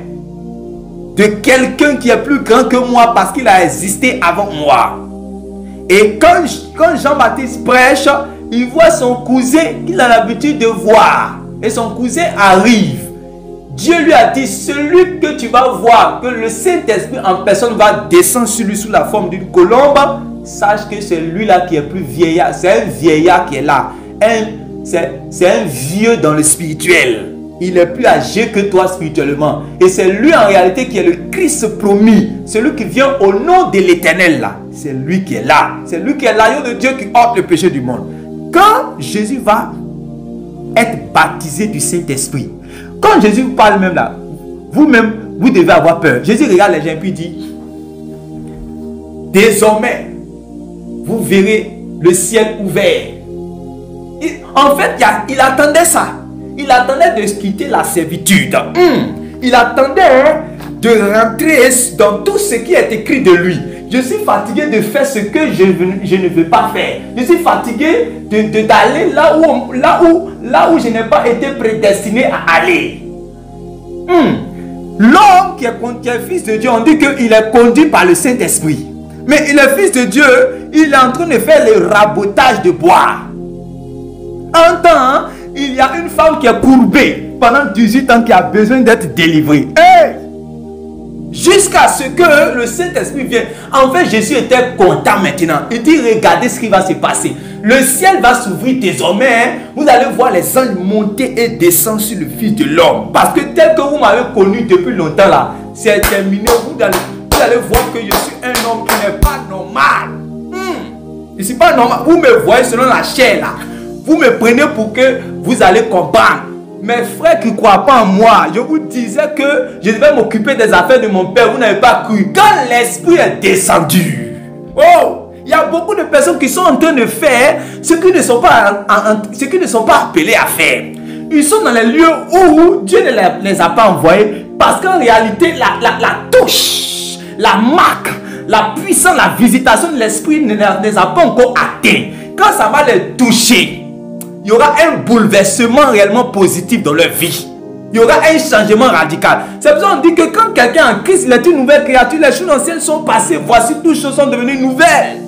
de quelqu'un qui est plus grand que moi parce qu'il a existé avant moi. Et quand Jean-Baptiste prêche, il voit son cousin qu'il a l'habitude de voir. Et son cousin arrive. Dieu lui a dit, celui que tu vas voir, que le Saint-Esprit en personne va descendre sur lui sous la forme d'une colombe, sache que c'est lui-là qui est plus vieillard. C'est un vieillard qui est là. C'est un vieux dans le spirituel. Il est plus âgé que toi spirituellement. Et c'est lui en réalité qui est le Christ promis. Celui qui vient au nom de l'Éternel là. C'est lui qui est là. C'est lui qui est l'agneau de Dieu qui ôte le péché du monde. Quand Jésus va être baptisé du Saint-Esprit, quand Jésus vous parle même là, vous-même, vous devez avoir peur. Jésus regarde les gens et puis dit, désormais, vous verrez le ciel ouvert. En fait, il attendait ça. Il attendait de quitter la servitude. Il attendait de rentrer dans tout ce qui est écrit de lui. Je suis fatigué de faire ce que je ne veux pas faire. Je suis fatigué d'aller là où je n'ai pas été prédestiné à aller. L'homme qui est fils de Dieu, on dit qu'il est conduit par le Saint-Esprit. Mais il est fils de Dieu, il est en train de faire le rabotage de bois. Un temps, il y a une femme qui est courbée pendant 18 ans qui a besoin d'être délivrée. Hey! Jusqu'à ce que le Saint-Esprit vienne. En fait, Jésus était content maintenant. Il dit, regardez ce qui va se passer. Le ciel va s'ouvrir désormais. Vous allez voir les anges monter et descendre sur le Fils de l'homme. Parce que tel que vous m'avez connu depuis longtemps là, c'est terminé. Vous allez voir que je suis un homme qui n'est pas normal. Je ne suis pas normal. Vous me voyez selon la chair là. Vous me prenez pour que vous allez comprendre. Mes frères qui ne croient pas en moi, je vous disais que je devais m'occuper des affaires de mon père. Vous n'avez pas cru. Quand l'Esprit est descendu, oh, il y a beaucoup de personnes qui sont en train de faire ce qui ne sont pas appelés à faire. Ils sont dans les lieux où Dieu ne les a pas envoyés. Parce qu'en réalité, la touche, la marque, la puissance, la visitation de l'Esprit ne les a pas encore atteints. Quand ça va les toucher, il y aura un bouleversement réellement positif dans leur vie. Il y aura un changement radical. C'est pour ça qu'on dit que quand quelqu'un est en Christ, il est une nouvelle créature. Les choses anciennes sont passées. Voici, toutes choses sont devenues nouvelles.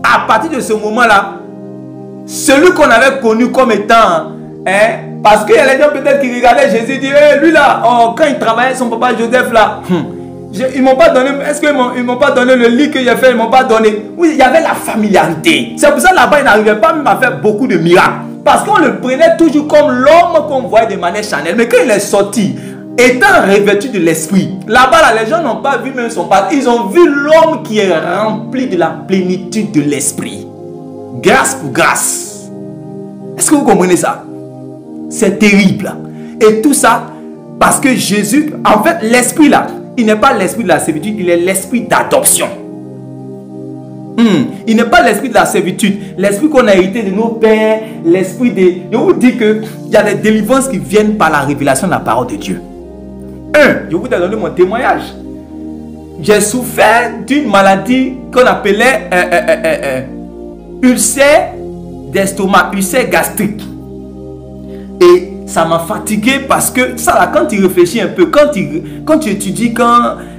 À partir de ce moment-là, celui qu'on avait connu comme étant, parce qu'il y a les gens peut-être qui regardaient Jésus et disaient, hey, lui là, oh, quand il travaillait son papa Joseph là, ils m'ont pas donné, est-ce qu'ils m'ont pas donné le lit que j'ai fait, ils m'ont pas donné. Oui, il y avait la familiarité. C'est pour ça là-bas, il n'arrivait pas même à faire beaucoup de miracles. Parce qu'on le prenait toujours comme l'homme qu'on voyait de manière charnelle. Mais quand il est sorti, étant revêtu de l'esprit, là-bas, là, les gens n'ont pas vu même son père. Ils ont vu l'homme qui est rempli de la plénitude de l'esprit. Grâce pour grâce. Est-ce que vous comprenez ça? C'est terrible. Et tout ça, parce que Jésus, en fait, l'esprit là, il n'est pas l'esprit de la servitude, il est l'esprit d'adoption. Il n'est pas l'esprit de la servitude, l'esprit qu'on a hérité de nos pères, l'esprit de... Je vous dis qu'il y a des délivrances qui viennent par la révélation de la parole de Dieu. Je vous ai donné mon témoignage. J'ai souffert d'une maladie qu'on appelait ulcère d'estomac, ulcère gastrique. Et ça m'a fatigué parce que ça là, quand tu réfléchis un peu, quand tu étudies,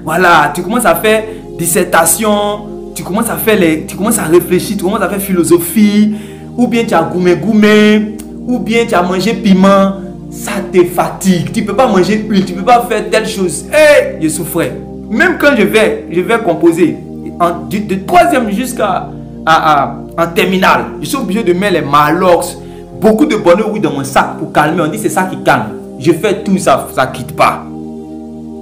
voilà, tu commences à faire dissertation, tu commences à réfléchir, tu commences à faire philosophie, ou bien tu as goumé, ou bien tu as mangé piment, ça te fatigue. Tu ne peux pas manger huile, tu ne peux pas faire telle chose. Hey, je souffrais. Même quand je vais composer, de troisième jusqu'à en terminale, je suis obligé de mettre les Malox, beaucoup de bonheur oui, dans mon sac pour calmer. On dit c'est ça qui calme. Je fais tout ça, ça ne quitte pas.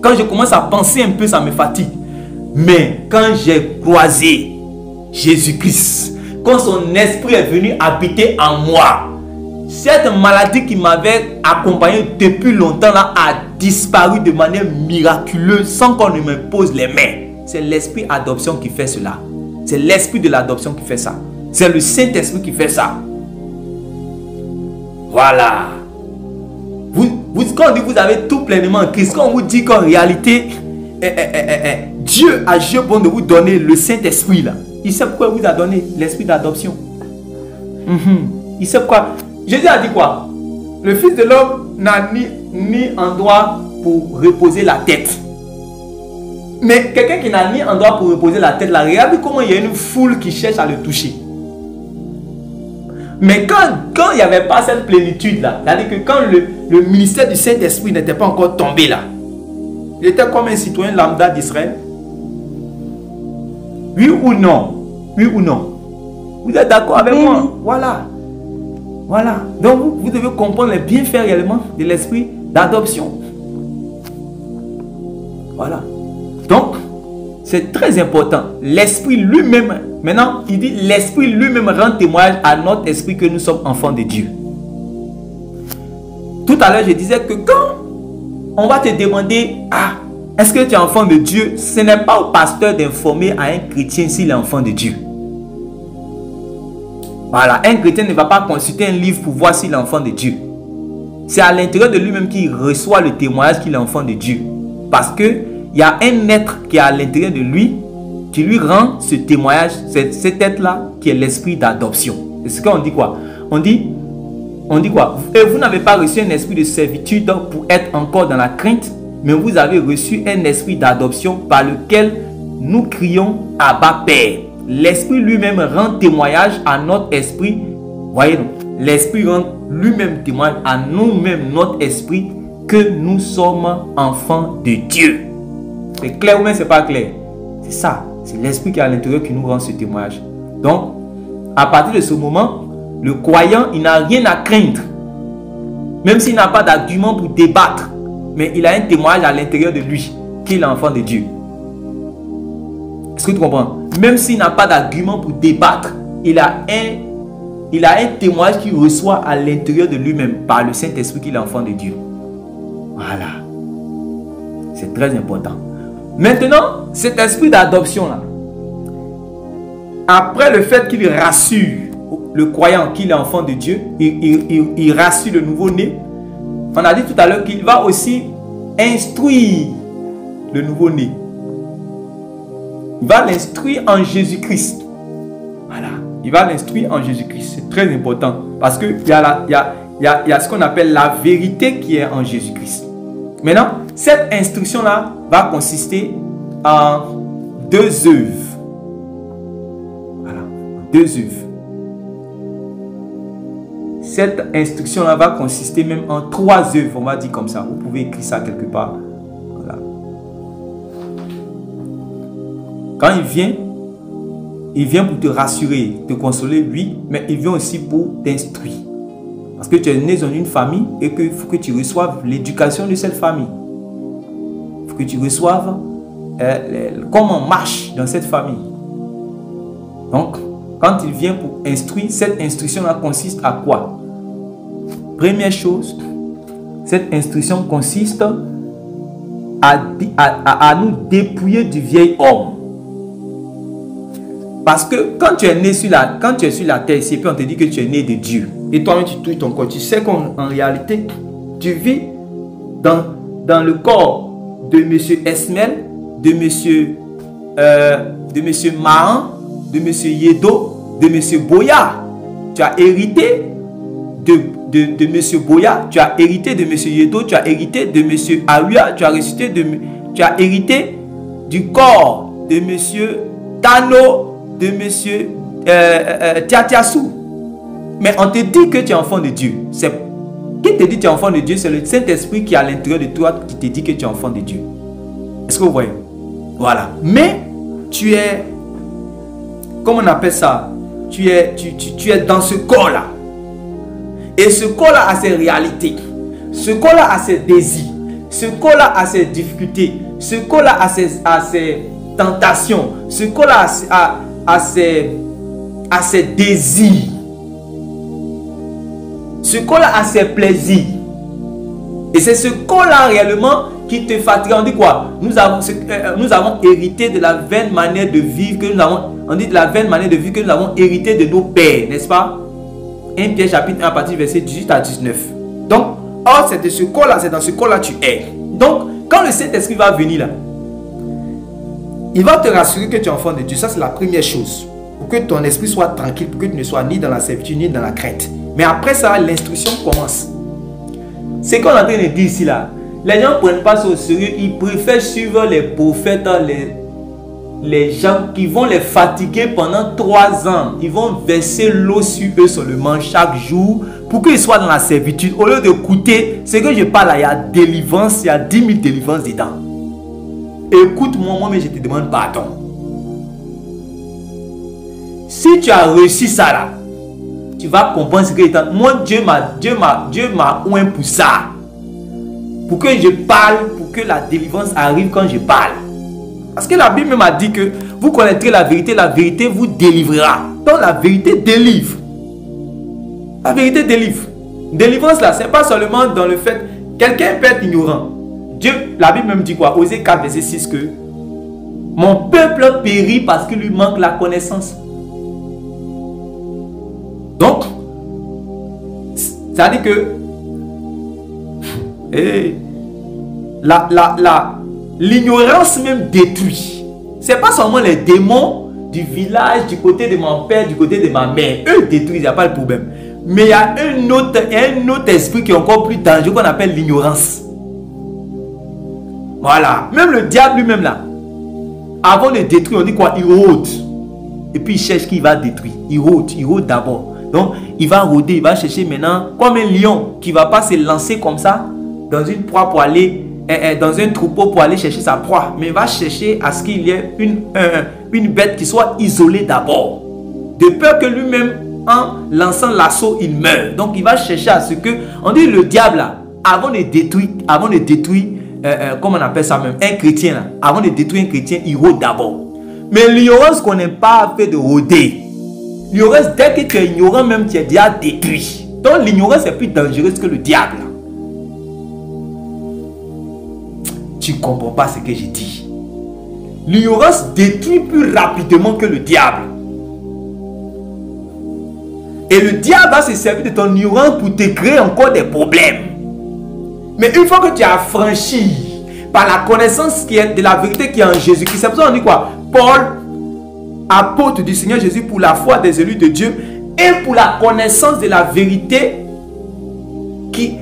Quand je commence à penser un peu, ça me fatigue. Mais quand j'ai croisé Jésus-Christ, quand son esprit est venu habiter en moi, cette maladie qui m'avait accompagné depuis longtemps là, a disparu de manière miraculeuse sans qu'on ne me pose les mains. C'est l'esprit d'adoption qui fait cela. C'est l'esprit de l'adoption qui fait ça. C'est le Saint-Esprit qui fait ça. Voilà. Quand on dit que vous avez tout pleinement en Christ, quand on vous dit qu'en réalité, Dieu a joué bon de vous donner le Saint-Esprit là. Il sait pourquoi il vous a donné l'esprit d'adoption. Il sait pourquoi. Jésus a dit quoi? Le Fils de l'homme n'a ni endroit pour reposer la tête. Mais quelqu'un qui n'a ni endroit pour reposer la tête, là, regarde comment il y a une foule qui cherche à le toucher. Mais quand il n'y avait pas cette plénitude-là, c'est-à-dire que quand le ministère du Saint-Esprit n'était pas encore tombé là, il était comme un citoyen lambda d'Israël. Oui ou non? Oui ou non? Vous êtes d'accord avec moi? Voilà. Voilà. Donc vous devez comprendre les bienfaits réellement de l'esprit d'adoption. Voilà. Donc, c'est très important. L'esprit lui-même, maintenant, il dit l'esprit lui-même rend témoignage à notre esprit que nous sommes enfants de Dieu. Tout à l'heure, je disais que quand on va te demander, est-ce que tu es enfant de Dieu? Ce n'est pas au pasteur d'informer à un chrétien s'il est enfant de Dieu. Voilà, un chrétien ne va pas consulter un livre pour voir s'il est enfant de Dieu. C'est à l'intérieur de lui-même qu'il reçoit le témoignage qu'il est enfant de Dieu. Parce que il y a un être qui est à l'intérieur de lui qui lui rend ce témoignage, cet être-là qui est l'esprit d'adoption. C'est ce qu'on dit quoi? On dit quoi? Et vous n'avez pas reçu un esprit de servitude pour être encore dans la crainte, mais vous avez reçu un esprit d'adoption par lequel nous crions Abba Père. L'esprit lui-même rend témoignage à notre esprit. Voyez, l'esprit rend lui-même témoignage à nous-mêmes, notre esprit, que nous sommes enfants de Dieu. C'est clair ou bien c'est pas clair? C'est ça. C'est l'esprit qui est à l'intérieur qui nous rend ce témoignage. Donc, à partir de ce moment, le croyant, il n'a rien à craindre. Même s'il n'a pas d'argument pour débattre. Mais il a un témoignage à l'intérieur de lui, qu'il est enfant de Dieu. Est-ce que tu comprends? Même s'il n'a pas d'argument pour débattre, il a un témoignage qu'il reçoit à l'intérieur de lui-même par le Saint-Esprit qu'il est enfant de Dieu. Voilà. C'est très important. Maintenant, cet esprit d'adoption là, après le fait qu'il rassure le croyant qu'il est enfant de Dieu, il rassure le nouveau-né. On a dit tout à l'heure qu'il va aussi instruire le nouveau-né. Il va l'instruire en Jésus-Christ. Voilà. Il va l'instruire en Jésus-Christ. C'est très important. Parce qu'il y a ce qu'on appelle la vérité qui est en Jésus-Christ. Maintenant, cette instruction-là va consister en 2 œuvres. Voilà. 2 œuvres. Cette instruction-là va consister même en 3 œuvres. On va dire comme ça. Vous pouvez écrire ça quelque part. Voilà. Quand il vient pour te rassurer, te consoler, oui, mais il vient aussi pour t'instruire. Parce que tu es né dans une famille et qu'il faut que tu reçoives l'éducation de cette famille. Il faut que tu reçoives comment on marche dans cette famille. Donc, quand il vient pour instruire, cette instruction-là consiste à quoi? Première chose, cette instruction consiste à nous dépouiller du vieil homme. Parce que quand tu es né sur la terre ici, puis on te dit que tu es né de Dieu, et toi-même tu touches ton corps, tu sais qu'en réalité, tu vis dans le corps de M. Esmel, de M. Mahan, de M. Yedo, de M. Boya. Tu as hérité de M. Boya, tu as hérité de M. Yedo, tu as hérité de M. Awia, tu as hérité du corps de M. Tano, de M. Tiatiassou. Mais on te dit que tu es enfant de Dieu. Qui te dit que tu es enfant de Dieu? C'est le Saint-Esprit qui est à l'intérieur de toi qui te dit que tu es enfant de Dieu. Est-ce que vous voyez? Voilà. Mais tu es, comment on appelle ça? Tu es dans ce corps-là. Et ce corps-là a ses réalités. Ce corps-là a ses désirs. Ce corps-là a ses difficultés. Ce corps-là a ses tentations. Ce corps-là a ses désirs. Ce corps-là a ses plaisirs. Et c'est ce corps-là réellement qui te fatigue. On dit quoi? Nous avons hérité de la vaine manière de vivre que nous avons. On dit de la vaine manière de vivre que nous avons hérité de nos pères, n'est-ce pas? 1 Pierre chapitre 1 à partir du verset 18 à 19. Donc, or c'est de ce corps-là, c'est dans ce corps-là tu es. Donc, quand le Saint-Esprit va venir là, il va te rassurer que tu es enfant de Dieu. Ça, c'est la première chose. Pour que ton esprit soit tranquille, pour que tu ne sois ni dans la servitude, ni dans la crainte. Mais après ça, l'instruction commence. C'est qu'on est en train de dire ici là. Les gens ne prennent pas ça au sérieux. Ils préfèrent suivre les prophètes, les gens qui vont les fatiguer pendant 3 ans. Ils vont verser l'eau sur eux seulement chaque jour pour qu'ils soient dans la servitude. Au lieu d'écouter ce que je parle là, il y a délivrance, il y a 10 000 délivrances dedans. Écoute-moi, moi, mais je te demande pardon. Si tu as réussi ça là, tu vas comprendre ce que moi, Dieu m'a oint pour ça. Pour que je parle, pour que la délivrance arrive quand je parle. Parce que la Bible m'a dit que vous connaîtrez la vérité vous délivrera. Donc la vérité délivre. La vérité délivre. Délivrance là, c'est pas seulement dans le fait quelqu'un peut être ignorant. Dieu, la Bible même dit quoi? Osée 4 verset 6 que mon peuple périt parce qu'il lui manque la connaissance. Donc, ça dit que l'ignorance même détruit. C'est pas seulement les démons du village, du côté de mon père, du côté de ma mère. Eux détruisent, il n'y a pas de problème. Mais il y a un autre esprit qui est encore plus dangereux qu'on appelle l'ignorance. Voilà. Même le diable lui-même là, avant de détruire, on dit quoi? Il rôde. Et puis il cherche qui va détruire. Il rôde d'abord. Donc, il va rôder, il va chercher maintenant, comme un lion qui ne va pas se lancer comme ça dans une proie pour aller, dans un troupeau pour aller chercher sa proie. Mais il va chercher à ce qu'il y ait une bête qui soit isolée d'abord. De peur que lui-même, en lançant l'assaut, il meurt. Donc, il va chercher à ce que, on dit le diable là, avant de détruire, comment on appelle ça même, un chrétien là, avant de détruire un chrétien, il rôde d'abord. Mais l'ignorance qu'on n'est pas fait de rôder. L'ignorance, dès que tu es ignorant même, tu es déjà détruit. Donc l'ignorance est plus dangereuse que le diable. Tu ne comprends pas ce que j'ai dit. L'ignorance détruit plus rapidement que le diable. Et le diable va se servir de ton ignorance pour te créer encore des problèmes. Mais une fois que tu as franchi par la connaissance qui est de la vérité qui est en Jésus-Christ, c'est pour ça qu'on dit quoi? Paul, apôtre du Seigneur Jésus, pour la foi des élus de Dieu et pour la connaissance de la vérité qui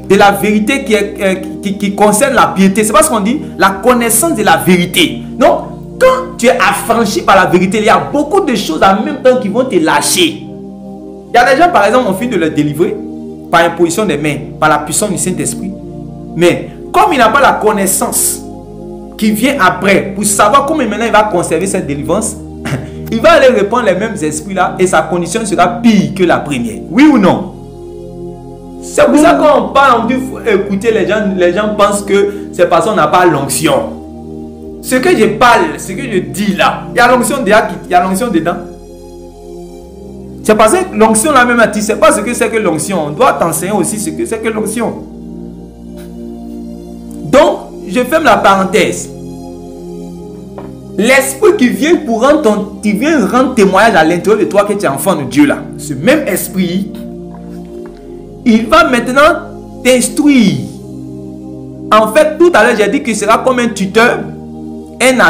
concerne la piété. C'est pas ce qu'on dit, la connaissance de la vérité. Donc, quand tu es affranchi par la vérité, il y a beaucoup de choses en même temps qui vont te lâcher. Il y a des gens, par exemple, on finit de les délivrer par imposition des mains, par la puissance du Saint-Esprit. Mais comme il n'a pas la connaissance qui vient après pour savoir comment maintenant il va conserver cette délivrance, il va aller répandre les mêmes esprits là et sa condition sera pire que la première. Oui ou non? C'est pour ça qu'on parle, on dit écouter les gens pensent que c'est parce qu'on n'a pas l'onction. Ce que je parle, ce que je dis là, il y a l'onction dedans. C'est parce que l'onction là même, tu ne sais pas ce que c'est que l'onction. On doit t'enseigner aussi ce que c'est que l'onction. Donc, je ferme la parenthèse. L'esprit qui vient pour rendre témoignage à l'intérieur de toi que tu es enfant de Dieu là. Ce même esprit, il va maintenant t'instruire. En fait, tout à l'heure, j'ai dit qu'il sera comme un tuteur, un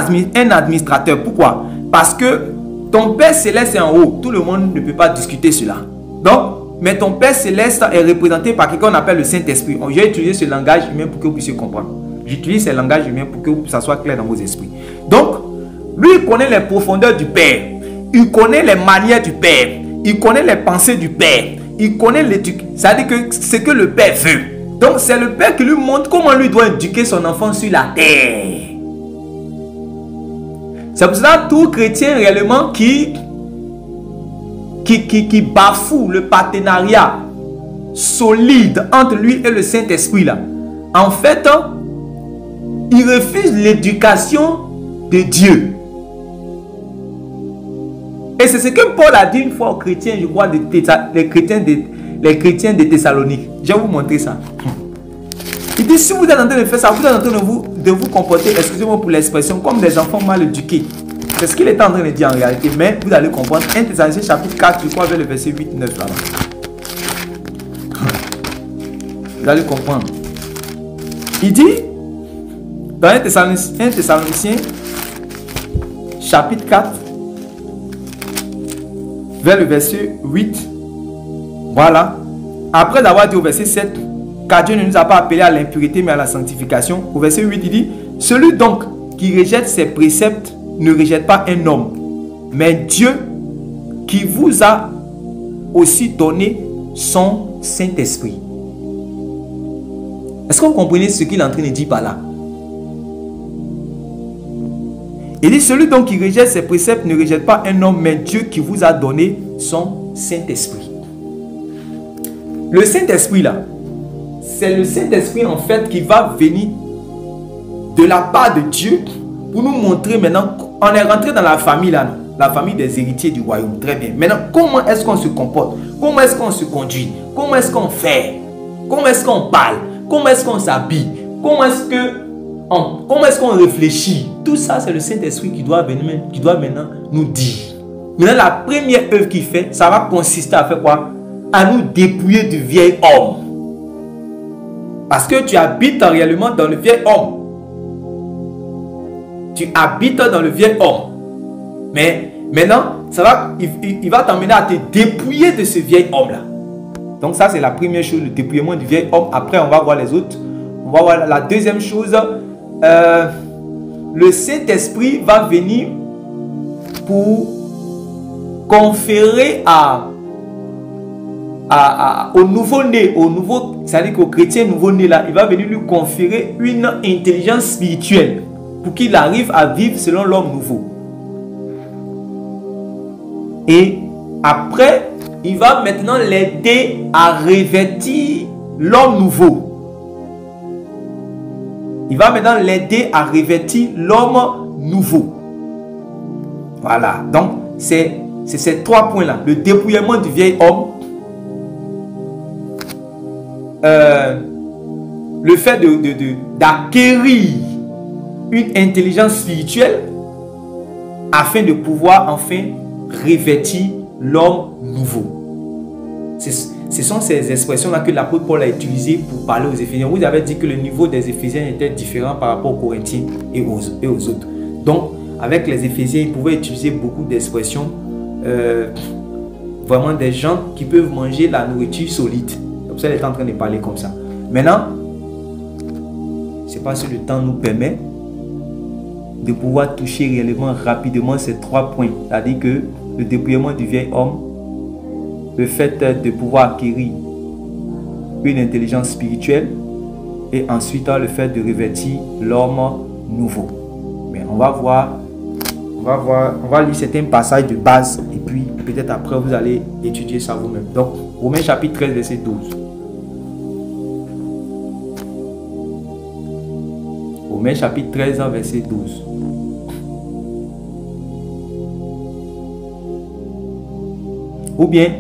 administrateur. Pourquoi? Parce que ton Père Céleste est en haut. Tout le monde ne peut pas discuter cela. Donc, mais ton Père Céleste est représenté par quelqu'un qu'on appelle le Saint-Esprit. J'ai utilisé ce langage humain pour que vous puissiez comprendre. J'utilise ce langage humain pour que ça soit clair dans vos esprits. Donc, lui, il connaît les profondeurs du Père. Il connaît les manières du Père. Il connaît les pensées du Père. Il connaît l'éducation. C'est-à-dire que ce que le Père veut. Donc c'est le Père qui lui montre comment lui doit éduquer son enfant sur la terre. C'est pour cela que tout chrétien réellement qui bafoue le partenariat solide entre lui et le Saint-Esprit là, en fait, il refuse l'éducation de Dieu. Et c'est ce que Paul a dit une fois aux chrétiens, je crois, les chrétiens de Thessalonique. Je vais vous montrer ça. Il dit, si vous êtes en train de faire ça, vous êtes en train de vous comporter, excusez-moi pour l'expression, comme des enfants mal éduqués. C'est ce qu'il est en train de dire en réalité, mais vous allez comprendre. 1 Thessaloniciens chapitre 4, je crois, vers le verset 8-9 là-bas. Vous allez comprendre. Il dit, dans 1 Thessaloniciens chapitre 4, vers le verset 8, voilà. Après avoir dit au verset 7, car Dieu ne nous a pas appelés à l'impureté mais à la sanctification. Au verset 8, il dit, celui donc qui rejette ses préceptes ne rejette pas un homme, mais Dieu qui vous a aussi donné son Saint-Esprit. Est-ce que vous comprenez ce qu'il est en train de dire par là? Il dit, celui donc qui rejette ses préceptes ne rejette pas un homme, mais Dieu qui vous a donné son Saint-Esprit. Le Saint-Esprit là, c'est le Saint-Esprit en fait qui va venir de la part de Dieu pour nous montrer maintenant, on est rentré dans la famille là, la famille des héritiers du royaume, très bien. Maintenant, comment est-ce qu'on se comporte? Comment est-ce qu'on se conduit? Comment est-ce qu'on fait? Comment est-ce qu'on parle? Comment est-ce qu'on s'habille? Comment est-ce qu'on réfléchit? Tout ça, c'est le Saint-Esprit qui doit maintenant nous dire. Maintenant, la première œuvre qu'il fait, ça va consister à faire quoi? À nous dépouiller du vieil homme. Parce que tu habites réellement dans le vieil homme. Tu habites dans le vieil homme. Mais maintenant, il va t'emmener à te dépouiller de ce vieil homme-là. Donc ça, c'est la première chose, le dépouillement du vieil homme. Après, on va voir les autres. On va voir la deuxième chose. Le Saint-Esprit va venir pour conférer au nouveau-né, c'est-à-dire qu'au chrétien nouveau-né là, il va venir lui conférer une intelligence spirituelle pour qu'il arrive à vivre selon l'homme nouveau. Et après, il va maintenant l'aider à revêtir l'homme nouveau. Il va maintenant l'aider à revêtir l'homme nouveau. Voilà. Donc, c'est ces trois points-là. Le dépouillement du vieil homme. Le fait d'acquérir une intelligence spirituelle afin de pouvoir enfin revêtir l'homme nouveau. Ce sont ces expressions-là que l'apôtre Paul a utilisées pour parler aux Éphésiens. Vous avez dit que le niveau des Éphésiens était différent par rapport aux Corinthiens et aux autres. Donc, avec les Éphésiens, il pouvait utiliser beaucoup d'expressions. Vraiment des gens qui peuvent manger la nourriture solide. Comme ça, il est en train de parler comme ça. Maintenant, je ne sais pas si le temps nous permet de pouvoir toucher réellement rapidement ces trois points. C'est-à-dire que le dépouillement du vieil homme, le fait de pouvoir acquérir une intelligence spirituelle et ensuite le fait de revêtir l'homme nouveau. Mais on va lire certains passages de base et puis peut-être après vous allez étudier ça vous-même. Donc, Romains chapitre 13, verset 12. Romains chapitre 13, verset 12. Ou bien,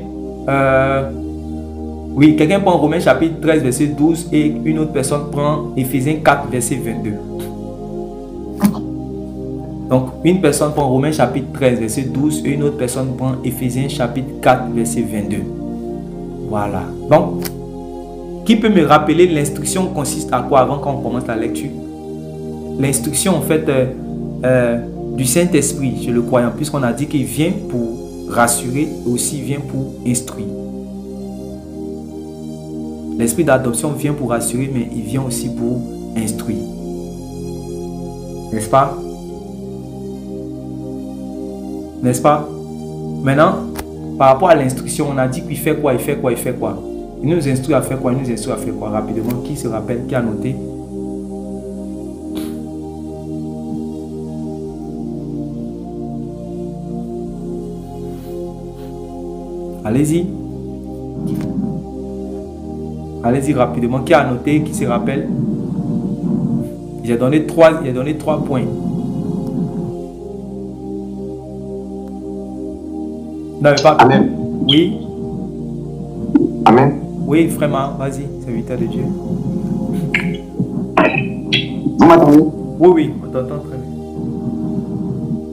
oui, quelqu'un prend Romains chapitre 13, verset 12 et une autre personne prend Éphésiens 4, verset 22. Donc, une personne prend Romains chapitre 13, verset 12 et une autre personne prend Éphésiens chapitre 4, verset 22. Voilà. Donc, qui peut me rappeler l'instruction consiste à quoi avant qu'on commence la lecture? L'instruction, en fait, du Saint-Esprit, je le crois, puisqu'on a dit qu'il vient pour rassurer et aussi vient pour instruire. L'esprit d'adoption vient pour rassurer, mais il vient aussi pour instruire. N'est-ce pas? N'est-ce pas? Maintenant, par rapport à l'instruction, on a dit qu'il fait quoi, il fait quoi, il fait quoi. Il nous instruit à faire quoi? Il nous instruit à faire quoi? Rapidement, qui se rappelle, qui a noté? Allez-y. Allez-y rapidement. Qui a noté? Qui se rappelle? J'ai donné 3 points. Non, mais pas. Amen. Oui. Amen. Oui, vraiment. Vas-y, serviteur de Dieu. Vous m'entendez? Oui, oui, on t'entend très bien.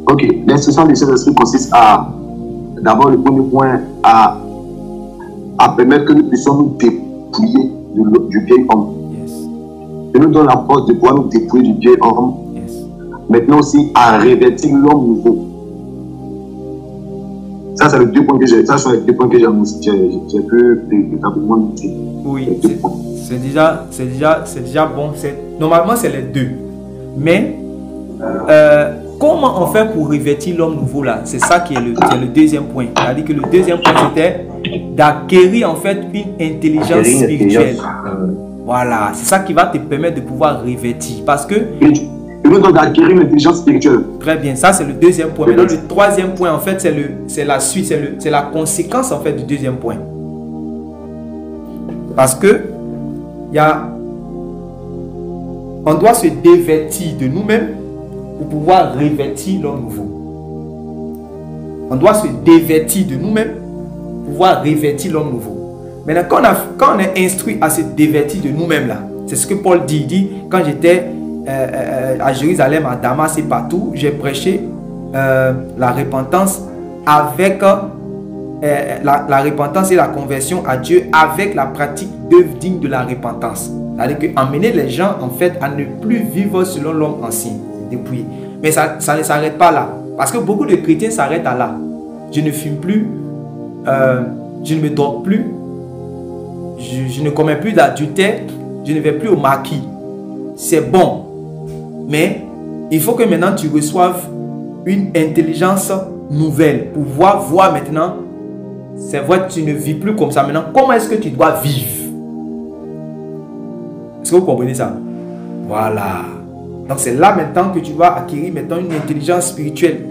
Ok. L'instruction du Saint-Esprit consiste à, d'abord, le premier point, à permettre que nous puissions nous dépouiller du vieil homme. Yes. Il nous donne la force de pouvoir nous dépouiller du vieil homme. Yes. Maintenant aussi, à revêtir l'homme nouveau. Ça, c'est le deux points que j'ai. Ça, sont les deux points que j'ai pu véritablement noter. Oui, c'est déjà bon. Normalement, c'est les deux. Mais, comment on fait pour revêtir l'homme nouveau là? C'est ça qui est le deuxième point. C'est-à-dire que le deuxième point, c'était d'acquérir en fait une intelligence spirituelle. Voilà, c'est ça qui va te permettre de pouvoir revêtir. Parce que... Il nous donne d'acquérir une intelligence spirituelle. Très bien, ça c'est le deuxième point. Maintenant, le troisième point, en fait, c'est la suite, c'est la conséquence en fait du deuxième point. Parce que on doit se dévêtir de nous-mêmes pour pouvoir revêtir l'homme nouveau. On doit se dévêtir de nous-mêmes pour pouvoir revêtir l'homme nouveau. Maintenant, quand on est instruit à se dévêtir de nous-mêmes là, c'est ce que Paul dit. Il dit, quand j'étais à Jérusalem, à Damas et partout, j'ai prêché la repentance avec la repentance et la conversion à Dieu avec la pratique d'œuvres dignes de la repentance. C'est-à-dire qu'emmener les gens en fait à ne plus vivre selon l'homme ancien, dépouillé. Mais ça ne s'arrête pas là. Parce que beaucoup de chrétiens s'arrêtent à là. Je ne fume plus, je ne me drogue plus, je ne commets plus d'adultère, je ne vais plus au maquis. C'est bon. Mais il faut que maintenant tu reçoives une intelligence nouvelle pour voir maintenant, c'est vrai que tu ne vis plus comme ça. Maintenant, comment est-ce que tu dois vivre? Est-ce que vous comprenez ça? Voilà. Donc c'est là maintenant que tu vas acquérir maintenant une intelligence spirituelle.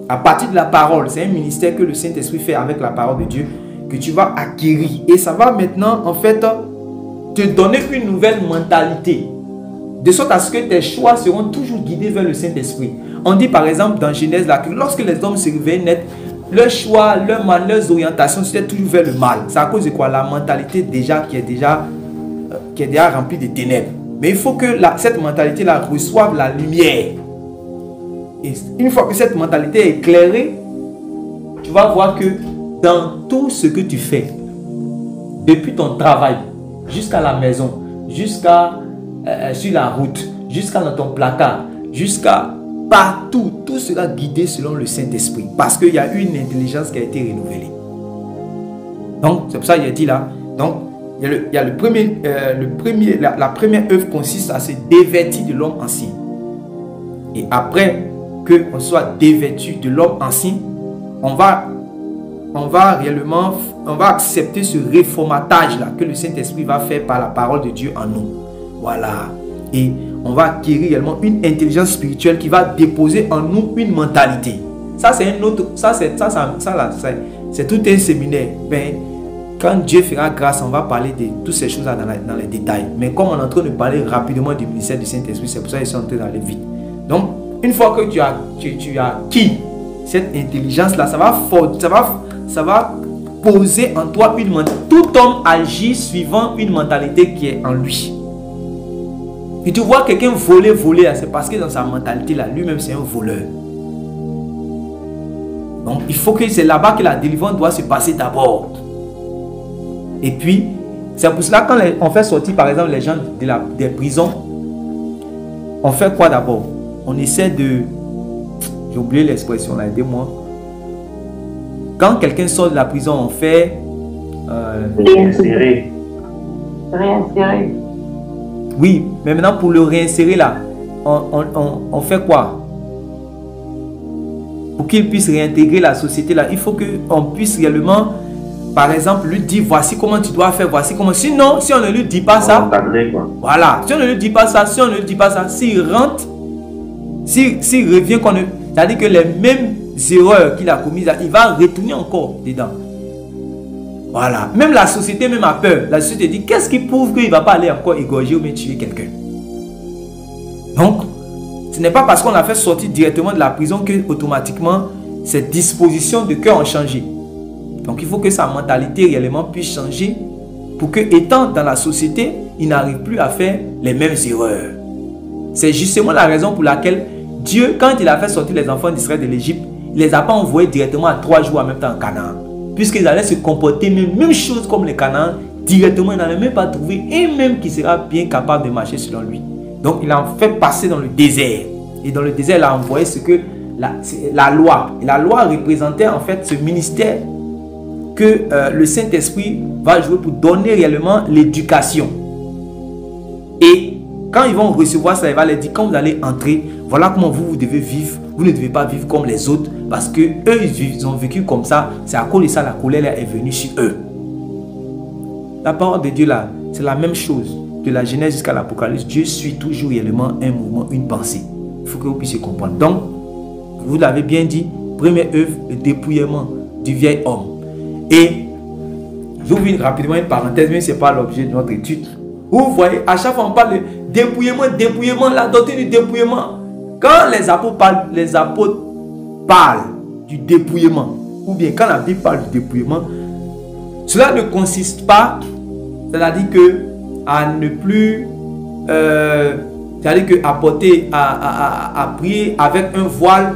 À partir de la parole, c'est un ministère que le Saint-Esprit fait avec la parole de Dieu que tu vas acquérir. Et ça va maintenant en fait te donner une nouvelle mentalité. De sorte à ce que tes choix seront toujours guidés vers le Saint-Esprit. On dit par exemple dans Genèse là, que lorsque les hommes se réveillent net, leurs choix, leurs orientations, c'était toujours vers le mal. C'est à cause de quoi? La mentalité qui est déjà remplie de ténèbres. Mais il faut que cette mentalité-là reçoive la lumière. Et une fois que cette mentalité est éclairée, tu vas voir que dans tout ce que tu fais, depuis ton travail, jusqu'à la maison, jusqu'à sur la route, jusqu'à dans ton placard, jusqu'à partout, tout cela guidé selon le Saint-Esprit. Parce qu'il y a une intelligence qui a été renouvelée. Donc, c'est pour ça qu'il a dit là. Donc, la première œuvre consiste à se dévêtir de l'homme ancien. Et après qu'on soit dévêtu de l'homme ancien, on va accepter ce réformatage là que le Saint-Esprit va faire par la parole de Dieu en nous. Voilà. Et on va acquérir également une intelligence spirituelle qui va déposer en nous une mentalité. Ça, c'est un autre. C'est tout un séminaire. Ben, quand Dieu fera grâce, on va parler de toutes ces choses-là dans les détails. Mais comme on est en train de parler rapidement du ministère du Saint-Esprit, c'est pour ça qu'ils sont en train d'aller vite. Donc, une fois que tu as acquis cette intelligence-là, ça va poser en toi une mentalité. Tout homme agit suivant une mentalité qui est en lui. Et tu vois quelqu'un voler, c'est parce que dans sa mentalité là, lui-même c'est un voleur. Donc il faut que c'est là-bas que la délivrance doit se passer d'abord. Et puis, c'est pour cela quand on fait sortir par exemple les gens des prisons, on fait quoi d'abord? On essaie de... J'ai oublié l'expression là, aidez-moi. Quand quelqu'un sort de la prison, on fait... Réinsérer. Oui, mais maintenant pour le réinsérer là, on fait quoi? Pour qu'il puisse réintégrer la société là, il faut qu'on puisse réellement par exemple, lui dit voici comment tu dois faire, voici comment. Sinon, si on ne lui dit pas ça, voilà, si on ne lui dit pas ça, si on ne lui dit pas ça, s'il rentre, s'il revient, c'est-à-dire que les mêmes erreurs qu'il a commises, il va retourner encore dedans. Voilà. Même la société même a peur. La société dit, qu'est-ce qui prouve qu'il ne va pas aller encore égorger ou même tuer quelqu'un? Donc, ce n'est pas parce qu'on a fait sortir directement de la prison que automatiquement ses dispositions de cœur ont changé. Donc, il faut que sa mentalité réellement puisse changer pour que, étant dans la société, il n'arrive plus à faire les mêmes erreurs. C'est justement la raison pour laquelle Dieu, quand il a fait sortir les enfants d'Israël de l'Égypte, il ne les a pas envoyés directement à 3 jours en même temps en Canaan. Puisqu'ils allaient se comporter même chose comme les Canaan, directement, il n'allait même pas trouver un même qui sera bien capable de marcher selon lui. Donc, il a fait passer dans le désert. Et dans le désert, il a envoyé ce que la loi. Et la loi représentait en fait ce ministère que le Saint-Esprit va jouer pour donner réellement l'éducation. Et quand ils vont recevoir ça, il va leur dire, quand vous allez entrer, voilà comment vous devez vivre. Vous ne devez pas vivre comme les autres parce que eux ils ont vécu comme ça. C'est à cause de ça la colère est venue sur eux. La parole de Dieu là, c'est la même chose. De la Genèse jusqu'à l'Apocalypse, Dieu suit toujours réellement un mouvement, une pensée. Il faut que vous puissiez comprendre. Donc, vous l'avez bien dit, première œuvre, le dépouillement du vieil homme. Et j'ouvre rapidement une parenthèse, mais ce n'est pas l'objet de notre étude. Vous voyez, à chaque fois on parle de dépouillement, la doctrine du dépouillement. Quand les apôtres parlent du dépouillement, ou bien quand la Bible parle du dépouillement, cela ne consiste pas, c'est-à-dire que à ne plus, c'est-à-dire que à prier avec un voile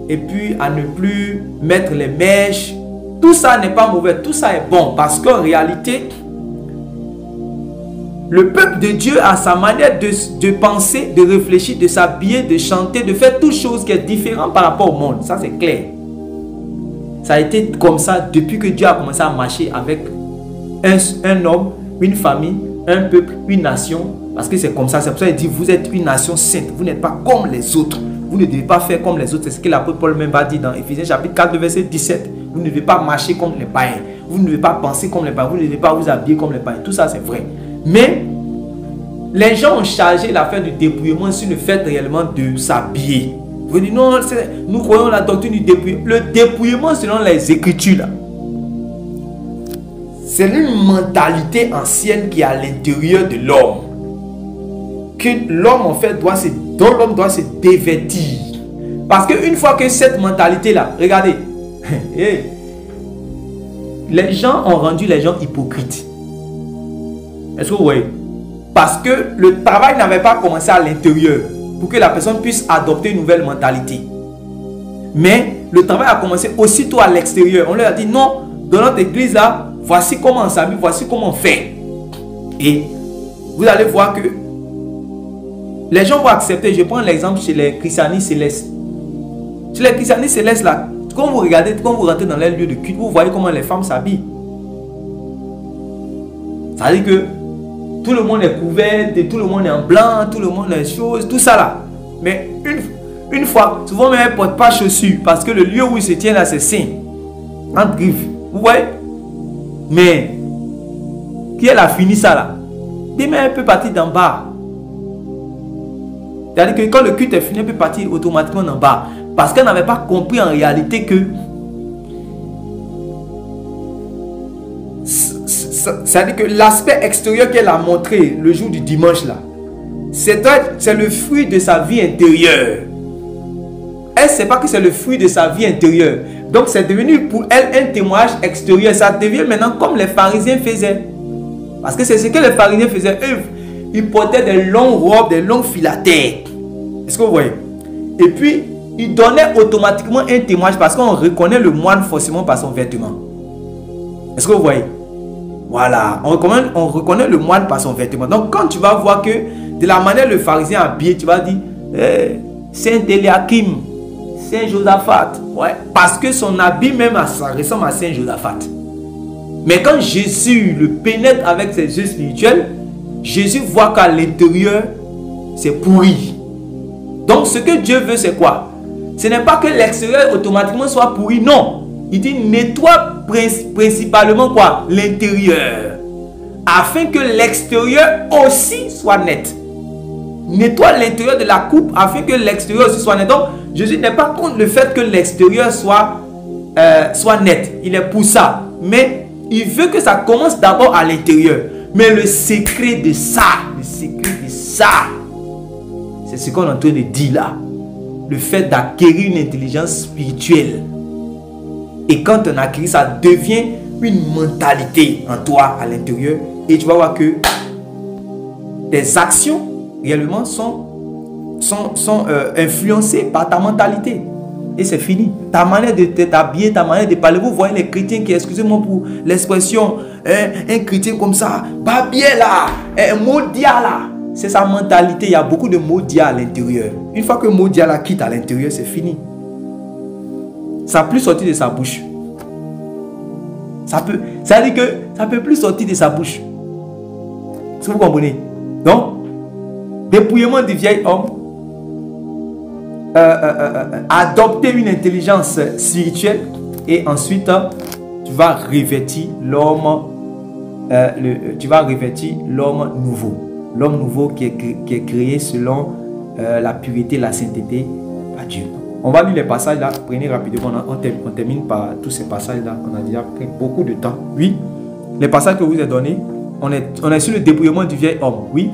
et puis à ne plus mettre les mèches. Tout ça n'est pas mauvais, tout ça est bon parce qu'en réalité, le peuple de Dieu a sa manière de penser, de réfléchir, de s'habiller, de chanter, de faire toute chose qui est différente par rapport au monde. Ça, c'est clair. Ça a été comme ça depuis que Dieu a commencé à marcher avec un homme, une famille, un peuple, une nation. Parce que c'est comme ça. C'est pour ça qu'il dit, vous êtes une nation sainte. Vous n'êtes pas comme les autres. Vous ne devez pas faire comme les autres. C'est ce que l'apôtre Paul même va dire dans Éphésiens chapitre 4, verset 17. Vous ne devez pas marcher comme les païens. Vous ne devez pas penser comme les païens. Vous ne devez pas vous habiller comme les païens. Tout ça, c'est vrai. Mais les gens ont chargé l'affaire du dépouillement sur le fait réellement de s'habiller. Vous dites non, nous croyons la doctrine du dépouillement. Le dépouillement selon les Écritures, c'est une mentalité ancienne qui est à l'intérieur de l'homme. Que l'homme en fait dont l'homme doit se dévêtir. Parce qu'une fois que cette mentalité-là, regardez, les gens ont rendu les gens hypocrites. Est-ce que vous voyez? Parce que le travail n'avait pas commencé à l'intérieur pour que la personne puisse adopter une nouvelle mentalité. Mais le travail a commencé aussitôt à l'extérieur. On leur a dit non, dans notre église là, voici comment on s'habille, voici comment on fait. Et vous allez voir que les gens vont accepter. Je prends l'exemple chez les christianistes célestes. Chez les christianistes célestes là, quand vous regardez, quand vous rentrez dans les lieux de culte, vous voyez comment les femmes s'habillent. Ça veut dire que tout le monde est couvert, tout le monde est en blanc, tout le monde est chose, tout ça là. Mais une fois, souvent même, elles ne portent pas chaussures parce que le lieu où ils se tiennent là, c'est saint. Entre griffes. Vous voyez? Mais, qui elle a fini ça là? Demain, elle peut partir d'en bas. C'est-à-dire que quand le culte est fini, elle peut partir automatiquement d'en bas. Parce qu'elle n'avait pas compris en réalité que c'est-à-dire que l'aspect extérieur qu'elle a montré le jour du dimanche là, c'est le fruit de sa vie intérieure. Elle ne sait pas que c'est le fruit de sa vie intérieure. Donc c'est devenu pour elle un témoignage extérieur. Ça devient maintenant comme les pharisiens faisaient. Parce que c'est ce que les pharisiens faisaient. Eux, ils portaient des longues robes, des longues filatères. Est-ce que vous voyez? Et puis, ils donnaient automatiquement un témoignage parce qu'on reconnaît le moine forcément par son vêtement. Est-ce que vous voyez? Voilà, on reconnaît le moine par son vêtement. Donc quand tu vas voir que de la manière le pharisien habillé, tu vas dire Saint Eliakim, Saint Josaphat. Ouais, parce que son habit même ça ressemble à Saint Josaphat. Mais quand Jésus le pénètre avec ses yeux spirituels, Jésus voit qu'à l'intérieur c'est pourri. Donc ce que Dieu veut c'est quoi? Ce n'est pas que l'extérieur automatiquement soit pourri, non. Il dit nettoie principalement quoi? L'intérieur. Afin que l'extérieur aussi soit net. Nettoie l'intérieur de la coupe afin que l'extérieur aussi soit net. Donc, Jésus n'est pas contre le fait que l'extérieur soit net. Il est pour ça. Mais il veut que ça commence d'abord à l'intérieur. Mais le secret de ça, c'est ce qu'on est en train de dire là. Le fait d'acquérir une intelligence spirituelle. Et quand on acquiert, ça devient une mentalité en toi à l'intérieur. Et tu vas voir que tes actions réellement sont influencées par ta mentalité. Et c'est fini. Ta manière de t'habiller, ta manière de parler. Vous voyez les chrétiens qui, excusez-moi pour l'expression, un chrétien comme ça, pas bien là, un maudit là. C'est sa mentalité. Il y a beaucoup de maudits à l'intérieur. Une fois que maudit là quitte à l'intérieur, c'est fini. Ça ne peut plus sortir de sa bouche. Ça veut dire que ça ne peut plus sortir de sa bouche. Est-ce que vous comprenez? Donc, dépouillement du vieil homme, adopter une intelligence spirituelle et ensuite tu vas revêtir l'homme nouveau. L'homme nouveau qui est créé selon la pureté, la sainteté par Dieu. On va lire les passages là. Prenez rapidement. On termine par tous ces passages là. On a déjà pris beaucoup de temps. Oui. Les passages que vous avez donnés. On est sur le dépouillement du vieil homme. Oui.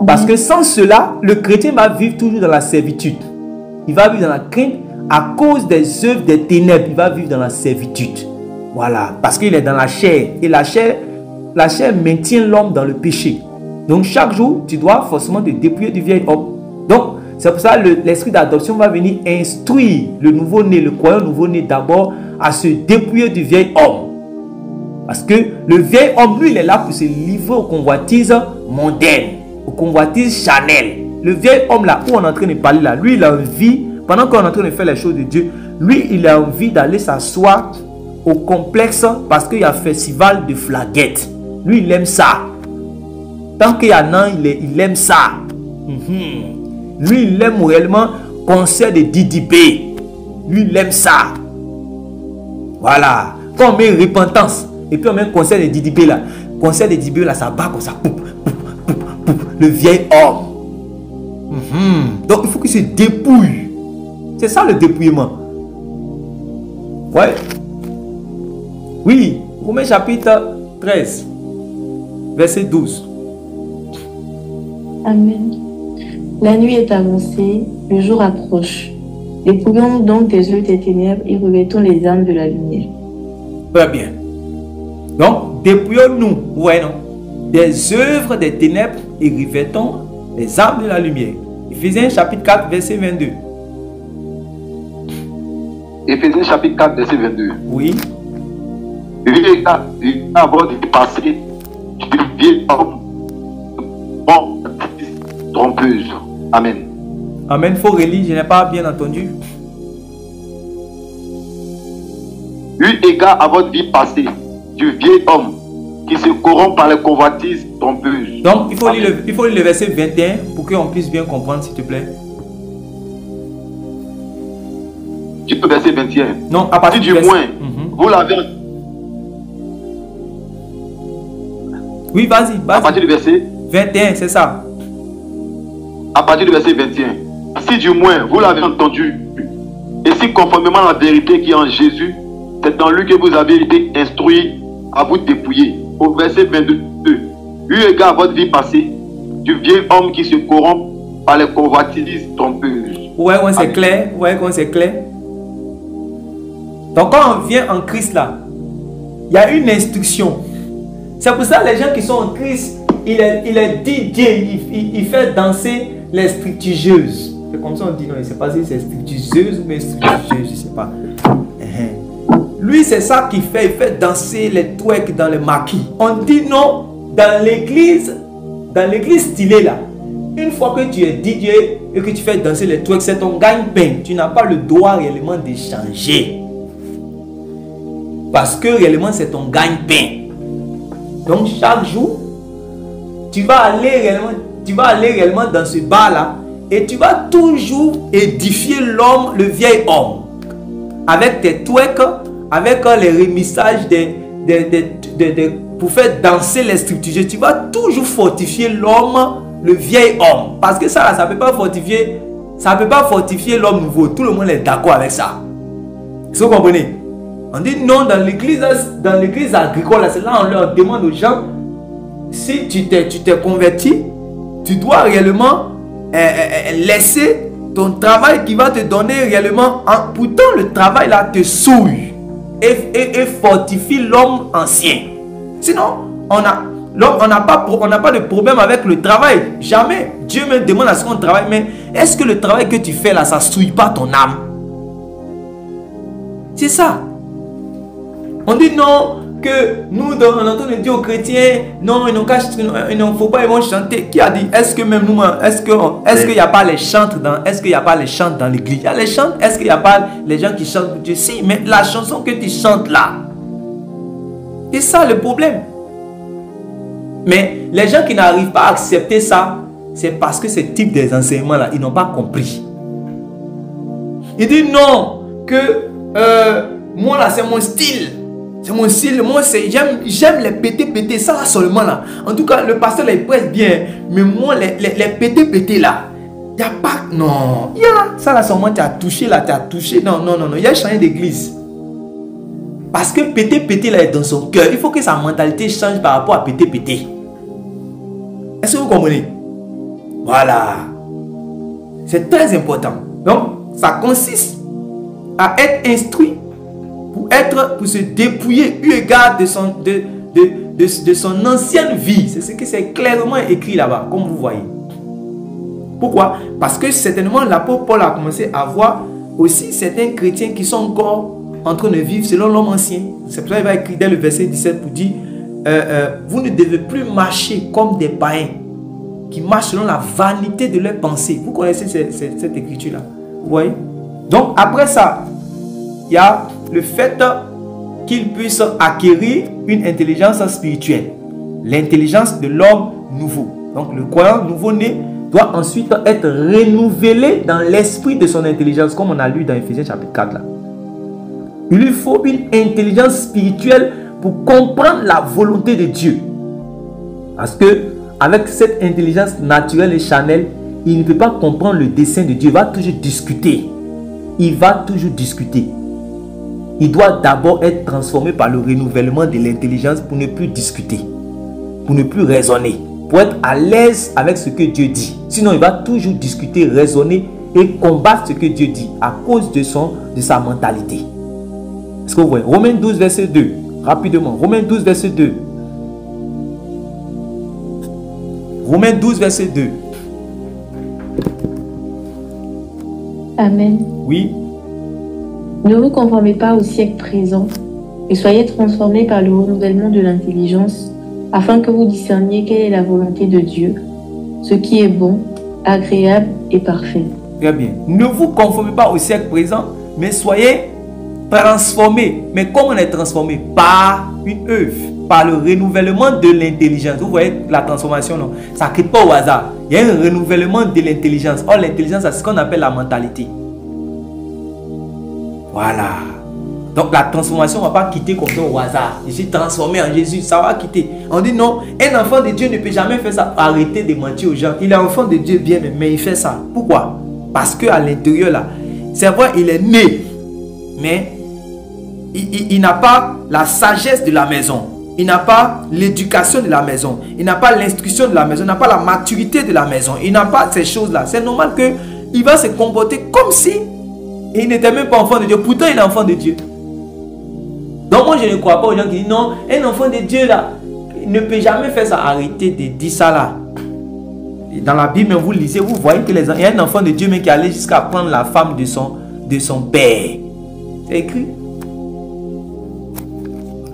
Parce que sans cela, le chrétien va vivre toujours dans la servitude. Il va vivre dans la crainte à cause des œuvres des ténèbres. Il va vivre dans la servitude. Voilà. Parce qu'il est dans la chair. Et la chair maintient l'homme dans le péché. Donc chaque jour, tu dois forcément te dépouiller du vieil homme. Donc, c'est pour ça que l'esprit d'adoption va venir instruire le nouveau-né, le croyant nouveau-né d'abord à se dépouiller du vieil homme. Parce que le vieil homme, lui, il est là pour se livrer aux convoitises mondaines, aux convoitises charnelles. Le vieil homme là où on est en train de parler là, lui, il a envie, pendant qu'on est en train de faire les choses de Dieu, lui, il a envie d'aller s'asseoir au complexe parce qu'il y a un festival de flaguettes. Lui, il aime ça. Tant qu'il y en a, il aime ça. Lui, il aime réellement concert de Didipé. Lui, il aime ça. Voilà. Quand on met repentance, et puis on met un concert de Didipé là. Concert de Didipé là, ça bat comme ça. Le vieil homme. Donc, il faut qu'il se dépouille. C'est ça le dépouillement. Ouais. Oui. Romains chapitre 13. Verset 12. Amen. La nuit est avancée, le jour approche. Dépouillons donc des œuvres des ténèbres et revêtons les armes de la lumière. Très bien. Donc, dépouillons-nous, ouais, non, des œuvres des ténèbres et revêtons les armes de la lumière. Éphésiens chapitre 4, verset 22. Éphésiens chapitre 4, verset 22. Oui. Avant de passer du vieil homme trompeuse. Amen. Amen. Faut relire, je n'ai pas bien entendu. Eu égard à votre vie passée, du vieil homme qui se corrompt par les convoitises trompeuses. Donc, il faut lire le verset 21 pour qu'on puisse bien comprendre, s'il te plaît. Tu peux verset 21. Non, à partir du verset... moins, vous l'avez. Oui, vas-y. À partir du verset 21, c'est ça. À partir du verset 21. Si du moins vous l'avez entendu, et si conformément à la vérité qui est en Jésus, c'est dans lui que vous avez été instruit à vous dépouiller. Au verset 22. Eu égard à votre vie passée, du vieil homme qui se corrompt par les convoitises trompeuses. Ouais, c'est clair. Ouais, c'est clair. Donc quand on vient en Christ là, il y a une instruction. C'est pour ça que les gens qui sont en Christ, il est DJ, il fait danser les stripteaseuses. C'est comme ça on dit, non, je ne sais pas si c'est stripteaseuse ou stripteaseuse, je ne sais pas. Lui, c'est ça qu'il fait, il fait danser les twerks dans le maquis. On dit non, dans l'église stylée là, une fois que tu es DJ et que tu fais danser les twerks, c'est ton gagne-pain. Tu n'as pas le droit réellement d'échanger. Parce que réellement, c'est ton gagne-pain. Donc, chaque jour, tu vas aller réellement dans ce bar-là et tu vas toujours édifier l'homme, le vieil homme. Avec tes twerks, avec les remissages pour faire danser les structures, tu vas toujours fortifier l'homme, le vieil homme. Parce que ça ne peut pas fortifier, l'homme nouveau. Tout le monde est d'accord avec ça. Est-ce que vous comprenez? On dit non, dans l'église agricole, c'est là on leur demande aux gens, si tu t'es converti, tu dois réellement laisser ton travail qui va te donner réellement. Pourtant, le travail là te souille et fortifie l'homme ancien. Sinon, on n'a pas de problème avec le travail. Jamais. Dieu me demande à ce qu'on travaille. Mais est-ce que le travail que tu fais là, ça ne souille pas ton âme? C'est ça. On dit non, que nous, on entend dire aux chrétiens, non, il ne faut pas, ils vont chanter. Qui a dit? Est-ce que même nous, est-ce qu'il n'y a pas les chantes dans l'église? Il y a les chants. Est-ce qu'il n'y a pas les gens qui chantent pour Dieu? Si, mais la chanson que tu chantes là, c'est ça le problème. Mais les gens qui n'arrivent pas à accepter ça, c'est parce que ce type des enseignements là, ils n'ont pas compris. Il dit non, que moi là, c'est mon style. C'est mon style, moi j'aime les péter ça là seulement là. En tout cas, le pasteur là, il presse bien. Mais moi, les péter là, il n'y a pas, non. Ça là seulement tu as touché là, Non, il y a changé d'église. Parce que péter là est dans son cœur. Il faut que sa mentalité change par rapport à péter. Est-ce que vous comprenez? Voilà. C'est très important. Donc, ça consiste à être instruit pour se dépouiller eu égard de son ancienne vie. C'est ce que c'est clairement écrit là-bas, comme vous voyez. Pourquoi? Parce que certainement l'apôtre Paul a commencé à voir aussi certains chrétiens qui sont encore en train de vivre selon l'homme ancien. C'est pour ça qu'il va écrire dès le verset 17 pour dire vous ne devez plus marcher comme des païens qui marchent selon la vanité de leurs pensées. Vous connaissez cette écriture-là? Vous voyez? Donc après ça, il y a le fait qu'il puisse acquérir une intelligence spirituelle. L'intelligence de l'homme nouveau. Donc le croyant nouveau-né doit ensuite être renouvelé dans l'esprit de son intelligence, comme on a lu dans Ephésiens chapitre 4 là. Il lui faut une intelligence spirituelle pour comprendre la volonté de Dieu. Parce que avec cette intelligence naturelle et charnelle, il ne peut pas comprendre le dessein de Dieu. Il va toujours discuter. Il doit d'abord être transformé par le renouvellement de l'intelligence pour ne plus discuter, pour ne plus raisonner, pour être à l'aise avec ce que Dieu dit. Sinon, il va toujours discuter, raisonner et combattre ce que Dieu dit à cause de sa mentalité. Est-ce que vous voyez? Romains 12, verset 2. Rapidement. Romains 12, verset 2. Romains 12, verset 2. Amen. Oui. Ne vous conformez pas au siècle présent, et soyez transformés par le renouvellement de l'intelligence, afin que vous discerniez quelle est la volonté de Dieu, ce qui est bon, agréable et parfait. Très bien. Ne vous conformez pas au siècle présent, mais soyez transformés. Mais comment on est transformé? Par une œuvre, par le renouvellement de l'intelligence. Vous voyez la transformation, non? Ça ne crée pas au hasard. Il y a un renouvellement de l'intelligence. Or, l'intelligence, c'est ce qu'on appelle la mentalité. Voilà. Donc la transformation ne va pas quitter comme ça au hasard. Je suis transformé en Jésus, ça va quitter. On dit non, un enfant de Dieu ne peut jamais faire ça. Arrêtez de mentir aux gens. Il est enfant de Dieu bien, mais il fait ça. Pourquoi? Parce qu'à l'intérieur là, c'est vrai, il est né, mais il n'a pas la sagesse de la maison. Il n'a pas l'éducation de la maison. Il n'a pas l'instruction de la maison. Il n'a pas la maturité de la maison. Il n'a pas ces choses-là. C'est normal qu'il va se comporter comme si il n'était même pas enfant de Dieu. Pourtant, il est enfant de Dieu. Donc, moi, je ne crois pas aux gens qui disent non, un enfant de Dieu là, il ne peut jamais faire ça. Arrêtez de dire ça là. Dans la Bible, vous lisez, vous voyez qu'il y a un enfant de Dieu mais qui allait jusqu'à prendre la femme de son père. C'est écrit.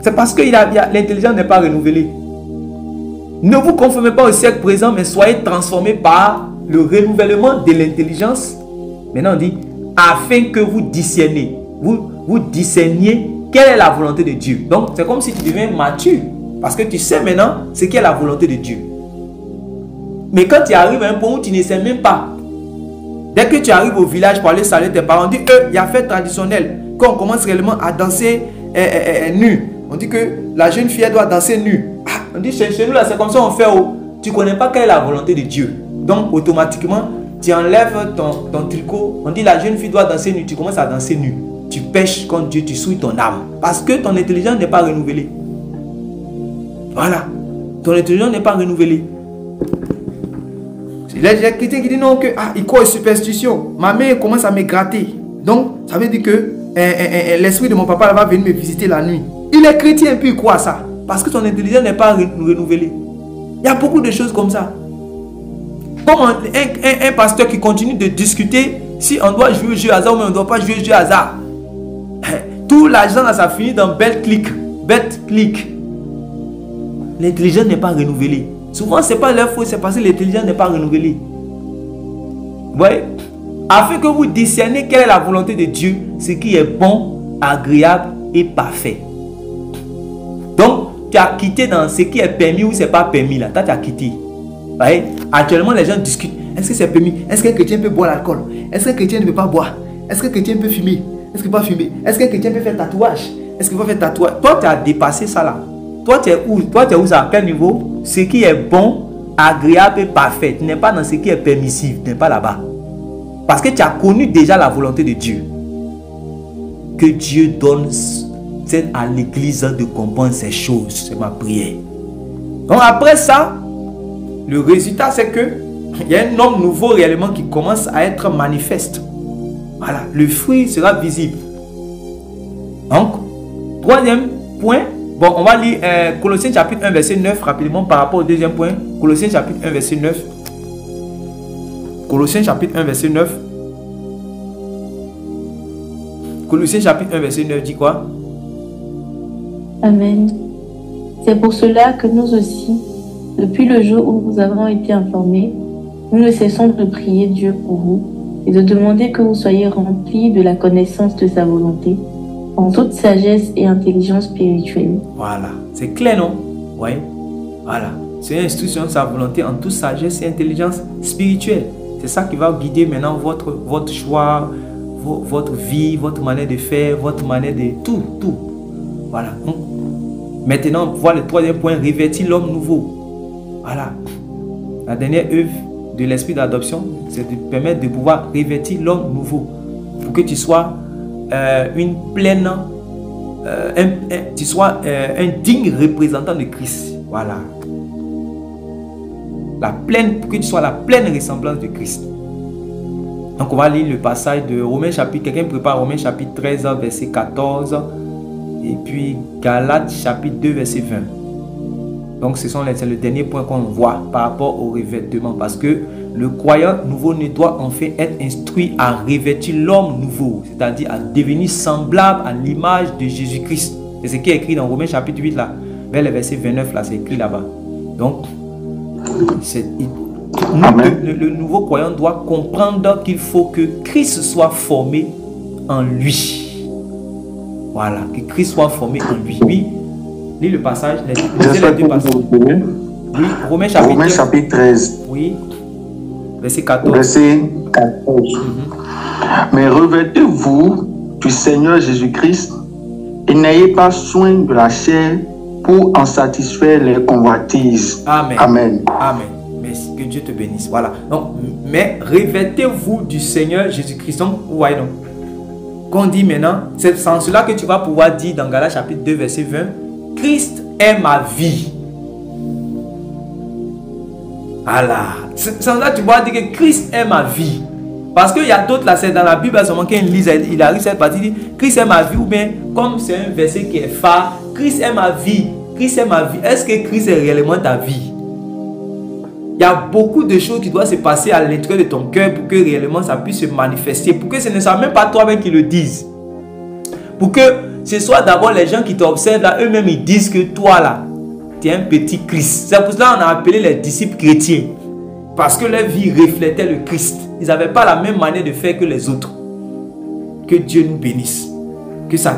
C'est parce que l'intelligence n'est pas renouvelée. Ne vous conformez pas au siècle présent, mais soyez transformés par le renouvellement de l'intelligence. Maintenant, on dit afin que vous discerniez. Vous discerniez quelle est la volonté de Dieu. Donc, c'est comme si tu deviens mature. Parce que tu sais maintenant ce qu'est la volonté de Dieu. Mais quand tu arrives à un point où tu ne sais même pas, dès que tu arrives au village pour aller saluer tes parents, on dit il y a fête traditionnelle. Quand on commence réellement à danser est nue. On dit que la jeune fille, elle doit danser nue. Ah, on dit chez nous, là, c'est comme ça on fait. Oh. Tu ne connais pas quelle est la volonté de Dieu. Donc, automatiquement, tu enlèves ton tricot. On dit la jeune fille doit danser nue. Tu commences à danser nue. Tu pêches contre Dieu, tu souilles ton âme. Parce que ton intelligence n'est pas renouvelée. Voilà. Ton intelligence n'est pas renouvelée. Il y a quelqu'un qui dit non, que il croit aux superstitions. Ma mère commence à me gratter. Donc, ça veut dire que l'esprit de mon papa va venir me visiter la nuit. Il est chrétien, puis il croit à ça. Parce que son intelligence n'est pas renouvelée. Il y a beaucoup de choses comme ça. Comme un pasteur qui continue de discuter si on doit jouer au jeu hasard ou on ne doit pas jouer au jeu hasard. Tout l'argent, ça finit dans bête clic. L'intelligence n'est pas renouvelée. Souvent, ce n'est pas leur faute, c'est parce que l'intelligence n'est pas renouvelée. Vous voyez? Afin que vous discerniez quelle est la volonté de Dieu, ce qui est bon, agréable et parfait. Donc, tu as quitté dans ce qui est permis ou ce n'est pas permis. Là, tu as quitté. Vous voyez? Actuellement, les gens discutent. Est-ce que c'est permis? Est-ce qu'un chrétien peut boire l'alcool? Est-ce qu'un chrétien ne peut pas boire? Est-ce qu'un chrétien peut fumer? Est-ce qu'il ne peut pas fumer? Est-ce qu'un chrétien peut faire tatouage? Est-ce qu'il peut faire tatouage? Toi, tu as dépassé ça là. Toi, tu es où? Toi, tu es où ça? À quel niveau? Ce qui est bon, agréable et parfait. Tu n'es pas dans ce qui est permissif. Tu n'es pas là-bas. Parce que tu as connu déjà la volonté de Dieu. Que Dieu donne à l'église de comprendre ces choses. C'est ma prière. Donc après ça, le résultat c'est que il y a un homme nouveau réellement qui commence à être manifeste. Voilà, le fruit sera visible. Donc, troisième point. Bon, on va lire Colossiens chapitre 1 verset 9 rapidement par rapport au deuxième point. Colossiens chapitre 1 verset 9. Colossiens chapitre 1 verset 9. Colossiens chapitre 1 verset 9 dit quoi? Amen. C'est pour cela que nous aussi, depuis le jour où nous avons été informés, nous ne cessons de prier Dieu pour vous et de demander que vous soyez remplis de la connaissance de sa volonté, en toute sagesse et intelligence spirituelle. Voilà, c'est clair, non? Oui. Voilà, c'est une instruction de sa volonté en toute sagesse et intelligence spirituelle. C'est ça qui va guider maintenant votre choix, votre vie, votre manière de faire, votre manière de tout. Voilà. Maintenant, voilà le troisième point, revêtir l'homme nouveau. Voilà. La dernière œuvre de l'esprit d'adoption, c'est de permettre de pouvoir revêtir l'homme nouveau. Pour que tu sois un digne représentant de Christ. Voilà. Pour que tu sois la pleine ressemblance de Christ. Donc on va lire le passage de Romains chapitre, quelqu'un prépare Romains chapitre 13 verset 14 et puis Galates chapitre 2 verset 20. Donc c'est le dernier point qu'on voit par rapport au revêtement, parce que le croyant nouveau ne doit en fait être instruit à revêtir l'homme nouveau, c'est-à-dire à devenir semblable à l'image de Jésus-Christ. C'est ce qui est écrit dans Romains chapitre 8 là, vers le verset 29 là, c'est écrit là-bas. Donc le nouveau croyant doit comprendre qu'il faut que Christ soit formé en lui. Voilà, que Christ soit formé en lui. Oui, lis le passage, les deux passages. Oui, Romains chapitre 13. Oui, verset 14. Verset 14. Mais revêtez-vous du Seigneur Jésus-Christ et n'ayez pas soin de la chair pour en satisfaire les convoitises. Amen. Amen. Amen. Merci, que Dieu te bénisse. Voilà. Donc, mais revêtez-vous du Seigneur Jésus-Christ. Donc, vous voyez donc. Qu'on dit maintenant, c'est sans cela que tu vas pouvoir dire dans Galates chapitre 2 verset 20, Christ est ma vie. Voilà. Sans cela tu vas dire que Christ est ma vie. Parce qu'il y a d'autres là, c'est dans la Bible, seulement quand il arrive cette partie, il dit Christ est ma vie, ou bien comme c'est un verset qui est phare, Christ est ma vie. Christ est ma vie. Est-ce que Christ est réellement ta vie? Il y a beaucoup de choses qui doivent se passer à l'intérieur de ton cœur pour que réellement ça puisse se manifester. Pour que ce ne soit même pas toi-même qui le disent. Pour que ce soit d'abord les gens qui t'observent là, eux-mêmes ils disent que toi là, tu es un petit Christ. C'est pour cela qu'on a appelé les disciples chrétiens. Parce que leur vie reflétait le Christ. Ils n'avaient pas la même manière de faire que les autres. Que Dieu nous bénisse. Que ça